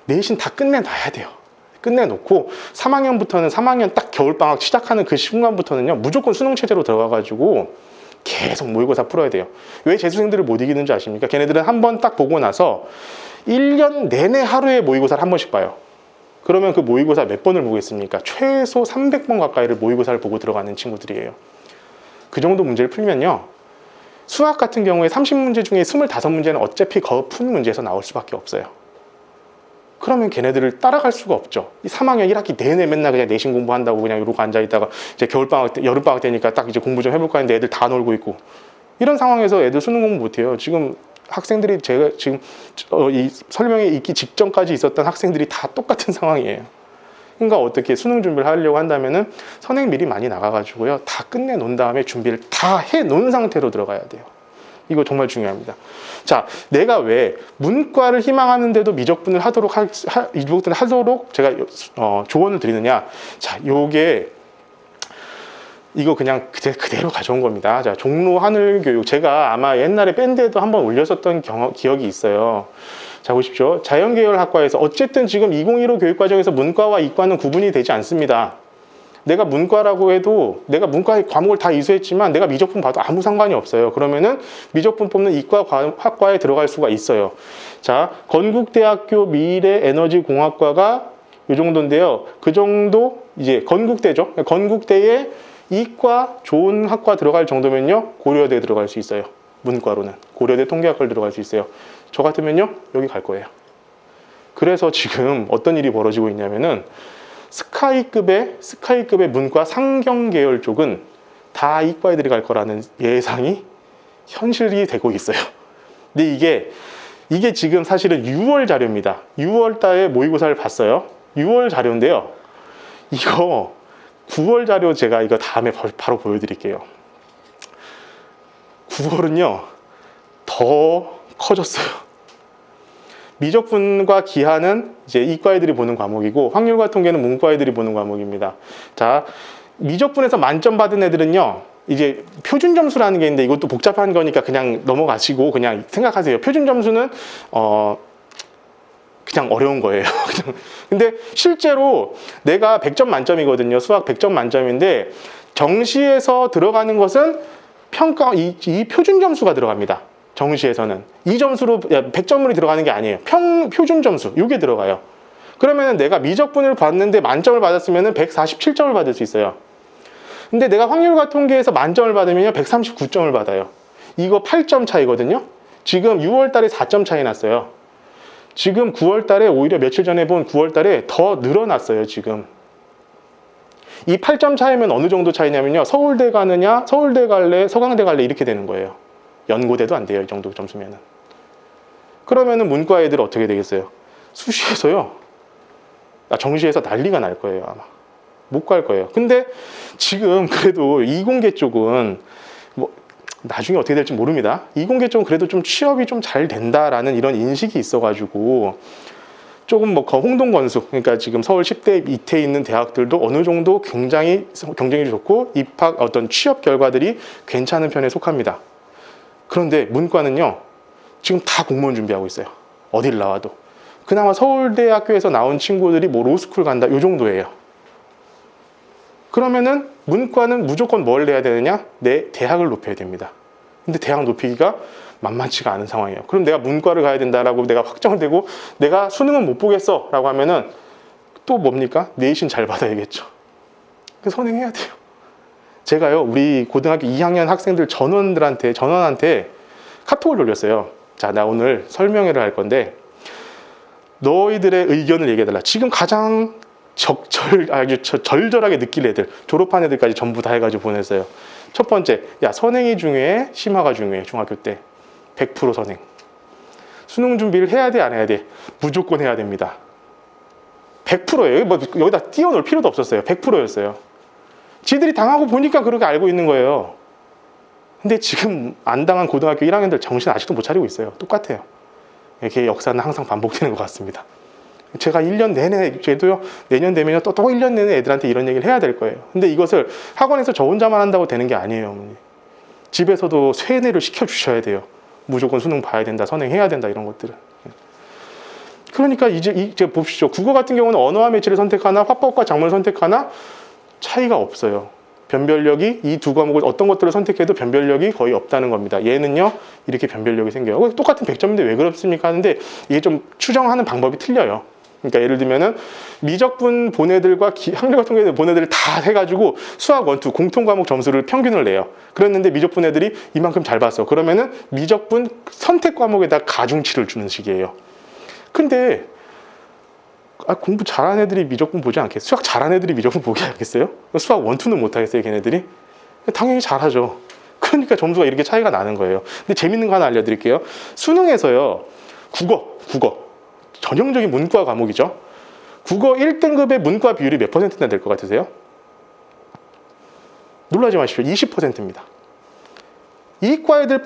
내신 다 끝내놔야 돼요. 끝내놓고 3학년부터는 3학년 딱 겨울방학 시작하는 그 순간부터는요. 무조건 수능 체제로 들어가가지고 계속 모의고사 풀어야 돼요. 왜 재수생들을 못 이기는 줄 아십니까? 걔네들은 한 번 딱 보고 나서 1년 내내 하루에 모의고사를 한 번씩 봐요. 그러면 그 모의고사 몇 번을 보겠습니까? 최소 300번 가까이를 모의고사를 보고 들어가는 친구들이에요. 그 정도 문제를 풀면요. 수학 같은 경우에 30문제 중에 25문제는 어차피 푼 문제에서 나올 수밖에 없어요. 그러면 걔네들을 따라갈 수가 없죠. 3학년 1학기 내내 맨날 그냥 내신 공부한다고 그냥 이러고 앉아있다가 이제 여름방학 되니까 딱 이제 공부 좀 해볼까 했는데 애들 다 놀고 있고. 이런 상황에서 애들 수능 공부 못해요. 지금 학생들이 제가 지금 이 설명회 있기 직전까지 있었던 학생들이 다 똑같은 상황이에요. 그러니까 어떻게 수능 준비를 하려고 한다면은 선행 미리 많이 나가가지고요. 다 끝내 놓은 다음에 준비를 다 해 놓은 상태로 들어가야 돼요. 이거 정말 중요합니다. 자, 내가 왜 문과를 희망하는데도 미적분을 하도록 제가 조언을 드리느냐. 자, 이거 그냥 그대로 가져온 겁니다. 자, 종로 하늘교육. 제가 아마 옛날에 밴드에도 한번 올렸었던 기억이 있어요. 자, 보십시오. 자연계열 학과에서 어쨌든 지금 2015 교육과정에서 문과와 이과는 구분이 되지 않습니다. 내가 문과라고 해도 내가 문과의 과목을 다 이수했지만 내가 미적분 봐도 아무 상관이 없어요. 그러면은 미적분 뽑는 이과 학과에 들어갈 수가 있어요. 자, 건국대학교 미래에너지공학과가 이 정도인데요. 그 정도 이제 건국대죠. 건국대에 이과 좋은 학과 들어갈 정도면요. 고려대 들어갈 수 있어요. 문과로는. 고려대 통계학과를 들어갈 수 있어요. 저 같으면요. 여기 갈 거예요. 그래서 지금 어떤 일이 벌어지고 있냐면은 스카이급의 문과 상경계열 쪽은 다 이과 애들이 갈 거라는 예상이 현실이 되고 있어요. 근데 이게 지금 사실은 6월 자료입니다. 6월 달에 모의고사를 봤어요. 6월 자료인데요. 이거 9월 자료 제가 이거 다음에 바로 보여드릴게요. 9월은요. 더 커졌어요. 미적분과 기하는 이제 이과 애들이 보는 과목이고 확률과 통계는 문과 애들이 보는 과목입니다. 자, 미적분에서 만점 받은 애들은요. 이제 표준 점수라는 게 있는데 이것도 복잡한 거니까 그냥 넘어가시고 그냥 생각하세요. 표준 점수는 그냥 어려운 거예요. 근데 실제로 내가 100점 만점이거든요. 수학 100점 만점인데 정시에서 들어가는 것은 이 표준 점수가 들어갑니다. 정시에서는 이 점수로 100점으로 들어가는 게 아니에요. 표준 점수 이게 들어가요. 그러면 내가 미적분을 봤는데 만점을 받았으면 147점을 받을 수 있어요. 근데 내가 확률과 통계에서 만점을 받으면 139점을 받아요. 이거 8점 차이거든요. 지금 6월 달에 4점 차이 났어요. 지금 9월 달에 오히려 며칠 전에 본 9월 달에 더 늘어났어요. 지금 이 8점 차이면 어느 정도 차이냐면요. 서울대 가느냐, 서울대 갈래, 서강대 갈래 이렇게 되는 거예요. 연고대도 안 돼요. 이 정도 점수면은. 그러면은 문과 애들 어떻게 되겠어요? 수시에서요. 정시에서 난리가 날 거예요. 아마. 못 갈 거예요. 근데 지금 그래도 이공계 쪽은 나중에 어떻게 될지 모릅니다. 이공계 쪽은 그래도 좀 취업이 좀 잘 된다라는 이런 인식이 있어가지고 조금 뭐 홍동 건수, 그러니까 지금 서울 10대 밑에 있는 대학들도 어느 정도 굉장히 경쟁이 좋고 입학 어떤 취업 결과들이 괜찮은 편에 속합니다. 그런데 문과는요, 지금 다 공무원 준비하고 있어요. 어딜 나와도. 그나마 서울대학교에서 나온 친구들이 뭐 로스쿨 간다, 요 정도예요. 그러면은 문과는 무조건 뭘 내야 되느냐? 내 대학을 높여야 됩니다. 근데 대학 높이기가 만만치가 않은 상황이에요. 그럼 내가 문과를 가야 된다라고 내가 확정되고 내가 수능은 못 보겠어 라고 하면은 또 뭡니까? 내신 잘 받아야겠죠. 그래서 선행해야 돼요. 제가요, 우리 고등학교 2학년 학생들 전원한테 카톡을 돌렸어요. 자, 나 오늘 설명회를 할 건데 너희들의 의견을 얘기해달라. 지금 가장 아주 절절하게 느낄 애들, 졸업한 애들까지 전부 다 해가지고 보냈어요. 첫 번째, 야, 선행이 중요해? 심화가 중요해? 중학교 때 100% 선행. 수능 준비를 해야 돼, 안 해야 돼? 무조건 해야 됩니다. 100%예요. 뭐 여기다 띄워놓을 필요도 없었어요. 100%였어요. 지들이 당하고 보니까 그렇게 알고 있는 거예요. 근데 지금 안 당한 고등학교 1학년들 정신 아직도 못 차리고 있어요. 똑같아요. 이렇게 역사는 항상 반복되는 것 같습니다. 제가 1년 내내, 저도요, 내년 되면 또 1년 내내 애들한테 이런 얘기를 해야 될 거예요. 근데 이것을 학원에서 저 혼자만 한다고 되는 게 아니에요, 어머니. 집에서도 세뇌를 시켜주셔야 돼요. 무조건 수능 봐야 된다, 선행해야 된다, 이런 것들을. 그러니까 이제 봅시죠. 국어 같은 경우는 언어와 매체를 선택하나, 화법과 작문을 선택하나, 차이가 없어요. 변별력이 이 두 과목을 어떤 것들을 선택해도 변별력이 거의 없다는 겁니다. 얘는요, 이렇게 변별력이 생겨요. 똑같은 100점인데 왜 그렇습니까? 하는데 이게 좀 추정하는 방법이 틀려요. 그러니까 예를 들면은 미적분 본 애들과 학력과 통계 본 애들 다 해가지고 수학 원투 공통 과목 점수를 평균을 내요. 그랬는데 미적분 애들이 이만큼 잘 봤어. 그러면은 미적분 선택 과목에다 가중치를 주는 식이에요. 근데 공부 잘하는 애들이 미적분 보지 않겠어요? 수학 잘하는 애들이 미적분 보지 않겠어요? 수학 원투는 못하겠어요, 걔네들이? 당연히 잘하죠. 그러니까 점수가 이렇게 차이가 나는 거예요. 근데 재밌는 거 하나 알려드릴게요. 수능에서요, 국어 전형적인 문과 과목이죠. 국어 1등급의 문과 비율이 몇 %나 될 것 같으세요? 놀라지 마십시오. 20%입니다. 이과 애들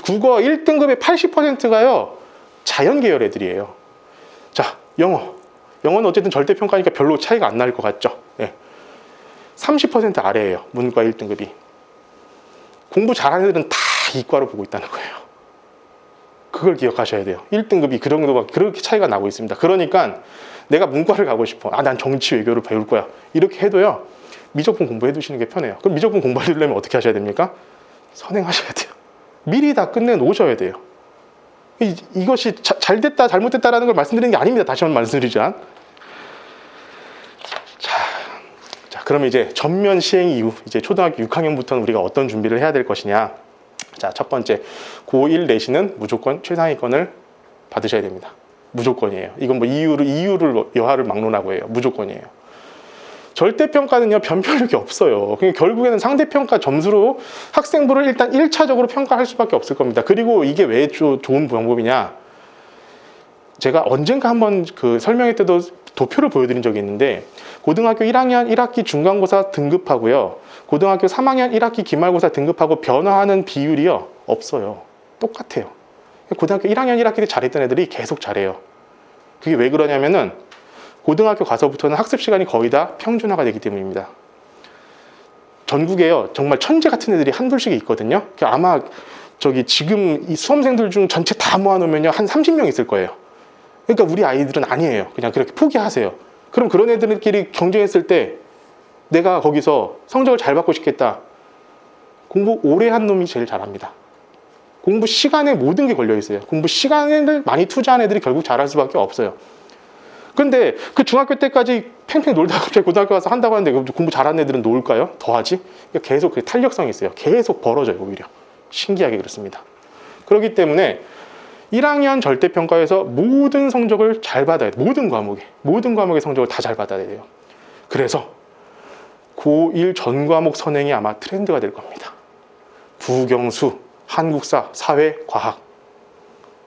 국어 1등급의 80%가요 자연 계열 애들이에요. 자, 영어는 어쨌든 절대평가니까 별로 차이가 안 날 것 같죠. 네. 30% 아래예요, 문과 1등급이. 공부 잘하는 애들은 다 이과로 보고 있다는 거예요. 그걸 기억하셔야 돼요. 1등급이 그 정도가 그렇게 차이가 나고 있습니다. 그러니까 내가 문과를 가고 싶어. 난 정치 외교를 배울 거야. 이렇게 해도요, 미적분 공부해 두시는 게 편해요. 그럼 미적분 공부하려면 어떻게 하셔야 됩니까? 선행하셔야 돼요. 미리 다 끝내 놓으셔야 돼요. 이것이 잘 됐다 잘못됐다라는 걸 말씀드리는 게 아닙니다. 다시 한번 말씀드리지만, 자 그러면 이제 전면 시행 이후 이제 초등학교 6학년부터는 우리가 어떤 준비를 해야 될 것이냐. 자, 첫 번째, 고1 내신은 무조건 최상위권을 받으셔야 됩니다. 무조건이에요. 이건 뭐 이유를 여하를 막론하고 해요. 무조건이에요. 절대평가는요, 변별력이 없어요. 그러니까 결국에는 상대평가 점수로 학생부를 일단 1차적으로 평가할 수밖에 없을 겁니다. 그리고 이게 왜 좋은 방법이냐. 제가 언젠가 한번 그 설명회 때도 도표를 보여드린 적이 있는데, 고등학교 1학년 1학기 중간고사 등급하고요, 고등학교 3학년 1학기 기말고사 등급하고 변화하는 비율이요, 없어요. 똑같아요. 고등학교 1학년 1학기 때 잘했던 애들이 계속 잘해요. 그게 왜 그러냐면은 고등학교 가서부터는 학습 시간이 거의 다 평준화가 되기 때문입니다. 전국에요, 정말 천재 같은 애들이 한둘씩 있거든요. 아마 지금 이 수험생들 중 전체 다 모아놓으면요, 한 30명 있을 거예요. 그러니까 우리 아이들은 아니에요. 그냥 그렇게 포기하세요. 그럼 그런 애들끼리 경쟁했을 때 내가 거기서 성적을 잘 받고 싶겠다. 공부 오래 한 놈이 제일 잘합니다. 공부 시간에 모든 게 걸려 있어요. 공부 시간을 많이 투자한 애들이 결국 잘할 수밖에 없어요. 근데 그 중학교 때까지 팽팽 놀다가 갑자기 고등학교 가서 한다고 하는데 공부 잘하는 애들은 놀까요? 더 하지? 계속 그 탄력성이 있어요. 계속 벌어져요, 오히려. 신기하게 그렇습니다. 그렇기 때문에 1학년 절대평가에서 모든 성적을 잘 받아야 돼요. 모든 과목의 성적을 다 잘 받아야 돼요. 그래서 고1 전 과목 선행이 아마 트렌드가 될 겁니다. 국영수, 한국사, 사회, 과학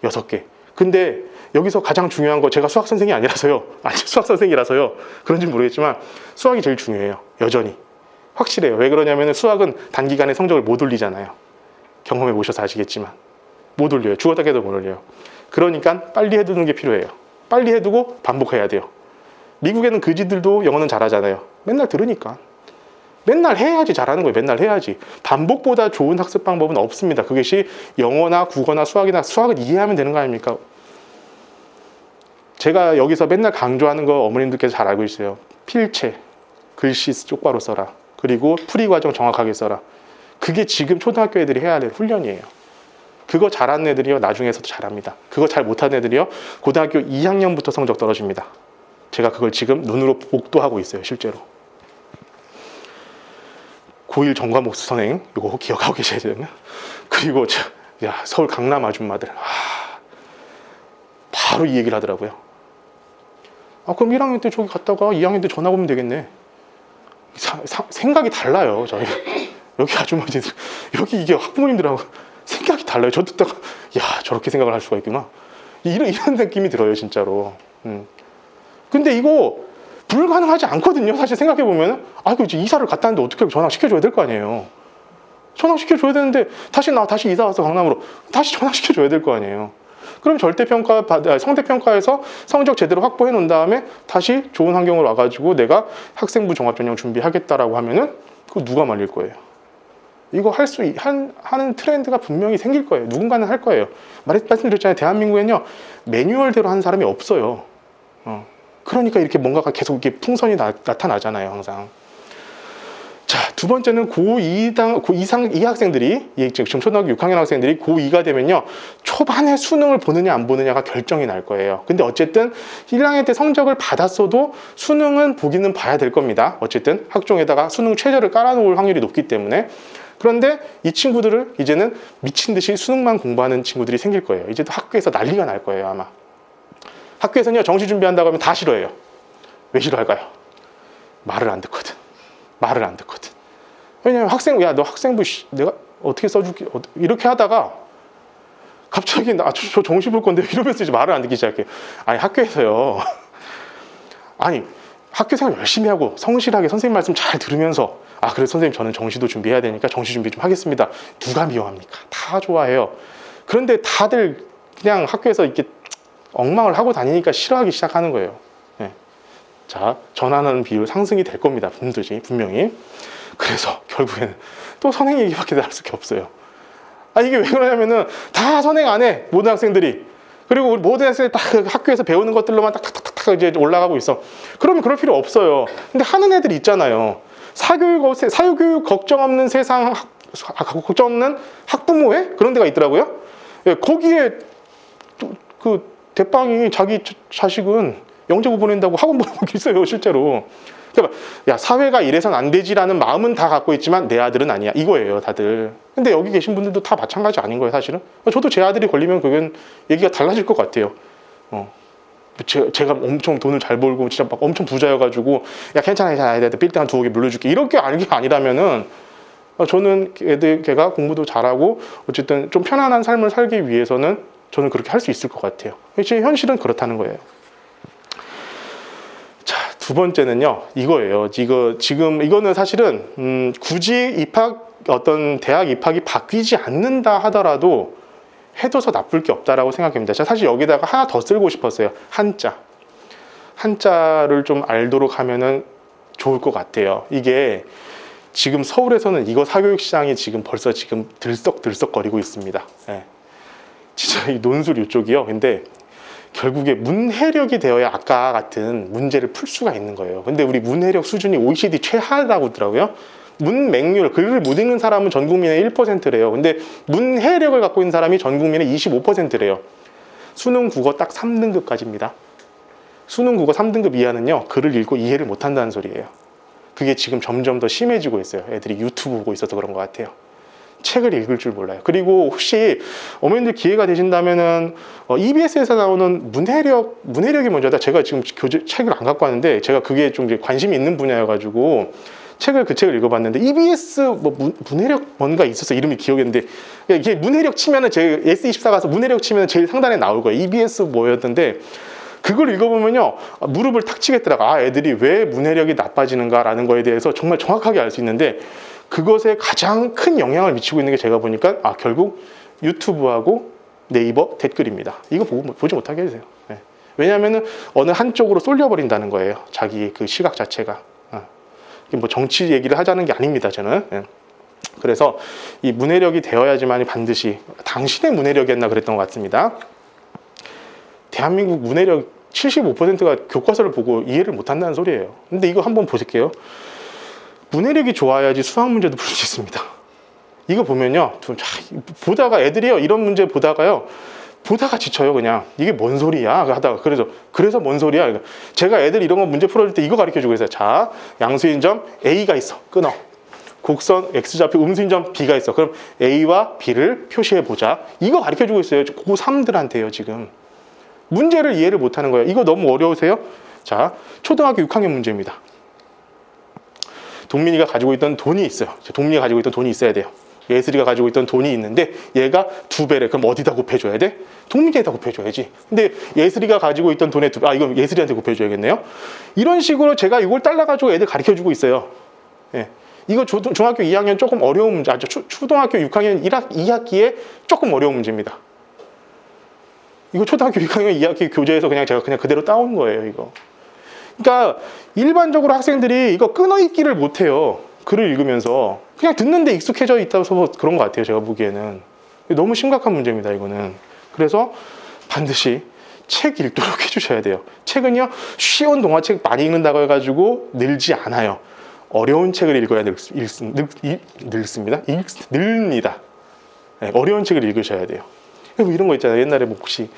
6개. 근데 여기서 가장 중요한 거, 제가 수학 선생이 아니라서요. 수학 선생이라서요. 그런지 모르겠지만 수학이 제일 중요해요. 여전히. 확실해요. 왜 그러냐면 수학은 단기간에 성적을 못 올리잖아요. 경험해 보셔서 아시겠지만 못 올려요. 죽었다 깨도 못 올려요. 그러니까 빨리 해두는 게 필요해요. 빨리 해두고 반복해야 돼요. 미국에는 그지들도 영어는 잘하잖아요. 맨날 들으니까. 맨날 해야지 잘하는 거예요. 맨날 해야지. 반복보다 좋은 학습 방법은 없습니다. 그것이 영어나 국어나 수학을 이해하면 되는 거 아닙니까? 제가 여기서 맨날 강조하는 거 어머님들께서 잘 알고 있어요. 필체, 글씨 똑바로 써라. 그리고 풀이 과정 정확하게 써라. 그게 지금 초등학교 애들이 해야 될 훈련이에요. 그거 잘하는 애들이요 나중에서도 잘합니다. 그거 잘 못하는 애들이요 고등학교 2학년부터 성적 떨어집니다. 제가 그걸 지금 눈으로 목도하고 있어요. 실제로. 고1 전과목 선행 이거 기억하고 계셔야 되나? 그리고 서울 강남 아줌마들 바로 이 얘기를 하더라고요. 그럼 1학년 때 저기 갔다가 2학년 때 전화 오면 되겠네. 생각이 달라요. 저희 여기 아주머니들 여기 이게 학부모님들하고 생각이 달라요. 저 듣다가 저렇게 생각을 할 수가 있구나. 이런 느낌이 들어요. 진짜로. 근데 이거 불가능하지 않거든요. 사실 생각해보면 이사를 갔다 왔는데 어떻게 전학시켜줘야 될 거 아니에요. 전학시켜줘야 되는데 다시 이사 와서 강남으로 다시 전학시켜줘야 될 거 아니에요. 그럼 성대평가에서 성적 제대로 확보해 놓은 다음에 다시 좋은 환경으로 와가지고 내가 학생부 종합전형 준비하겠다라고 하면은 그거 누가 말릴 거예요. 이거 하는 트렌드가 분명히 생길 거예요. 누군가는 할 거예요. 말씀드렸잖아요. 대한민국에는요 매뉴얼대로 하는 사람이 없어요. 그러니까 이렇게 뭔가가 계속 이렇게 풍선이 나타나잖아요. 항상. 자, 두 번째는 고2 이 학생들이 지금 초등학교 6학년 학생들이 고2가 되면요 초반에 수능을 보느냐 안 보느냐가 결정이 날 거예요. 근데 어쨌든 1학년 때 성적을 받았어도 수능은 보기는 봐야 될 겁니다. 어쨌든 학종에다가 수능 최저를 깔아놓을 확률이 높기 때문에. 그런데 이 친구들을 이제는 미친 듯이 수능만 공부하는 친구들이 생길 거예요. 이제 또 학교에서 난리가 날 거예요. 아마 학교에서는요 정시 준비한다고 하면 다 싫어해요. 왜 싫어할까요? 말을 안 듣거든. 왜냐면 너 학생부 내가 어떻게 써줄게 이렇게 하다가 갑자기 저 정시 볼 건데 이러면서 이제 말을 안 듣기 시작해요. 학교에서요 학교 생활 열심히 하고 성실하게 선생님 말씀 잘 들으면서 그래서 선생님 저는 정시도 준비해야 되니까 정시 준비 좀 하겠습니다. 누가 미워합니까? 다 좋아해요. 그런데 다들 그냥 학교에서 이렇게 엉망을 하고 다니니까 싫어하기 시작하는 거예요. 자, 전환하는 비율 상승이 될 겁니다. 분명히. 그래서 결국에는 또 선행 얘기밖에 할 수가 없어요. 이게 왜 그러냐면은 다 선행 안 해. 모든 학생들이. 그리고 우리 모든 학생들이 딱 학교에서 배우는 것들로만 탁탁탁탁 이제 올라가고 있어. 그러면 그럴 필요 없어요. 근데 하는 애들이 있잖아요. 사교육 걱정 없는 세상, 걱정 없는 학부모회? 그런 데가 있더라고요. 거기에 대빵이 자기 자식은 영재고 보낸다고 학원 보내고 있어요. 실제로. 그러니까 사회가 이래서는 안 되지라는 마음은 다 갖고 있지만 내 아들은 아니야. 이거예요. 다들. 근데 여기 계신 분들도 다 마찬가지 아닌 거예요. 사실은. 저도 제 아들이 걸리면 그건 얘기가 달라질 것 같아요. 제가 엄청 돈을 잘 벌고 진짜 막 엄청 부자여가지고 괜찮아 애들 빌딩 한 2개 물려줄게 이렇게 아니라면은 저는 걔가 공부도 잘하고 어쨌든 좀 편안한 삶을 살기 위해서는 저는 그렇게 할 수 있을 것 같아요. 현실은 그렇다는 거예요. 자, 두 번째는요 이거예요. 이거는 사실은 굳이 어떤 대학 입학이 바뀌지 않는다 하더라도 해둬서 나쁠 게 없다라고 생각합니다. 제가 사실 여기다가 하나 더 쓰고 싶었어요. 한자를 좀 알도록 하면은 좋을 것 같아요. 이게 지금 서울에서는 이거 사교육 시장이 벌써 들썩들썩거리고 있습니다. 진짜 이 논술 이쪽이요. 근데 결국에 문해력이 되어야 아까 같은 문제를 풀 수가 있는 거예요. 근데 우리 문해력 수준이 OECD 최하라고 하더라고요. 문맹률, 글을 못 읽는 사람은 전 국민의 1%래요. 근데 문해력을 갖고 있는 사람이 전 국민의 25%래요. 수능 국어 딱 3등급까지입니다. 수능 국어 3등급 이하는요, 글을 읽고 이해를 못 한다는 소리예요. 그게 지금 점점 더 심해지고 있어요. 애들이 유튜브 보고 있어서 그런 것 같아요. 책을 읽을 줄 몰라요. 그리고 혹시 어머님들 기회가 되신다면은 EBS에서 나오는 문해력이 먼저다. 제가 지금 책을 안 갖고 왔는데 제가 그게 좀 이제 관심이 있는 분야여가지고 그 책을 읽어봤는데 EBS 문해력 뭔가 있어서 이름이 기억했는데 이게 문해력 치면은 제 S24 가서 문해력 치면은 제일 상단에 나올 거예요. EBS 뭐였던데 그걸 읽어보면요 무릎을 탁 치겠더라고. 애들이 왜 문해력이 나빠지는가라는 거에 대해서 정말 정확하게 알 수 있는데 그것에 가장 큰 영향을 미치고 있는 게 제가 보니까 결국 유튜브하고 네이버 댓글입니다. 이거 보지 못하게 해주세요. 네. 왜냐하면 어느 한쪽으로 쏠려버린다는 거예요. 자기 그 시각 자체가. 뭐 정치 얘기를 하자는 게 아닙니다, 저는. 네. 그래서 이 문해력이 되어야지만 반드시, 당신의 문해력이었나 그랬던 것 같습니다. 대한민국 문해력 75%가 교과서를 보고 이해를 못한다는 소리예요. 근데 이거 한번 보실게요. 문해력이 좋아야지 수학 문제도 풀 수 있습니다. 이거 보면요, 보다가 애들이요, 이런 문제 보다가 지쳐요. 그냥 이게 뭔 소리야 하다가 그래서 뭔 소리야. 제가 애들 이런 거 문제 풀어줄 때 이거 가르쳐주고 있어요. 자, 양수인점 A가 있어, 끊어. 곡선 X좌표 음수인점 B가 있어. 그럼 A와 B를 표시해 보자. 이거 가르쳐주고 있어요. 고3들한테요. 지금 문제를 이해를 못하는 거예요. 이거 너무 어려우세요? 자, 초등학교 6학년 문제입니다. 동민이가 가지고 있던 돈이 있어요. 동민이가 가지고 있던 돈이 있어야 돼요. 예슬이가 가지고 있던 돈이 있는데 얘가 2배래. 그럼 어디다 곱해줘야 돼? 동민이에다 곱해줘야지. 근데 예슬이가 가지고 있던 돈의 이건 예슬이한테 곱해줘야겠네요. 이런 식으로 제가 이걸 잘라가지고 애들 가르쳐주고 있어요. 예. 이거 중학교 2학년 조금 어려운 문제, 초등학교 6학년 2학기에 조금 어려운 문제입니다. 이거 초등학교 6학년 2학기 교재에서 제가 그대로 따온 거예요, 이거. 그러니까 일반적으로 학생들이 이거 끊어읽기를 못해요. 글을 읽으면서 그냥 듣는데 익숙해져 있다서 그런 것 같아요. 제가 보기에는 너무 심각한 문제입니다, 이거는. 그래서 반드시 책 읽도록 해주셔야 돼요. 책은요, 쉬운 동화책 많이 읽는다고 해가지고 늘지 않아요. 어려운 책을 읽어야 늘립니다. 네, 어려운 책을 읽으셔야 돼요. 이런 거 있잖아요. 옛날에 혹시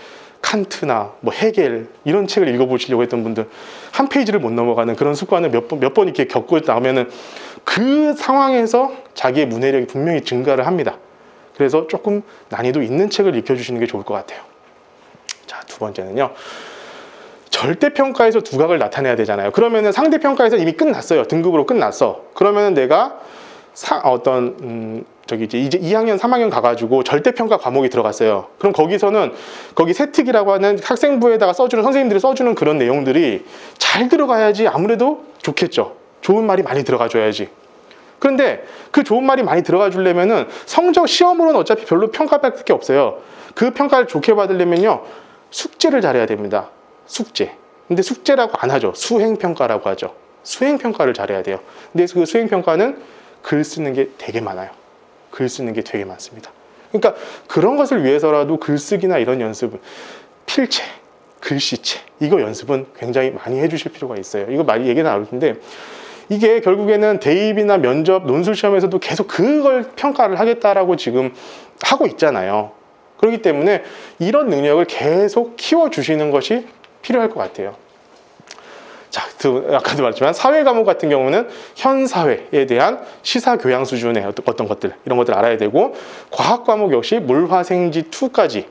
칸트나 헤겔 이런 책을 읽어보시려고 했던 분들 한 페이지를 못 넘어가는 그런 습관을 몇 번 이렇게 겪고 나면은 그 상황에서 자기의 문해력이 분명히 증가를 합니다. 그래서 조금 난이도 있는 책을 읽혀주시는 게 좋을 것 같아요. 자, 두 번째는요. 절대평가에서 두각을 나타내야 되잖아요. 그러면은 상대평가에서 이미 끝났어요. 등급으로 끝났어. 그러면은 내가 이제 2학년, 3학년 가가지고 절대평가 과목이 들어갔어요. 그럼 거기 세특이라고 하는 학생부에다가 선생님들이 써주는 그런 내용들이 잘 들어가야지 아무래도 좋겠죠. 좋은 말이 많이 들어가줘야지. 그런데 그 좋은 말이 많이 들어가 주려면은 시험으로는 어차피 별로 평가받을 게 없어요. 그 평가를 좋게 받으려면요, 숙제를 잘해야 됩니다. 숙제. 근데 숙제라고 안 하죠. 수행평가라고 하죠. 수행평가를 잘해야 돼요. 근데 그 수행평가는 글 쓰는 게 되게 많아요. 글 쓰는 게 되게 많습니다. 그러니까 그런 것을 위해서라도 글쓰기나 이런 연습은 필체, 글씨체, 이거 연습은 굉장히 많이 해주실 필요가 있어요. 이거 많이 얘기 나올 텐데 이게 결국에는 대입이나 면접, 논술 시험에서도 계속 그걸 평가를 하겠다라고 지금 하고 있잖아요. 그렇기 때문에 이런 능력을 계속 키워주시는 것이 필요할 것 같아요. 자, 아까도 말했지만 사회 과목 같은 경우는 현 사회에 대한 시사 교양 수준의 어떤 것들, 이런 것들 알아야 되고, 과학 과목 역시 물화생지 2까지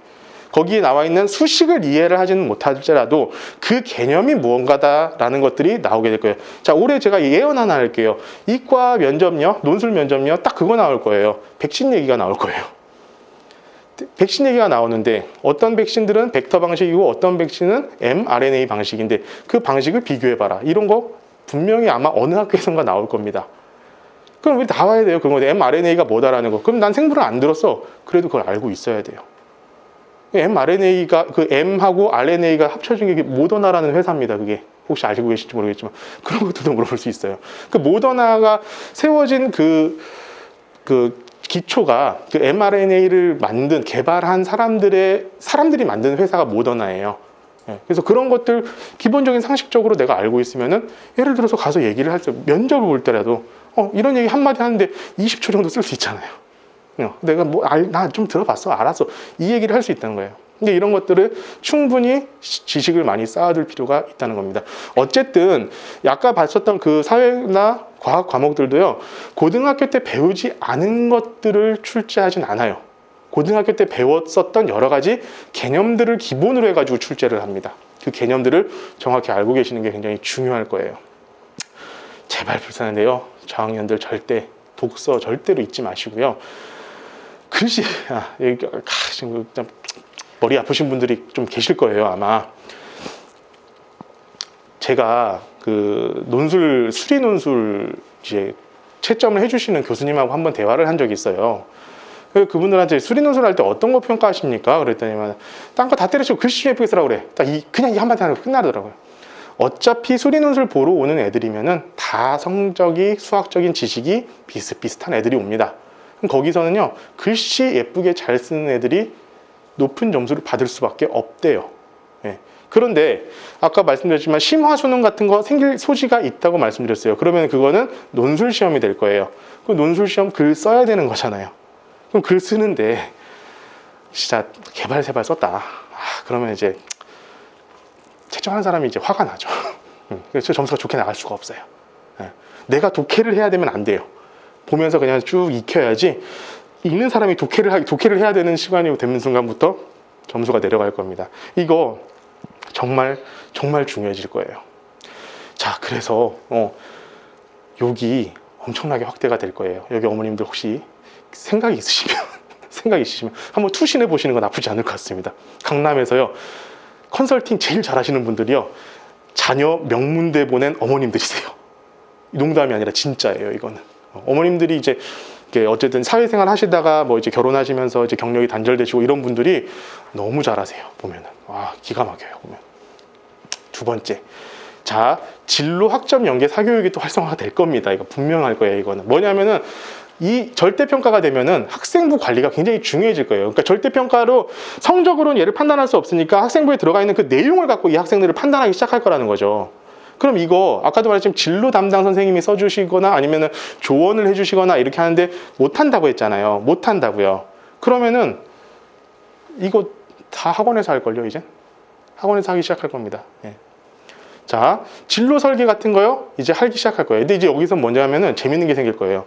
거기에 나와 있는 수식을 이해를 하지는 못할지라도 그 개념이 무언가다라는 것들이 나오게 될 거예요. 자, 올해 제가 예언 하나 할게요. 이과 면접요, 논술 면접요, 딱 그거 나올 거예요. 백신 얘기가 나올 거예요. 백신 얘기가 나오는데 어떤 백신들은 벡터 방식이고 어떤 백신은 mRNA 방식인데 그 방식을 비교해봐라. 이런 거 분명히 아마 어느 학교에선가 나올 겁니다. 그럼 왜 나와야 돼요? 그런 거 mRNA가 뭐다라는 거. 그럼 난 생물을 안 들었어. 그래도 그걸 알고 있어야 돼요. mRNA가 그 M하고 RNA가 합쳐진 게 모더나라는 회사입니다. 그게 혹시 알고 계실지 모르겠지만 그런 것도 물어볼 수 있어요. 그 모더나가 세워진 그 기초가 그 mRNA를 개발한 사람들이 만든 회사가 모더나예요. 그래서 그런 것들 기본적인 상식적으로 내가 알고 있으면은 예를 들어서 가서 얘기를 할 때 면접을 볼 때라도 이런 얘기 한마디 하는데 20초 정도 쓸 수 있잖아요. 내가 나 좀 들어봤어, 알았어, 이 얘기를 할 수 있다는 거예요. 근데 이런 것들을 충분히 지식을 많이 쌓아둘 필요가 있다는 겁니다. 어쨌든 아까 봤었던 그 사회나 과학 과목들도요, 고등학교 때 배우지 않은 것들을 출제하진 않아요. 고등학교 때 배웠었던 여러 가지 개념들을 기본으로 해가지고 출제를 합니다. 그 개념들을 정확히 알고 계시는 게 굉장히 중요할 거예요. 제발 불쌍한데요, 저학년들 절대 독서 절대로 잊지 마시고요. 글씨, 지금 머리 아프신 분들이 좀 계실 거예요, 아마. 제가 그 수리 논술 이제 채점을 해주시는 교수님하고 한번 대화를 한 적이 있어요. 그분들한테 수리논술 할 때 어떤 거 평가하십니까? 그랬더니만 딴 거 다 때려치고 글씨 좀 예쁘게 쓰라고 그래. 그냥 이 한마디 하고 끝나더라고요. 어차피 수리논술 보러 오는 애들이면은 다 성적이, 수학적인 지식이 비슷비슷한 애들이 옵니다. 그럼 거기서는요, 글씨 예쁘게 잘 쓰는 애들이 높은 점수를 받을 수밖에 없대요. 예. 그런데 아까 말씀드렸지만 심화수능 같은 거 생길 소지가 있다고 말씀드렸어요. 그러면 그거는 논술 시험이 될 거예요. 그 논술 시험 글 써야 되는 거잖아요. 그럼 글 쓰는데 진짜 개발세발 썼다. 그러면 이제 채점하는 사람이 이제 화가 나죠. 그래서 점수가 좋게 나갈 수가 없어요. 내가 독해를 해야 되면 안 돼요. 보면서 그냥 쭉 익혀야지. 읽는 사람이 독해를 해야 되는 시간이 되는 순간부터 점수가 내려갈 겁니다. 이거 정말 중요해질 거예요. 자, 그래서 여기 엄청나게 확대가 될 거예요. 여기 어머님들 혹시 생각이 있으시면 한번 투신해 보시는 건 나쁘지 않을 것 같습니다. 강남에서요, 컨설팅 제일 잘하시는 분들이요, 자녀 명문대 보낸 어머님들이세요. 농담이 아니라 진짜예요. 이거는 어머님들이 이제 어쨌든 사회생활 하시다가 뭐 이제 결혼하시면서 이제 경력이 단절되시고 이런 분들이 너무 잘하세요. 보면은 기가 막혀요. 보면. 두 번째, 자, 진로 학점 연계 사교육이 또 활성화가 될 겁니다. 이거 분명할 거예요. 이거는 뭐냐면은 이 절대평가가 되면은 학생부 관리가 굉장히 중요해질 거예요. 그러니까 절대평가로 성적으로는 얘를 판단할 수 없으니까 학생부에 들어가 있는 그 내용을 갖고 이 학생들을 판단하기 시작할 거라는 거죠. 그럼 이거 아까도 말했지만 진로 담당 선생님이 써주시거나 아니면은 조언을 해주시거나 이렇게 하는데 못한다고 했잖아요. 못한다고요. 그러면은 이거 다 학원에서 할걸요. 이제 학원에서 하기 시작할 겁니다. 예. 자, 진로 설계 같은 거요, 이제 하기 시작할 거예요. 근데 이제 여기서 뭔지 하면은 재밌는 게 생길 거예요.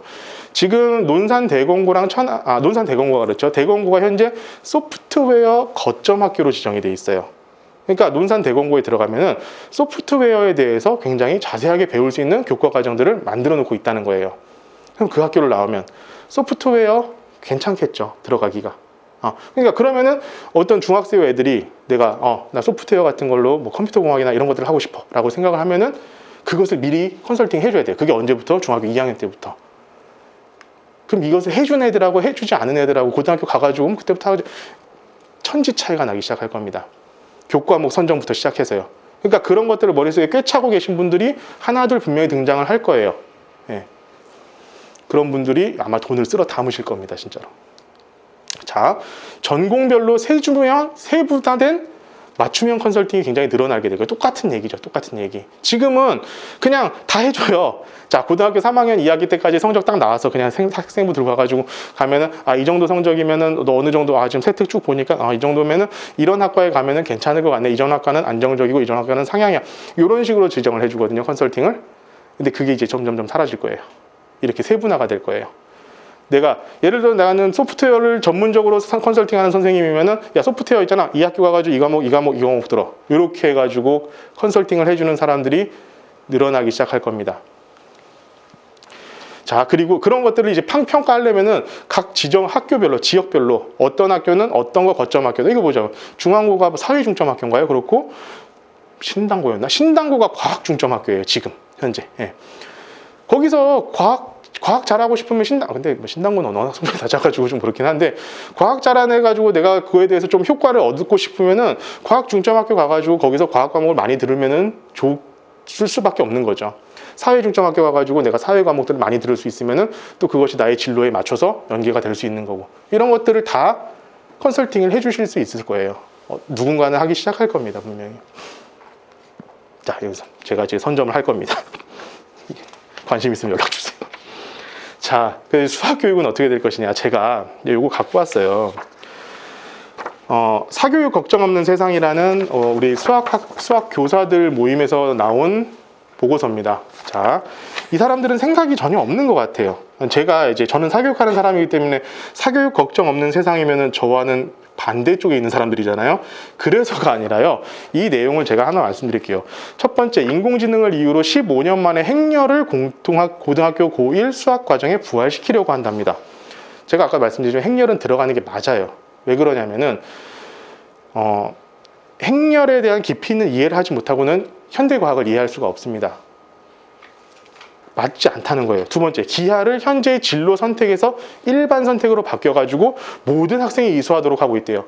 지금 논산대공고랑 논산대공고가 그렇죠. 대공고가 현재 소프트웨어 거점 학교로 지정이 돼 있어요. 그러니까 논산대공고에 들어가면은 소프트웨어에 대해서 굉장히 자세하게 배울 수 있는 교과 과정들을 만들어 놓고 있다는 거예요. 그럼 그 학교를 나오면 소프트웨어 괜찮겠죠, 들어가기가. 그러니까 그러면은 어떤 중학생 애들이 내가 나 소프트웨어 같은 걸로 뭐 컴퓨터 공학이나 이런 것들을 하고 싶어 라고 생각을 하면은 그것을 미리 컨설팅 해줘야 돼요. 그게 언제부터? 중학교 2학년 때부터. 그럼 이것을 해준 애들하고 해주지 않은 애들하고 고등학교 가가지고 그때부터 천지 차이가 나기 시작할 겁니다. 교과목 선정부터 시작해서요. 그러니까 그런 것들을 머릿속에 꿰차고 계신 분들이 하나둘 분명히 등장을 할 거예요. 예. 그런 분들이 아마 돈을 쓸어 담으실 겁니다. 진짜로. 자, 전공별로 세분화된 맞춤형 컨설팅이 굉장히 늘어나게 되고요. 똑같은 얘기죠. 똑같은 얘기. 지금은 그냥 다 해줘요. 자, 고등학교 3학년 2학기 때까지 성적 딱 나와서 그냥 학생부 들고 가가지고 가면은 이 정도 성적이면은 너 어느 정도 지금 세특 쭉 보니까 이 정도면은 이런 학과에 가면은 괜찮을 것 같네. 이전 학과는 안정적이고 이전 학과는 상향이야. 이런 식으로 지정을 해주거든요. 컨설팅을. 근데 그게 이제 점점 사라질 거예요. 이렇게 세분화가 될 거예요. 내가 예를 들어 나는 소프트웨어를 전문적으로 컨설팅하는 선생님이면은 야, 소프트웨어 있잖아, 이 학교 가가지고 이 과목 들어, 이렇게 해가지고 컨설팅을 해주는 사람들이 늘어나기 시작할 겁니다. 자, 그리고 그런 것들을 이제 평가하려면은 각 지정 학교별로, 지역별로 어떤 학교는 어떤 거 거점 학교다. 이거 보자. 중앙고가 사회중점 학교인가요? 그렇고 신당고였나? 신당고가 과학중점 학교예요. 지금 현재. 예. 거기서 과학 잘하고 싶으면 근데 신당고는 워낙 성적이 낮아가지고 좀 그렇긴 한데, 과학 잘하는 해가지고 내가 그거에 대해서 좀 효과를 얻고 싶으면은 과학 중점학교 가가지고 거기서 과학 과목을 많이 들으면은 쓸 수밖에 없는 거죠. 사회 중점학교 가가지고 내가 사회 과목들을 많이 들을 수 있으면은 또 그것이 나의 진로에 맞춰서 연계가 될 수 있는 거고, 이런 것들을 다 컨설팅을 해주실 수 있을 거예요. 누군가는 하기 시작할 겁니다, 분명히. 자, 여기서 제가 이제 선점을 할 겁니다. 관심 있으면 연락 주세요. 자, 그 수학교육은 어떻게 될 것이냐. 제가 이거 갖고 왔어요. 사교육 걱정 없는 세상이라는 우리 수학 교사들 모임에서 나온 보고서입니다. 자, 이 사람들은 생각이 전혀 없는 것 같아요. 저는 사교육하는 사람이기 때문에 사교육 걱정 없는 세상이면은 저와는 반대쪽에 있는 사람들이잖아요. 그래서가 아니라요, 이 내용을 제가 하나 말씀드릴게요. 첫 번째, 인공지능을 이유로 15년 만에 행렬을 고등학교 고1 수학 과정에 부활시키려고 한답니다. 제가 아까 말씀드렸지만 행렬은 들어가는 게 맞아요. 왜 그러냐면은 행렬에 대한 깊이 있는 이해를 하지 못하고는 현대과학을 이해할 수가 없습니다. 맞지 않다는 거예요. 두 번째, 기하를 현재의 진로 선택에서 일반 선택으로 바뀌어가지고 모든 학생이 이수하도록 하고 있대요.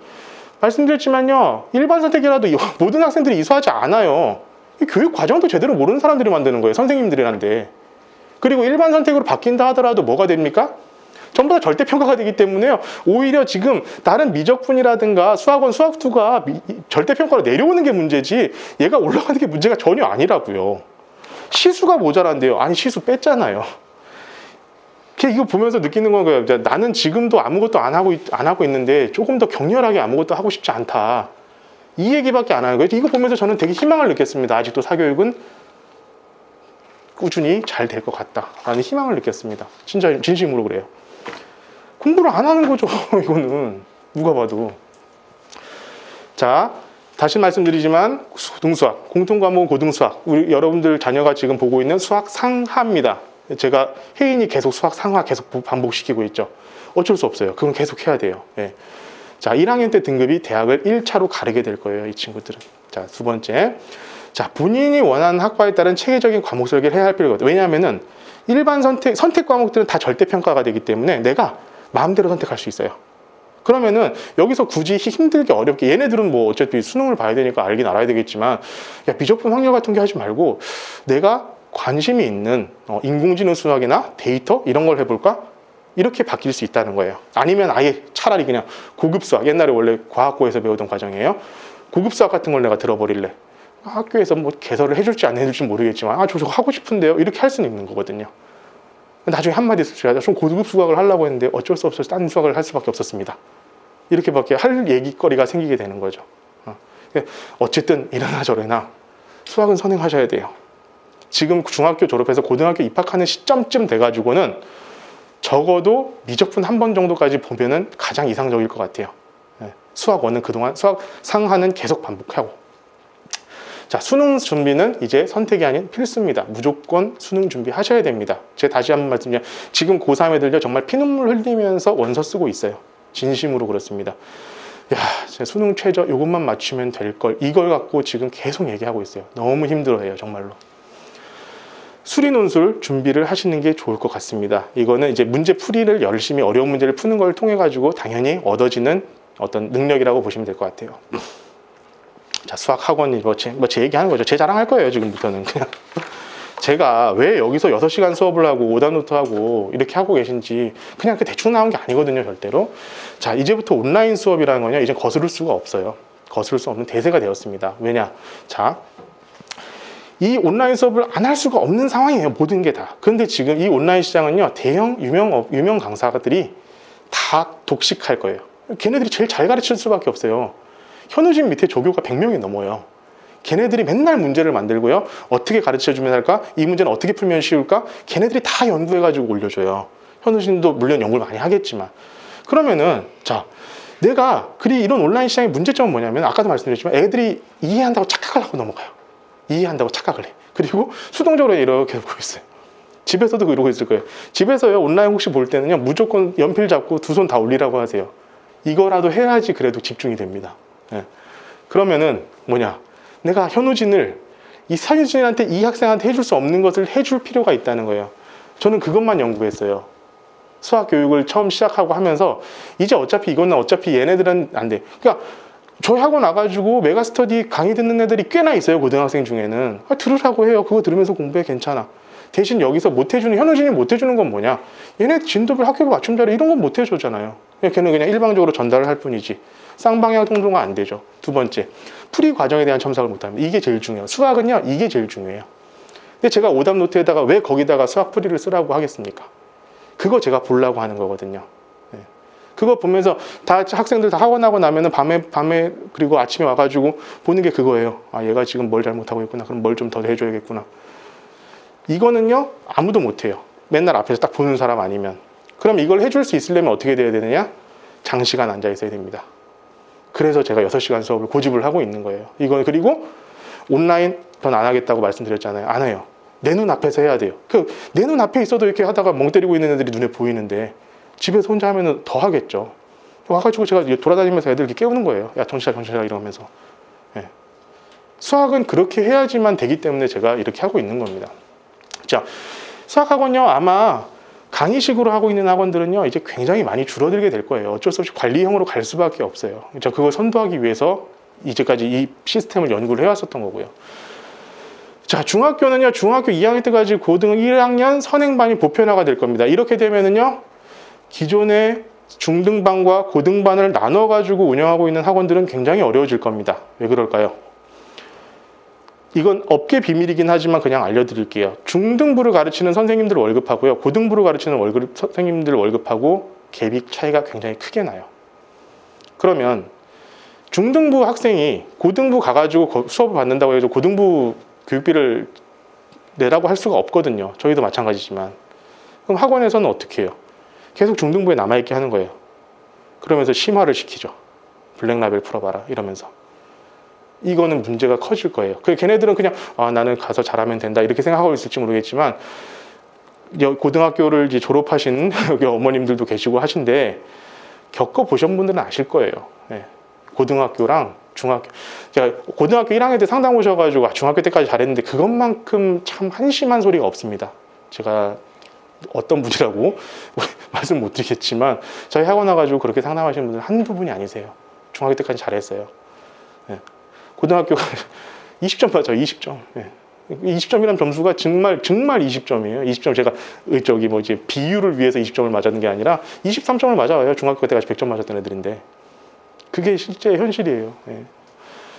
말씀드렸지만요, 일반 선택이라도 모든 학생들이 이수하지 않아요. 이 교육 과정도 제대로 모르는 사람들이 만드는 거예요. 선생님들이란데. 그리고 일반 선택으로 바뀐다 하더라도 뭐가 됩니까? 전부 다 절대평가가 되기 때문에요. 오히려 지금 다른 미적분이라든가 수학원, 수학2가 절대평가로 내려오는 게 문제지 얘가 올라가는 게 문제가 전혀 아니라고요. 시수가 모자란데요. 아니, 시수 뺐잖아요. 이거 보면서 느끼는 거예요. 나는 지금도 아무것도 안 하고 있는데 조금 더 격렬하게 아무것도 하고 싶지 않다. 이 얘기밖에 안 하는 거예요. 이거 보면서 저는 되게 희망을 느꼈습니다. 아직도 사교육은 꾸준히 잘 될 것 같다라는 희망을 느꼈습니다. 진짜 진심으로 그래요. 공부를 안 하는 거죠. 이거는 누가 봐도. 자, 다시 말씀드리지만 고등수학, 공통과목 고등수학, 우리 여러분들 자녀가 지금 보고 있는 수학 상하입니다. 제가 혜인이 계속 수학 상하 계속 반복시키고 있죠. 어쩔 수 없어요. 그건 계속 해야 돼요. 예. 자, 1학년 때 등급이 대학을 1차로 가르게 될 거예요. 이 친구들은. 자, 두 번째. 자, 본인이 원하는 학과에 따른 체계적인 과목 설계를 해야 할 필요가 있어요. 왜냐하면은 일반 선택 과목들은 다 절대평가가 되기 때문에 내가 마음대로 선택할 수 있어요. 그러면은 여기서 굳이 힘들게 어렵게, 얘네들은 뭐 어차피 수능을 봐야 되니까 알긴 알아야 되겠지만, 야, 미적분 확률 같은 게 하지 말고 내가 관심이 있는 인공지능 수학이나 데이터 이런 걸 해볼까? 이렇게 바뀔 수 있다는 거예요. 아니면 아예 차라리 그냥 고급 수학, 옛날에 원래 과학고에서 배우던 과정이에요. 고급 수학 같은 걸 내가 들어버릴래. 학교에서 뭐 개설을 해줄지 안 해줄지 모르겠지만, 아, 저거 하고 싶은데요. 이렇게 할 수는 있는 거거든요. 나중에 한마디 쓰셔야 좀 고급 수학을 하려고 했는데 어쩔 수 없어서 딴 수학을 할 수밖에 없었습니다. 이렇게밖에 할 얘기거리가 생기게 되는 거죠. 어쨌든 이러나 저러나 수학은 선행하셔야 돼요. 지금 중학교 졸업해서 고등학교 입학하는 시점쯤 돼가지고는 적어도 미적분 한 번 정도까지 보면은 가장 이상적일 것 같아요. 수학1은 그동안 수학 상하는 계속 반복하고. 자, 수능 준비는 이제 선택이 아닌 필수입니다. 무조건 수능 준비하셔야 됩니다. 제가 다시 한번 말씀드리면 지금 고3 애들요 정말 피눈물 흘리면서 원서 쓰고 있어요. 진심으로 그렇습니다. 야, 제 수능 최저 이것만 맞추면 될 걸, 이걸 갖고 지금 계속 얘기하고 있어요. 너무 힘들어해요, 정말로. 수리 논술 준비를 하시는 게 좋을 것 같습니다. 이거는 이제 문제 풀이를 열심히 어려운 문제를 푸는 걸 통해 가지고 당연히 얻어지는 어떤 능력이라고 보시면 될 것 같아요. 자, 수학 학원이 제 얘기하는 거죠. 제 자랑할 거예요, 지금부터는. 그냥 제가 왜 여기서 6시간 수업을 하고 오답노트 하고 이렇게 하고 계신지 그냥 대충 나온 게 아니거든요, 절대로. 자, 이제부터 온라인 수업이라는 거냐, 이제 거스를 수가 없어요. 거스를 수 없는 대세가 되었습니다. 왜냐? 자, 이 온라인 수업을 안 할 수가 없는 상황이에요, 모든 게 다. 근데 지금 이 온라인 시장은요, 대형 유명 강사들이 다 독식할 거예요. 걔네들이 제일 잘 가르칠 수밖에 없어요. 현우진 밑에 조교가 100명이 넘어요. 걔네들이 맨날 문제를 만들고요. 어떻게 가르쳐주면 할까? 이 문제는 어떻게 풀면 쉬울까? 걔네들이 다 연구해가지고 올려줘요. 현우진도 물론 연구를 많이 하겠지만. 그러면은, 자, 내가, 이런 온라인 시장의 문제점은 뭐냐면, 아까도 말씀드렸지만, 애들이 이해한다고 착각을 하고 넘어가요. 이해한다고 착각을 해. 그리고 수동적으로 이렇게 보고 있어요. 집에서도 이러고 있을 거예요. 집에서요, 온라인 혹시 볼 때는요, 무조건 연필 잡고 두 손 다 올리라고 하세요. 이거라도 해야지 그래도 집중이 됩니다. 예. 그러면은 뭐냐, 내가 현우진을 이 서유진한테, 이 학생한테 해줄 수 없는 것을 해줄 필요가 있다는 거예요. 저는 그것만 연구했어요. 수학 교육을 처음 시작하고 하면서 이제 어차피 얘네들은 안 돼. 그러니까 저희 학원 와가지고 메가스터디 강의 듣는 애들이 꽤나 있어요, 고등학생 중에는. 들으라고 해요. 그거 들으면서 공부해, 괜찮아. 대신 여기서 못해주는, 현우진이 못해주는 건 뭐냐, 얘네 진도별 학교별 맞춤 자료 이런 건 못해주잖아요. 걔는 그냥 일방적으로 전달을 할 뿐이지 쌍방향 통도가 안 되죠. 두 번째, 풀이 과정에 대한 첨삭을 못합니다. 이게 제일 중요해요. 수학은요, 이게 제일 중요해요. 근데 제가 오답 노트에다가 왜 거기다가 수학 풀이를 쓰라고 하겠습니까? 그거 제가 보려고 하는 거거든요. 네. 그거 보면서 다 학생들 다 학원하고 나면은 밤에 그리고 아침에 와가지고 보는 게 그거예요. 아, 얘가 지금 뭘 잘못하고 있구나. 그럼 뭘 좀 더 해줘야겠구나. 이거는요, 아무도 못해요. 맨날 앞에서 딱 보는 사람 아니면. 그럼 이걸 해줄 수 있으려면 어떻게 돼야 되느냐? 장시간 앉아 있어야 됩니다. 그래서 제가 6시간 수업을 고집을 하고 있는 거예요. 그리고 온라인 전 안 하겠다고 말씀드렸잖아요. 안 해요. 내 눈 앞에서 해야 돼요. 내 눈 앞에 있어도 이렇게 하다가 멍 때리고 있는 애들이 눈에 보이는데 집에서 혼자 하면은 더 하겠죠. 와가지고 제가 돌아다니면서 애들 이렇게 깨우는 거예요. 야, 정신 차려 이러면서. 예. 수학은 그렇게 해야지만 되기 때문에 제가 이렇게 하고 있는 겁니다. 자, 수학학원요, 아마 강의식으로 하고 있는 학원들은요, 이제 굉장히 많이 줄어들게 될 거예요. 어쩔 수 없이 관리형으로 갈 수밖에 없어요. 저 그걸 선도하기 위해서 이제까지 이 시스템을 연구를 해왔었던 거고요. 자, 중학교는요, 중학교 2학년 때까지 고등 1학년 선행반이 보편화가 될 겁니다. 이렇게 되면은요, 기존의 중등반과 고등반을 나눠가지고 운영하고 있는 학원들은 굉장히 어려워질 겁니다. 왜 그럴까요? 이건 업계 비밀이긴 하지만 그냥 알려드릴게요. 중등부를 가르치는 선생님들 월급하고요, 고등부를 가르치는 선생님들 월급하고 갭이 차이가 굉장히 크게 나요. 그러면 중등부 학생이 고등부 가가지고 수업을 받는다고 해서 고등부 교육비를 내라고 할 수가 없거든요. 저희도 마찬가지지만. 그럼 학원에서는 어떻게 해요? 계속 중등부에 남아있게 하는 거예요. 그러면서 심화를 시키죠. 블랙라벨 풀어봐라 이러면서. 이거는 문제가 커질 거예요. 걔네들은 그냥 나는 가서 잘하면 된다 이렇게 생각하고 있을지 모르겠지만, 고등학교를 이제 졸업하신 여기 어머님들도 계시고 하신데 겪어보신 분들은 아실 거예요. 네. 고등학교랑 중학교, 제가 고등학교 1학년 때 상담 오셔가지고 중학교 때까지 잘했는데 그것만큼 참 한심한 소리가 없습니다. 제가 어떤 분이라고 말씀 못 드리겠지만 저희 학원 와가지고 그렇게 상담하시는 분들은 한두 분이 아니세요. 중학교 때까지 잘했어요. 네. 고등학교 20점 맞아요. 20점. 네. 20점이라는 점수가 정말 20점이에요. 20점 제가 이제 비율을 위해서 20점을 맞았는 게 아니라 23점을 맞아요. 중학교 때까지 100점 맞았던 애들인데 그게 실제 현실이에요. 네.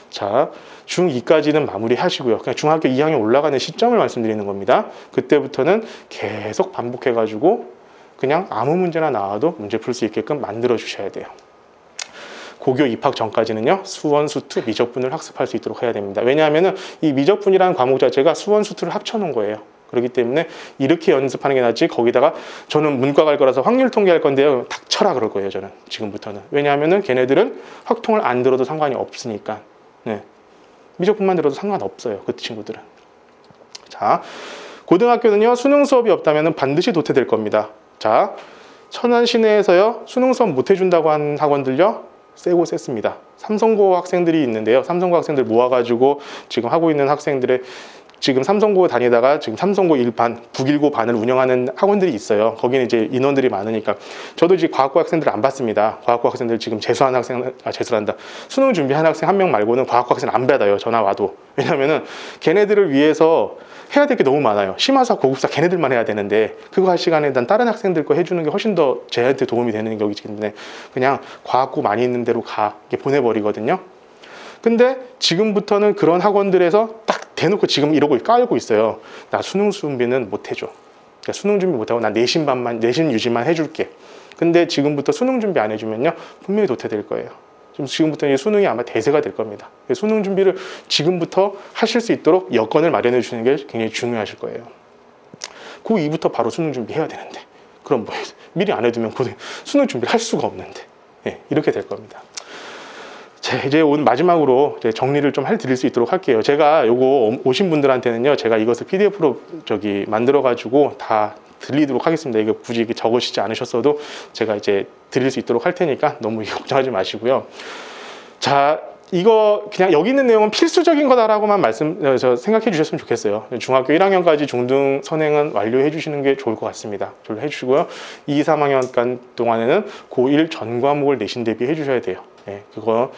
자, 중2까지는 마무리 하시고요. 그냥 중학교 2학년 올라가는 시점을 말씀드리는 겁니다. 그때부터는 계속 반복해가지고 그냥 아무 문제나 나와도 문제 풀 수 있게끔 만들어 주셔야 돼요. 고교 입학 전까지는요, 수원, 수투, 미적분을 학습할 수 있도록 해야 됩니다. 왜냐하면 이 미적분이라는 과목 자체가 수원, 수투를 합쳐놓은 거예요. 그렇기 때문에 이렇게 연습하는 게 낫지, 거기다가 저는 문과 갈 거라서 확률 통계할 건데요, 닥쳐라 그럴 거예요, 저는 지금부터는. 왜냐하면 걔네들은 확통을 안 들어도 상관이 없으니까. 네. 미적분만 들어도 상관없어요, 그 친구들은. 자, 고등학교는요, 수능 수업이 없다면 반드시 도태될 겁니다. 자, 천안 시내에서요, 수능 수업 못 해준다고 한 학원들요, 세고 셌습니다. 삼성고 학생들이 있는데요, 삼성고 학생들 모아가지고 지금 하고 있는 학생들의, 지금 삼성고 다니다가 지금 삼성고 1반, 북일고 반을 운영하는 학원들이 있어요. 거기는 이제 인원들이 많으니까. 저도 이제 과학고 학생들 안 받습니다. 과학고 학생들 지금 재수한 학생, 재수한다. 수능 준비한 학생 한 명 말고는 과학고 학생 안 받아요. 전화 와도. 왜냐면은 걔네들을 위해서 해야 될 게 너무 많아요. 심화사, 고급사 걔네들만 해야 되는데 그거 할 시간에 난 다른 학생들 거 해주는 게 훨씬 더 쟤한테 도움이 되는 거기 때문에 그냥 과학고 많이 있는 데로 가 이렇게 보내버리거든요. 근데 지금부터는 그런 학원들에서 딱 대놓고 지금 이러고 깔고 있어요. 나 수능 준비는 못 해줘. 그러니까 수능 준비 못하고 나 내신 유지만 해줄게. 근데 지금부터 수능 준비 안 해주면요, 분명히 도태될 거예요. 지금부터 이제 수능이 아마 대세가 될 겁니다. 수능 준비를 지금부터 하실 수 있도록 여건을 마련해 주시는 게 굉장히 중요하실 거예요. 고2부터 바로 수능 준비해야 되는데 그럼 뭐 미리 안 해두면 수능 준비를 할 수가 없는데, 네, 이렇게 될 겁니다. 자, 이제 오늘 마지막으로 이제 정리를 좀 해드릴 수 있도록 할게요. 제가 요거 오신 분들한테는요, 제가 이것을 PDF로 만들어 가지고 다 드리도록 하겠습니다. 이거 굳이 이렇게 적으시지 않으셨어도 제가 이제 드릴 수 있도록 할 테니까 너무 걱정하지 마시고요. 자, 이거 그냥 여기 있는 내용은 필수적인 거다라고만 생각해 주셨으면 좋겠어요. 중학교 1학년까지 중등 선행은 완료해 주시는 게 좋을 것 같습니다. 저를 해주시고요. 2, 3학년간 동안에는 고1 전 과목을 내신 대비해 주셔야 돼요. 네, 그거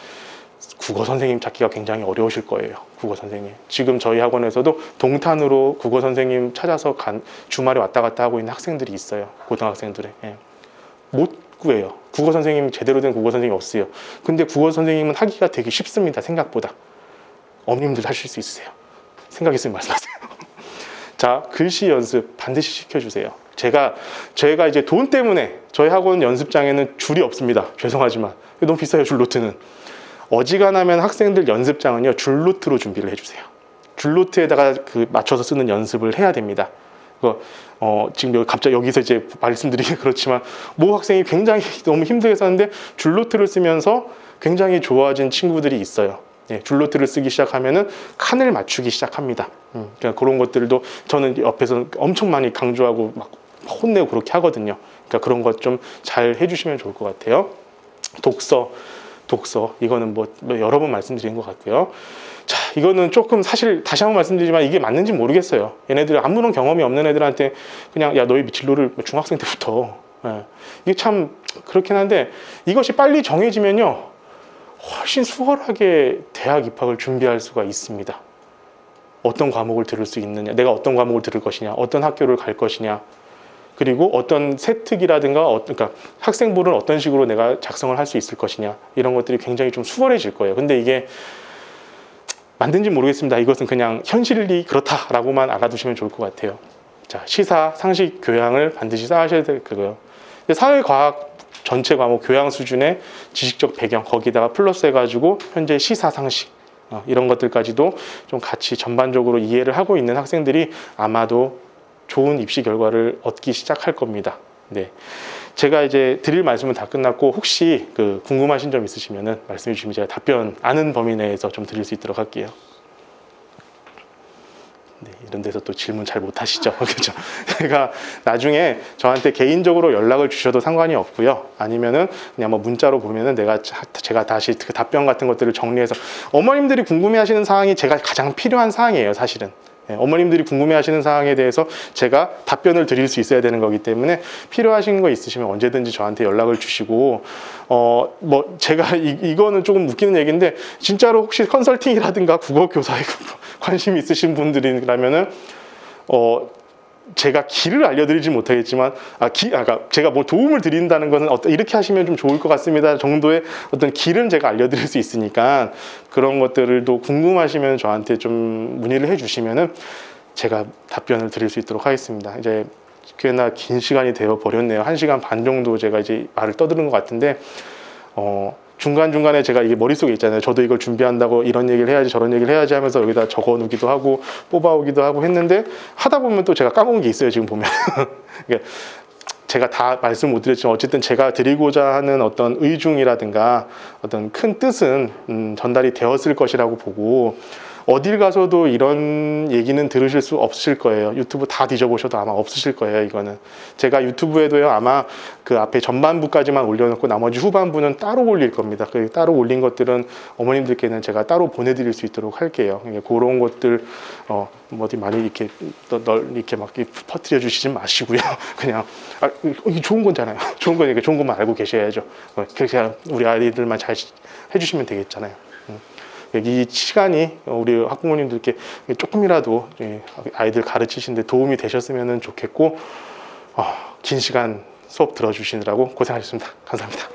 국어 선생님 찾기가 굉장히 어려우실 거예요. 국어 선생님. 지금 저희 학원에서도 동탄으로 국어 선생님 찾아서 주말에 왔다 갔다 하고 있는 학생들이 있어요. 고등학생들이. 예. 못 구해요. 국어 선생님, 제대로 된 국어 선생님이 없어요. 근데 국어 선생님은 하기가 되게 쉽습니다. 생각보다. 어머님들 하실 수 있으세요. 생각 있으면 말씀하세요. 자, 글씨 연습 반드시 시켜주세요. 제가 이제 돈 때문에 저희 학원 연습장에는 줄이 없습니다. 죄송하지만. 너무 비싸요, 줄노트는. 어지간하면 학생들 연습장은요, 줄노트로 준비를 해주세요. 줄노트에다가 맞춰서 쓰는 연습을 해야 됩니다. 지금 갑자기 여기서 이제 말씀드리기 그렇지만 모 학생이 굉장히 너무 힘들게 썼는데 줄노트를 쓰면서 굉장히 좋아진 친구들이 있어요. 예, 줄노트를 쓰기 시작하면은 칸을 맞추기 시작합니다. 그러니까 그런 것들도 저는 옆에서 엄청 많이 강조하고 막 혼내고 그렇게 하거든요. 그러니까 그런 것 좀 잘 해주시면 좋을 것 같아요. 독서 이거는 뭐 여러 번 말씀드린 것 같고요. 자, 이거는 조금 사실 다시 한번 말씀드리지만 이게 맞는지 모르겠어요. 얘네들 아무런 경험이 없는 애들한테 그냥 야 너희 진로를 중학생 때부터 이게 참 그렇긴 한데 이것이 빨리 정해지면요 훨씬 수월하게 대학 입학을 준비할 수가 있습니다. 어떤 과목을 들을 수 있느냐, 내가 어떤 과목을 들을 것이냐, 어떤 학교를 갈 것이냐, 그리고 어떤 세특이라든가 그러니까 학생부를 어떤 식으로 내가 작성을 할 수 있을 것이냐, 이런 것들이 굉장히 좀 수월해질 거예요. 근데 이게 맞는지 모르겠습니다. 이것은 그냥 현실이 그렇다라고만 알아두시면 좋을 것 같아요. 자, 시사, 상식, 교양을 반드시 쌓으셔야 될 거고요. 사회과학 전체 과목 교양 수준의 지식적 배경 거기다가 플러스 해가지고 현재 시사, 상식 이런 것들까지도 좀 같이 전반적으로 이해를 하고 있는 학생들이 아마도 좋은 입시 결과를 얻기 시작할 겁니다. 네. 제가 이제 드릴 말씀은 다 끝났고 혹시 궁금하신 점 있으시면은 말씀해 주시면 제가 답변 아는 범위 내에서 좀 드릴 수 있도록 할게요. 네, 이런 데서 또 질문 잘 못하시죠? 그렇죠? 제가 나중에 저한테 개인적으로 연락을 주셔도 상관이 없고요. 아니면은 그냥 뭐 문자로 보면은 제가 다시 그 답변 같은 것들을 정리해서 어머님들이 궁금해하시는 사항이 제가 가장 필요한 사항이에요, 사실은. 어머님들이 궁금해하시는 사항에 대해서 제가 답변을 드릴 수 있어야 되는 거기 때문에 필요하신 거 있으시면 언제든지 저한테 연락을 주시고 뭐 제가 이거는 조금 웃기는 얘기인데 진짜로 혹시 컨설팅이라든가 국어 교사에 관심이 있으신 분들이라면은 제가 길을 알려드리지 못하겠지만 제가 뭐 도움을 드린다는 것은 이렇게 하시면 좀 좋을 것 같습니다 정도의 어떤 길은 제가 알려드릴 수 있으니까 그런 것들도 궁금하시면 저한테 좀 문의를 해주시면은 제가 답변을 드릴 수 있도록 하겠습니다. 이제 꽤나 긴 시간이 되어 버렸네요. 1시간 반 정도 제가 이제 말을 떠드는 것 같은데 중간중간에 제가 이게 머릿속에 있잖아요. 저도 이걸 준비한다고 이런 얘기를 해야지 저런 얘기를 해야지 하면서 여기다 적어놓기도 하고 뽑아오기도 하고 했는데 하다 보면 또 제가 까먹은 게 있어요. 지금 보면 제가 다 말씀 못 드렸지만 어쨌든 제가 드리고자 하는 어떤 의중이라든가 어떤 큰 뜻은 전달이 되었을 것이라고 보고 어딜 가서도 이런 얘기는 들으실 수 없으실 거예요. 유튜브 다 뒤져보셔도 아마 없으실 거예요. 이거는 제가 유튜브에도요 아마 그 앞에 전반부까지만 올려놓고 나머지 후반부는 따로 올릴 겁니다. 그 따로 올린 것들은 어머님들께는 제가 따로 보내드릴 수 있도록 할게요. 그런 것들 어디 많이 이렇게 이렇게 막 퍼뜨려 주시지 마시고요. 그냥 이게 좋은 거잖아요. 좋은 거니까 좋은 것만 알고 계셔야죠. 그냥 우리 아이들만 잘 해주시면 되겠잖아요. 이 시간이 우리 학부모님들께 조금이라도 아이들 가르치시는데 도움이 되셨으면 좋겠고 긴 시간 수업 들어주시느라고 고생하셨습니다. 감사합니다.